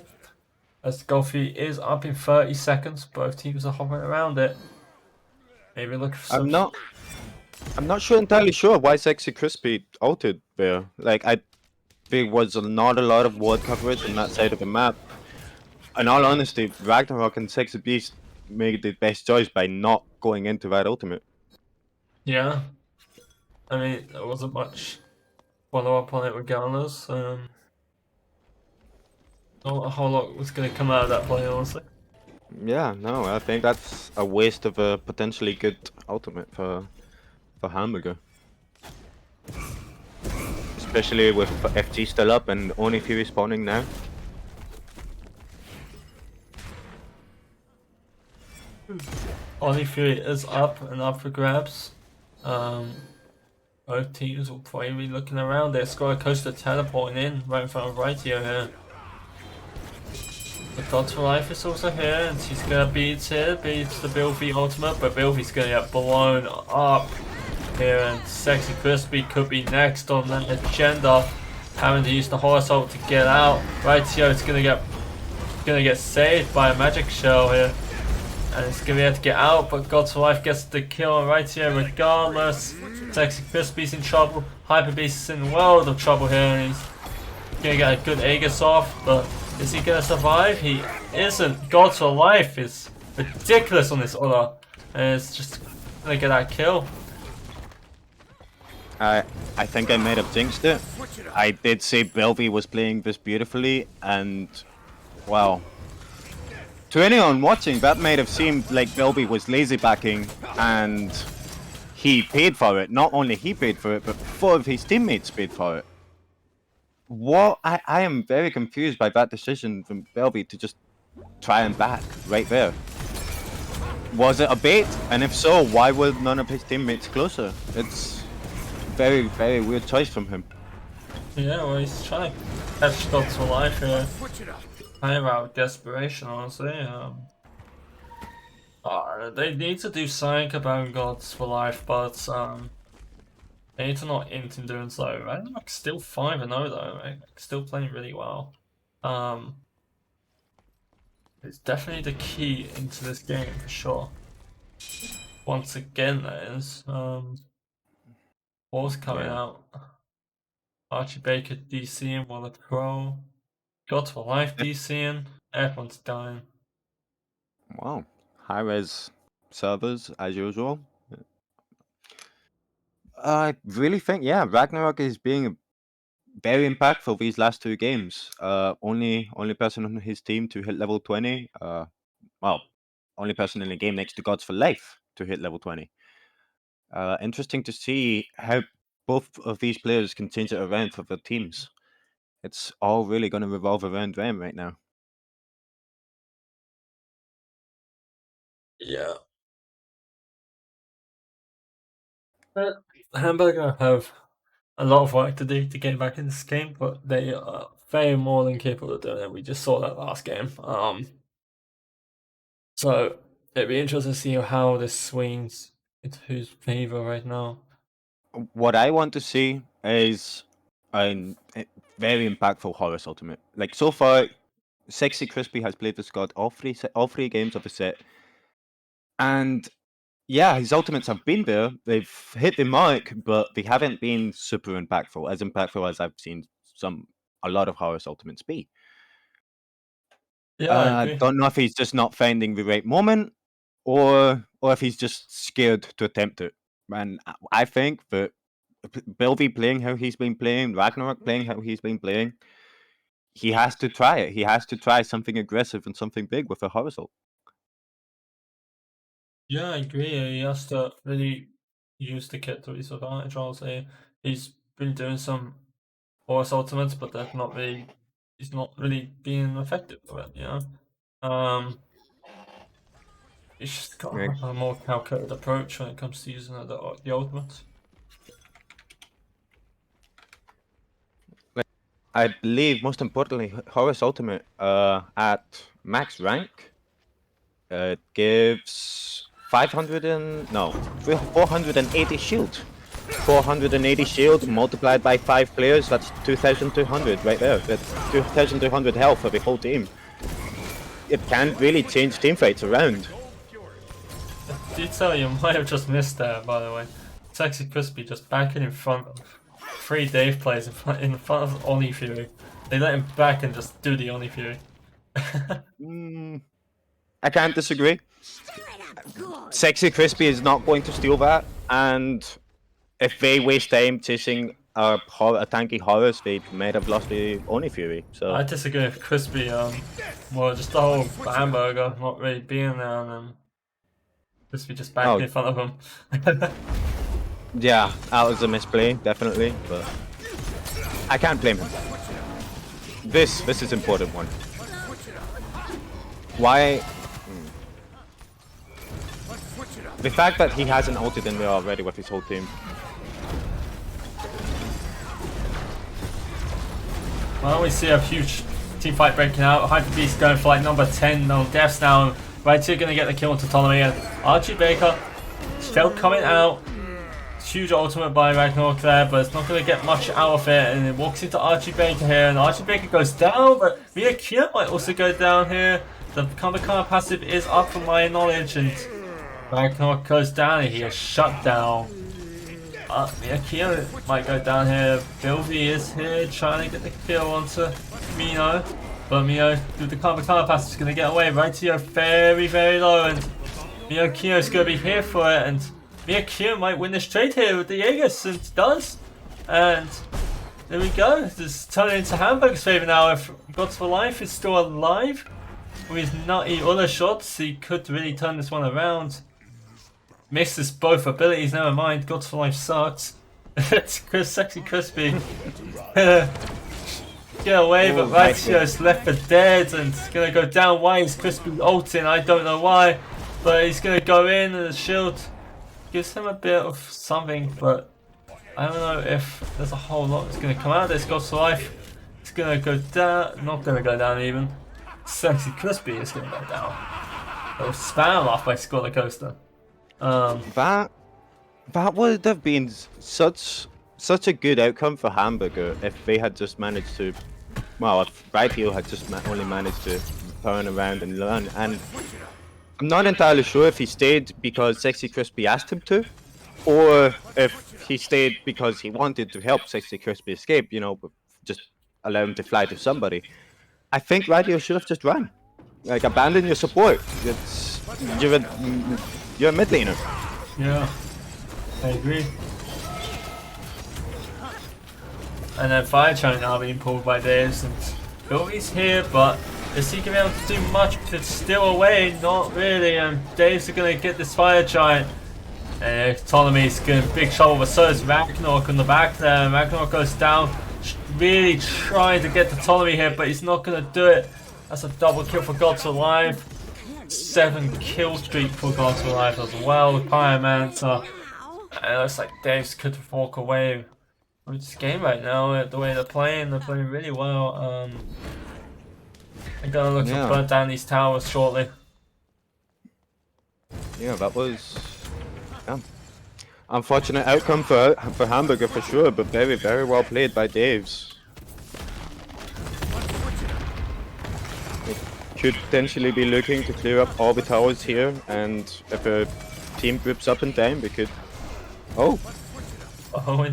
as the Golfy is up in 30 seconds. Both teams are hovering around it. Maybe look for some. I'm not entirely sure why Sexy Crispy ulted there. Like, there was not a lot of ward coverage on that side of the map. In all honesty, Ragnarok and Sexy Beast made the best choice by not going into that ultimate. Yeah, I mean, there wasn't much follow up on it regardless. Not a whole lot was going to come out of that play, honestly. Yeah, no, I think that's a waste of a potentially good ultimate for Hamburger. Especially with FG still up and only Fury spawning now. Only Fury is up and up for grabs. Both teams will probably be looking around. They're Scorer Coaster teleporting in right in front of Rightio here. The Gods for Life is also here, and she's gonna beats the Bilby ultimate, but Bilby's gonna get blown up here, and Sexy Crispy could be next on that agenda, having to use the horse ult to get out. Rightio is gonna get saved by a magic shell here, and it's gonna be able to get out, but Gods for Life gets the kill on Rightio regardless. Sexy Crispy's in trouble, Hyper Beast is in world of trouble here, and he's gonna get a good Aegis off, but is he gonna survive? He isn't. Gods for Life is ridiculous on this Ola, and it's just gonna get that kill. I think I might have jinxed it. I did say Belvy was playing this beautifully, and wow. To anyone watching, that might have seemed like Belvy was lazy backing, and he paid for it. Not only he paid for it, but 4 of his teammates paid for it. What? I am very confused by that decision from Belvy to just try and back right there. Was it a bait? And if so, why were none of his teammates closer? It's very, very weird choice from him. Yeah, well, he's trying to catch Gods for Life here. Kind of out of desperation, honestly. They need to do something about Gods for Life, but they need to not int in doing so. Ragnarok's still 5-0 though, right? Still playing really well. It's definitely the key into this game for sure. Once again, that is. What's coming out? Archie Baker DCing while the Pro. Gods for Life DCing. Everyone's dying. Wow. High res servers as usual. I really think, yeah, Ragnarok is being very impactful these last 2 games. Only person on his team to hit level 20. Well, only person in the game next to Gods for Life to hit level 20. Interesting to see how both of these players can change it around for their teams. It's all really going to revolve around them right now. Yeah. But Hamburger have a lot of work to do to get back in this game, but they are very more than capable of doing it. We just saw that last game. So it'd be interesting to see how this swings into whose favor right now. What I want to see is a very impactful Horus ultimate. Like so far, Sexy Crispy has played with God all three games of the set, and yeah, his ultimates have been there. They've hit the mark, but they haven't been super impactful, as I've seen a lot of Horus ultimates be. Yeah, I agree. Don't know if he's just not finding the right moment, or if he's just scared to attempt it. And I think that Bilby playing how he's been playing, Ragnarok playing how he's been playing, he has to try it. He has to try something aggressive and something big with a horizontal. Yeah, I agree. He has to really use the kit to his advantage. I'll say he's been doing some Horus ultimates, but they're not really. He's not really being effective with it. You know. He's just got Right. a more calculated approach when it comes to using the ultimate. I believe most importantly, Horus Ultimate at max rank gives 480 shield. 480 shield multiplied by 5 players, that's 2,200 right there. That's 2,200 health for the whole team. It can really change teamfights around. Detail you might have just missed there, by the way. Sexy Crispy just backing in front of 3 Dave plays in front of Oni Fury. They let him back and just do the Oni Fury. I can't disagree. Sexy Crispy is not going to steal that, and if they waste time chasing a tanky Horus, they might have lost the Oni Fury. So I disagree with Crispy. Well, just the whole Hamburger not really being there, and then Crispy just backing in front of him. Yeah, that was a misplay, definitely, but I can't blame him. This is an important one. Why? The fact that he hasn't ulted in there already with his whole team. Well, we see a huge team fight breaking out. Hyper Beast going for like number 10 on deaths now. Right, two gonna get the kill onto Ptolemy, and Archie Baker still coming out. Huge ultimate by Ragnarok there, but it's not going to get much out of it, and it walks into Archie Baker here, and Archie Baker goes down, but Miyakira might also go down here. The Kamikana passive is up from my knowledge, and Ragnarok goes down, and he is shut down. Miyakira might go down here. Bilby is here trying to get the kill onto Mino, but Mino, with the Kamikana passive, is going to get away. Right to very, very low, and Miyakira is going to be here for it, and Miyakira might win this trade here with the Aegis, and does. And there we go. This is turning into Hamburger's favour now. If Gods for Life is still alive with his nutty other shots, he could really turn this one around. Misses both abilities, never mind. Gods for Life sucks. It's Sexy Crispy. Get away, but Ratio's left for dead and it's gonna go down. Why is Crispy ulting? I don't know why. But he's gonna go in and the shield gives him a bit of something, but I don't know if there's a whole lot that's going to come out of this Ghost of Life. It's going to go down, not going to go down even. Sexy Crispy is going to go down. It was spam off by Scholar Coaster. That would have been such a good outcome for Hamburger if they had just managed to, well, if Right Heel had just only managed to turn around and learn. And I'm not entirely sure if he stayed because Sexy Crispy asked him to, or if he stayed because he wanted to help Sexy Crispy escape, you know, just allow him to fly to somebody. I think Right Heel should have just run. Like, abandon your support. You're a mid laner. Yeah, I agree. And then Fire Giant now being pulled by Daves, and Govi's here, but is he going to be able to do much? It's still away, not really, and Daves are going to get this Fire Giant. And Ptolemy's in big trouble, but so is Ragnarok on the back there, and Ragnarok goes down, really trying to get the Ptolemy here, but he's not going to do it. That's a double kill for Gods Alive. 7 kill streak for Gods Alive as well with Pyromancer. And it looks like Daves could walk away with this game right now. The way they're playing really well. I'm gonna look to burn down these towers shortly. Yeah, that was unfortunate outcome for Hamburger for sure, but very, very well played by Daves. Could potentially be looking to clear up all the towers here, and if a team groups up and down, we could. Oh,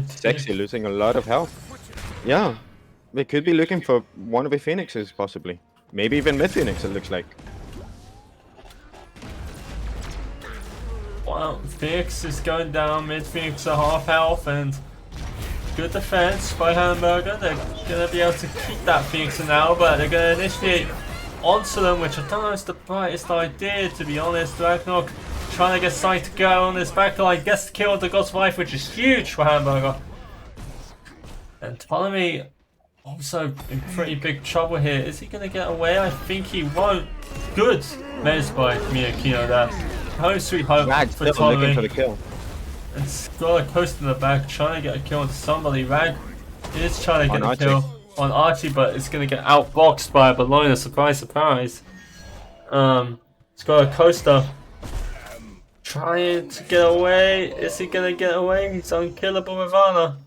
Sexy losing a lot of health. Yeah, we could be looking for one of the Phoenixes possibly, maybe even mid Phoenix. It looks like. Wow, Phoenix is going down. Mid Phoenix are half health, and good defense by Hamburger. They're gonna be able to keep that Phoenix now, but they're gonna initiate onto them, which I don't know is the brightest idea, to be honest. Ragnarok trying to get Sight to go on this backline, gets the kill on the God's of Life, which is huge for Hamburger. And Ptolemy also in pretty big trouble here. Is he going to get away? I think he won't. Good Mez by Miyakino there. Home sweet home for Ptolemy. Looking for the kill. And Scholar Coast in the back, trying to get a kill on somebody. Rag is trying to get a kill on Archie, but it's going to get outboxed by a Bologna. Surprise, surprise. Scholar Coaster trying to get away. Is he going to get away? He's unkillable with Anna.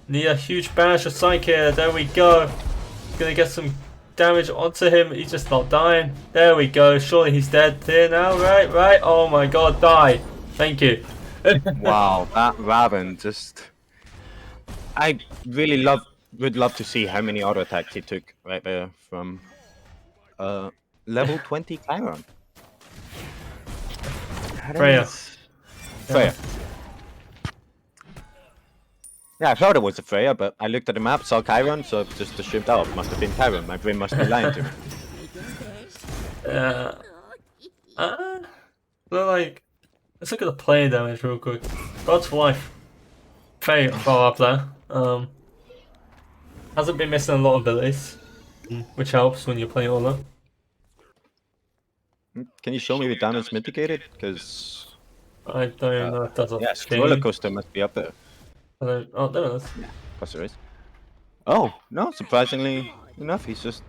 Need a huge bash of Psyche here. There we go. Going to get some damage onto him. He's just not dying. There we go. Surely he's dead here now. Right. Oh my god, die. Thank you. Wow, that Raven just. I really would love to see how many auto attacks he took right there from level 20 Chiron. Freya. Yeah, I thought it was a Freya, but I looked at the map, saw Chiron, so just assumed, oh, it must have been Chiron. My brain must be lying to me. So like, let's look at the play damage real quick. God's for Life. Freya far up there. Hasn't been missing a lot of abilities, which helps when you're playing all that. Can you show me the damage mitigated? Because I don't even know if that's a yeah, roller coaster must be up there. Oh, there it is. Yeah, of course there is. Oh no! Surprisingly enough, he's just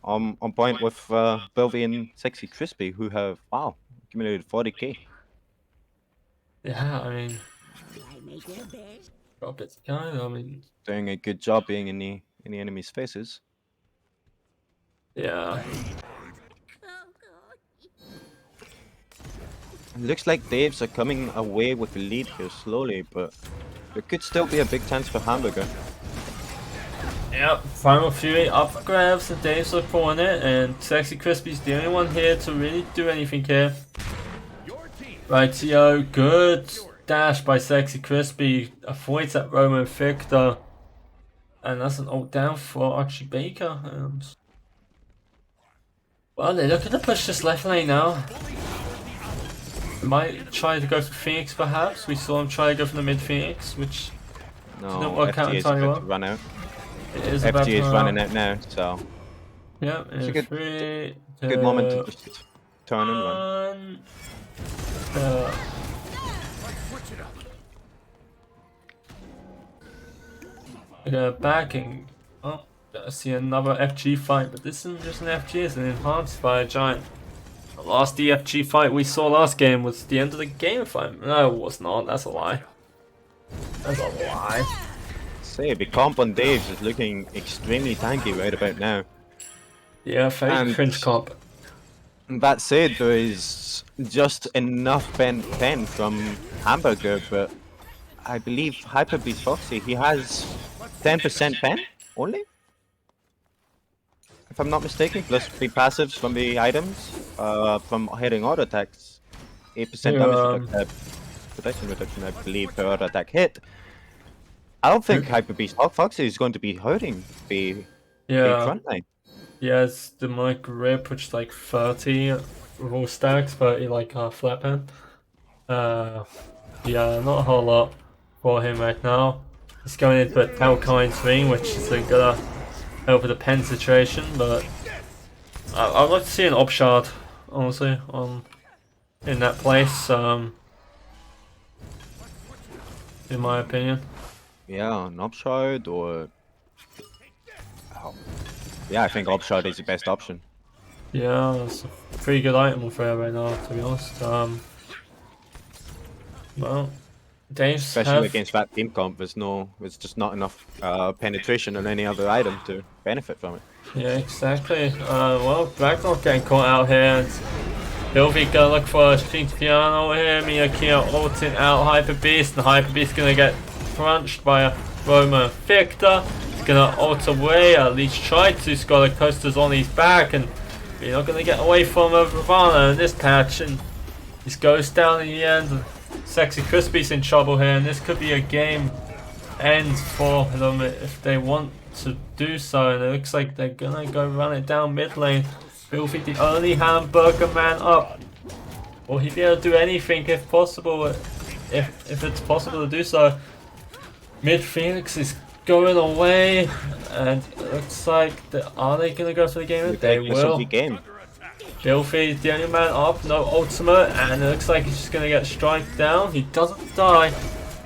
on point with Belvy and Sexy Crispy, who have accumulated 40k. Yeah, I mean, drop it, kind. I mean, doing a good job being in the enemy's faces. Yeah. Looks like Daves are coming away with the lead here slowly, but there could still be a big chance for Hamburger. Yep, Primal Fury up for grabs, and Daves are pulling it, and Sexy Crispy's the only one here to really do anything here. Rightio, good dash by Sexy Crispy, avoids that Roman Victor, and that's an ult down for Archie Baker. Well, they're looking to push this left lane now. Might try to go for Phoenix perhaps. We saw him try to go for the mid Phoenix, which didn't work out entirely well. Run out. It is FG is running out now, so yeah, it's a good moment to just turn and run. Backing. Oh, I see another FG fight, but this isn't just an FG, it's an enhanced fire giant. The last DFG fight we saw last game was the end of the game fight. No, it was not. That's a lie. That's a lie. Say, the comp on Dave's is looking extremely tanky right about now. Yeah, fake And- cringe comp. That said, there is just enough pen from Hamburger, but I believe Hyper Beast Foxy, he has 10% pen only? If I'm not mistaken, plus the passives from the items, from hitting auto attacks. 8% damage protection reduction, I believe, per auto attack hit. I don't think Hyper Beast Foxy is going to be hurting the Yeah. front line. Yeah, it's the mic rip, which is like 30 raw stacks, 30 like flat pen. Yeah, not a whole lot for him right now. He's going into a Talkine swing, which is gonna help with the pen situation, but I'd like to see an op shard, honestly, in that place. In my opinion. Yeah, an Upshard or... Oh. Yeah, I think Upshard is the best option. Yeah, it's a pretty good item for her right now, to be honest. Well, Dave's Especially against that team comp, there's just not enough penetration on any other item to benefit from it. Yeah, exactly. Well, Blacklock getting caught out here. And Hilvi gonna look for a string piano over here. Miyakio ulting out Hyper Beast, and Hyper Beast gonna get crunched by a Roma Victor. He's gonna ult away, at least try to. Scholar Coaster's on his back, and you're not gonna get away from Ravana in this patch. And this goes down in the end. Sexy Crispy's in trouble here, and this could be a game end for them if they want to do so. And it looks like they're gonna go run it down mid lane. Filthy, the only Hamburger man up. Will he be able to do anything if possible? If it's possible to do so. Mid Phoenix is going away, and it looks like are they gonna go for the game? They will. Filthy, the only man up, no ultimate, and it looks like he's just gonna get strike down. He doesn't die.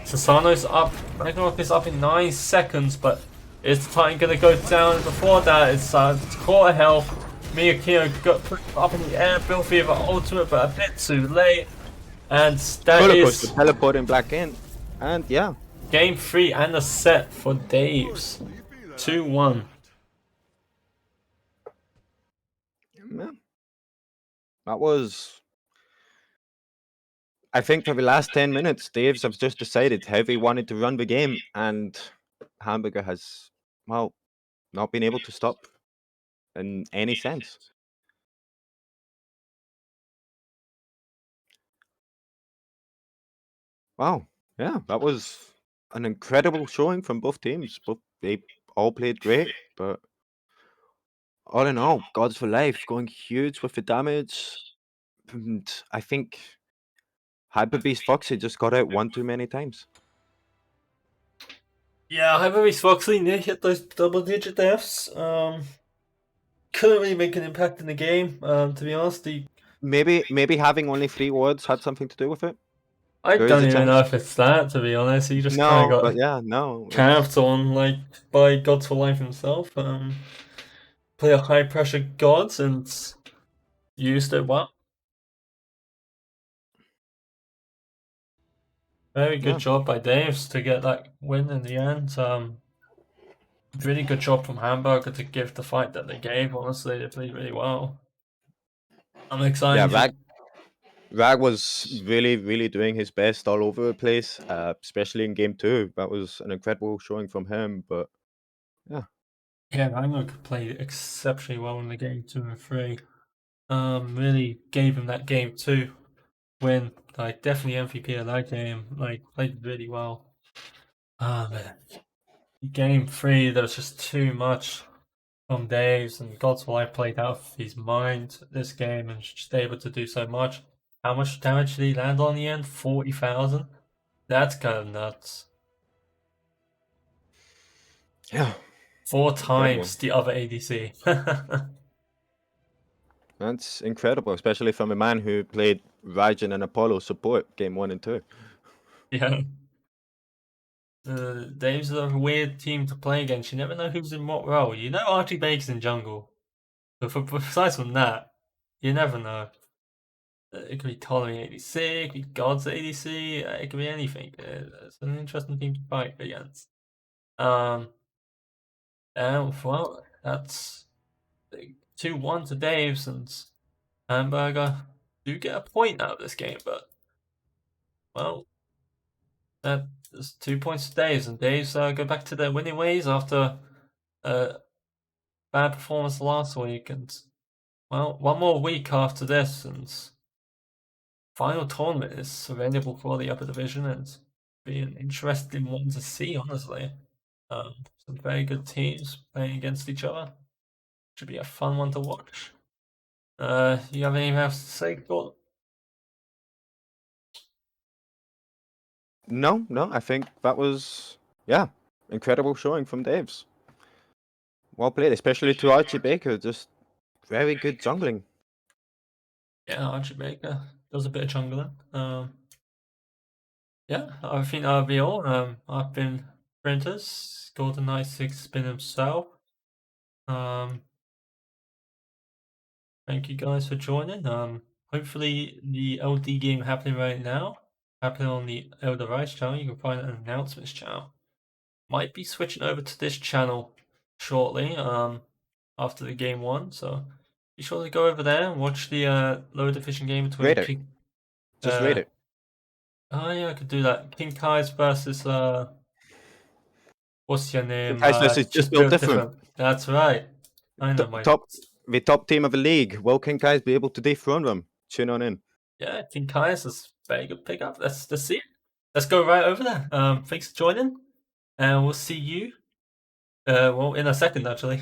Sasano's up. Ragnarok is up in 9 seconds, but is the Titan gonna go down before that? It's quarter health. Miyakino got put up in the air. Filthy with an ultimate, but a bit too late. And that is teleporting back in, and yeah, game 3 and a set for Dave's. 2-1. Yeah. That was... I think for the last 10 minutes, Dave's have just decided how they wanted to run the game, and Hamburger has, well, not been able to stop in any sense. Wow, yeah, that was an incredible showing from both teams. They all played great, but all in all, Gods for Life going huge with the damage. And I think Hyper Beast Foxy just got out one too many times. Yeah, Hyper-Beast Foxy near hit those double-digit deaths. Couldn't really make an impact in the game. To be honest, Maybe having only 3 wards had something to do with it. I There is don't a even chance. know if it's that. To be honest, he just kind No, of got but yeah, no. capped on like by Gods for Life himself. Play a high-pressure Gods and used it well. Very good Yeah. job by Daves to get that win in the end. Really good job from Hamburger to give the fight that they gave. Honestly, they played really well. I'm excited. Yeah, Rag was really doing his best all over the place, especially in game 2. That was an incredible showing from him, but yeah. Yeah, Ragnarok played exceptionally well in the game 2 and 3. Really gave him that game 2 win. Like, definitely MVP of that game. Like, played really well. Man. Game 3, there was just too much from Daves, and God's for Life played out of his mind this game and just able to do so much. How much damage did he land on in the end? 40,000? That's kind of nuts. Yeah. 4 times the other ADC. That's incredible, especially from a man who played Raijin and Apollo support game 1 and 2. Yeah. Dave's a weird team to play against. You never know who's in what role. You know Archie Baker's in jungle, but besides from that, you never know. It could be Ptolemy ADC, it could be God's ADC, it could be anything. It's an interesting team to fight against. And well, that's 2-1 to Dave's, and Hamburger do get a point out of this game, but well, there's 2 points to Dave's, and Dave's go back to their winning ways after a bad performance last week, and well, one more week after this, and final tournament is available for the upper division, and be an interesting one to see, honestly. Some very good teams playing against each other. Should be a fun one to watch. You have anything else to say, Gordon? No, I think that was incredible showing from Dave's. Well played, especially to Archie Baker. Just very good jungling. Yeah, Archie Baker does a bit of jungling. Yeah, I think that'll be all. I've been Printers. Golden Knight 6 has been himself. Thank you guys for joining. Hopefully the LD game happening right now, happening on the Elder Rise channel. You can find an announcements channel. Might be switching over to this channel shortly. After the game 1, so be sure to go over there and watch the lower division game between Rate it. Just rate it. Oh yeah, I could do that. King Kai's versus what's your name? Guys, this is just built different. That's right. I know my The top team of the league. Will King Kai's be able to dethrone them? Tune on in. Yeah, King Kai's is a very good pickup. Let's see it. Let's go right over there. Thanks for joining, and we'll see you. Well, in a second actually.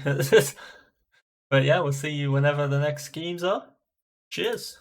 But yeah, we'll see you whenever the next schemes are. Cheers.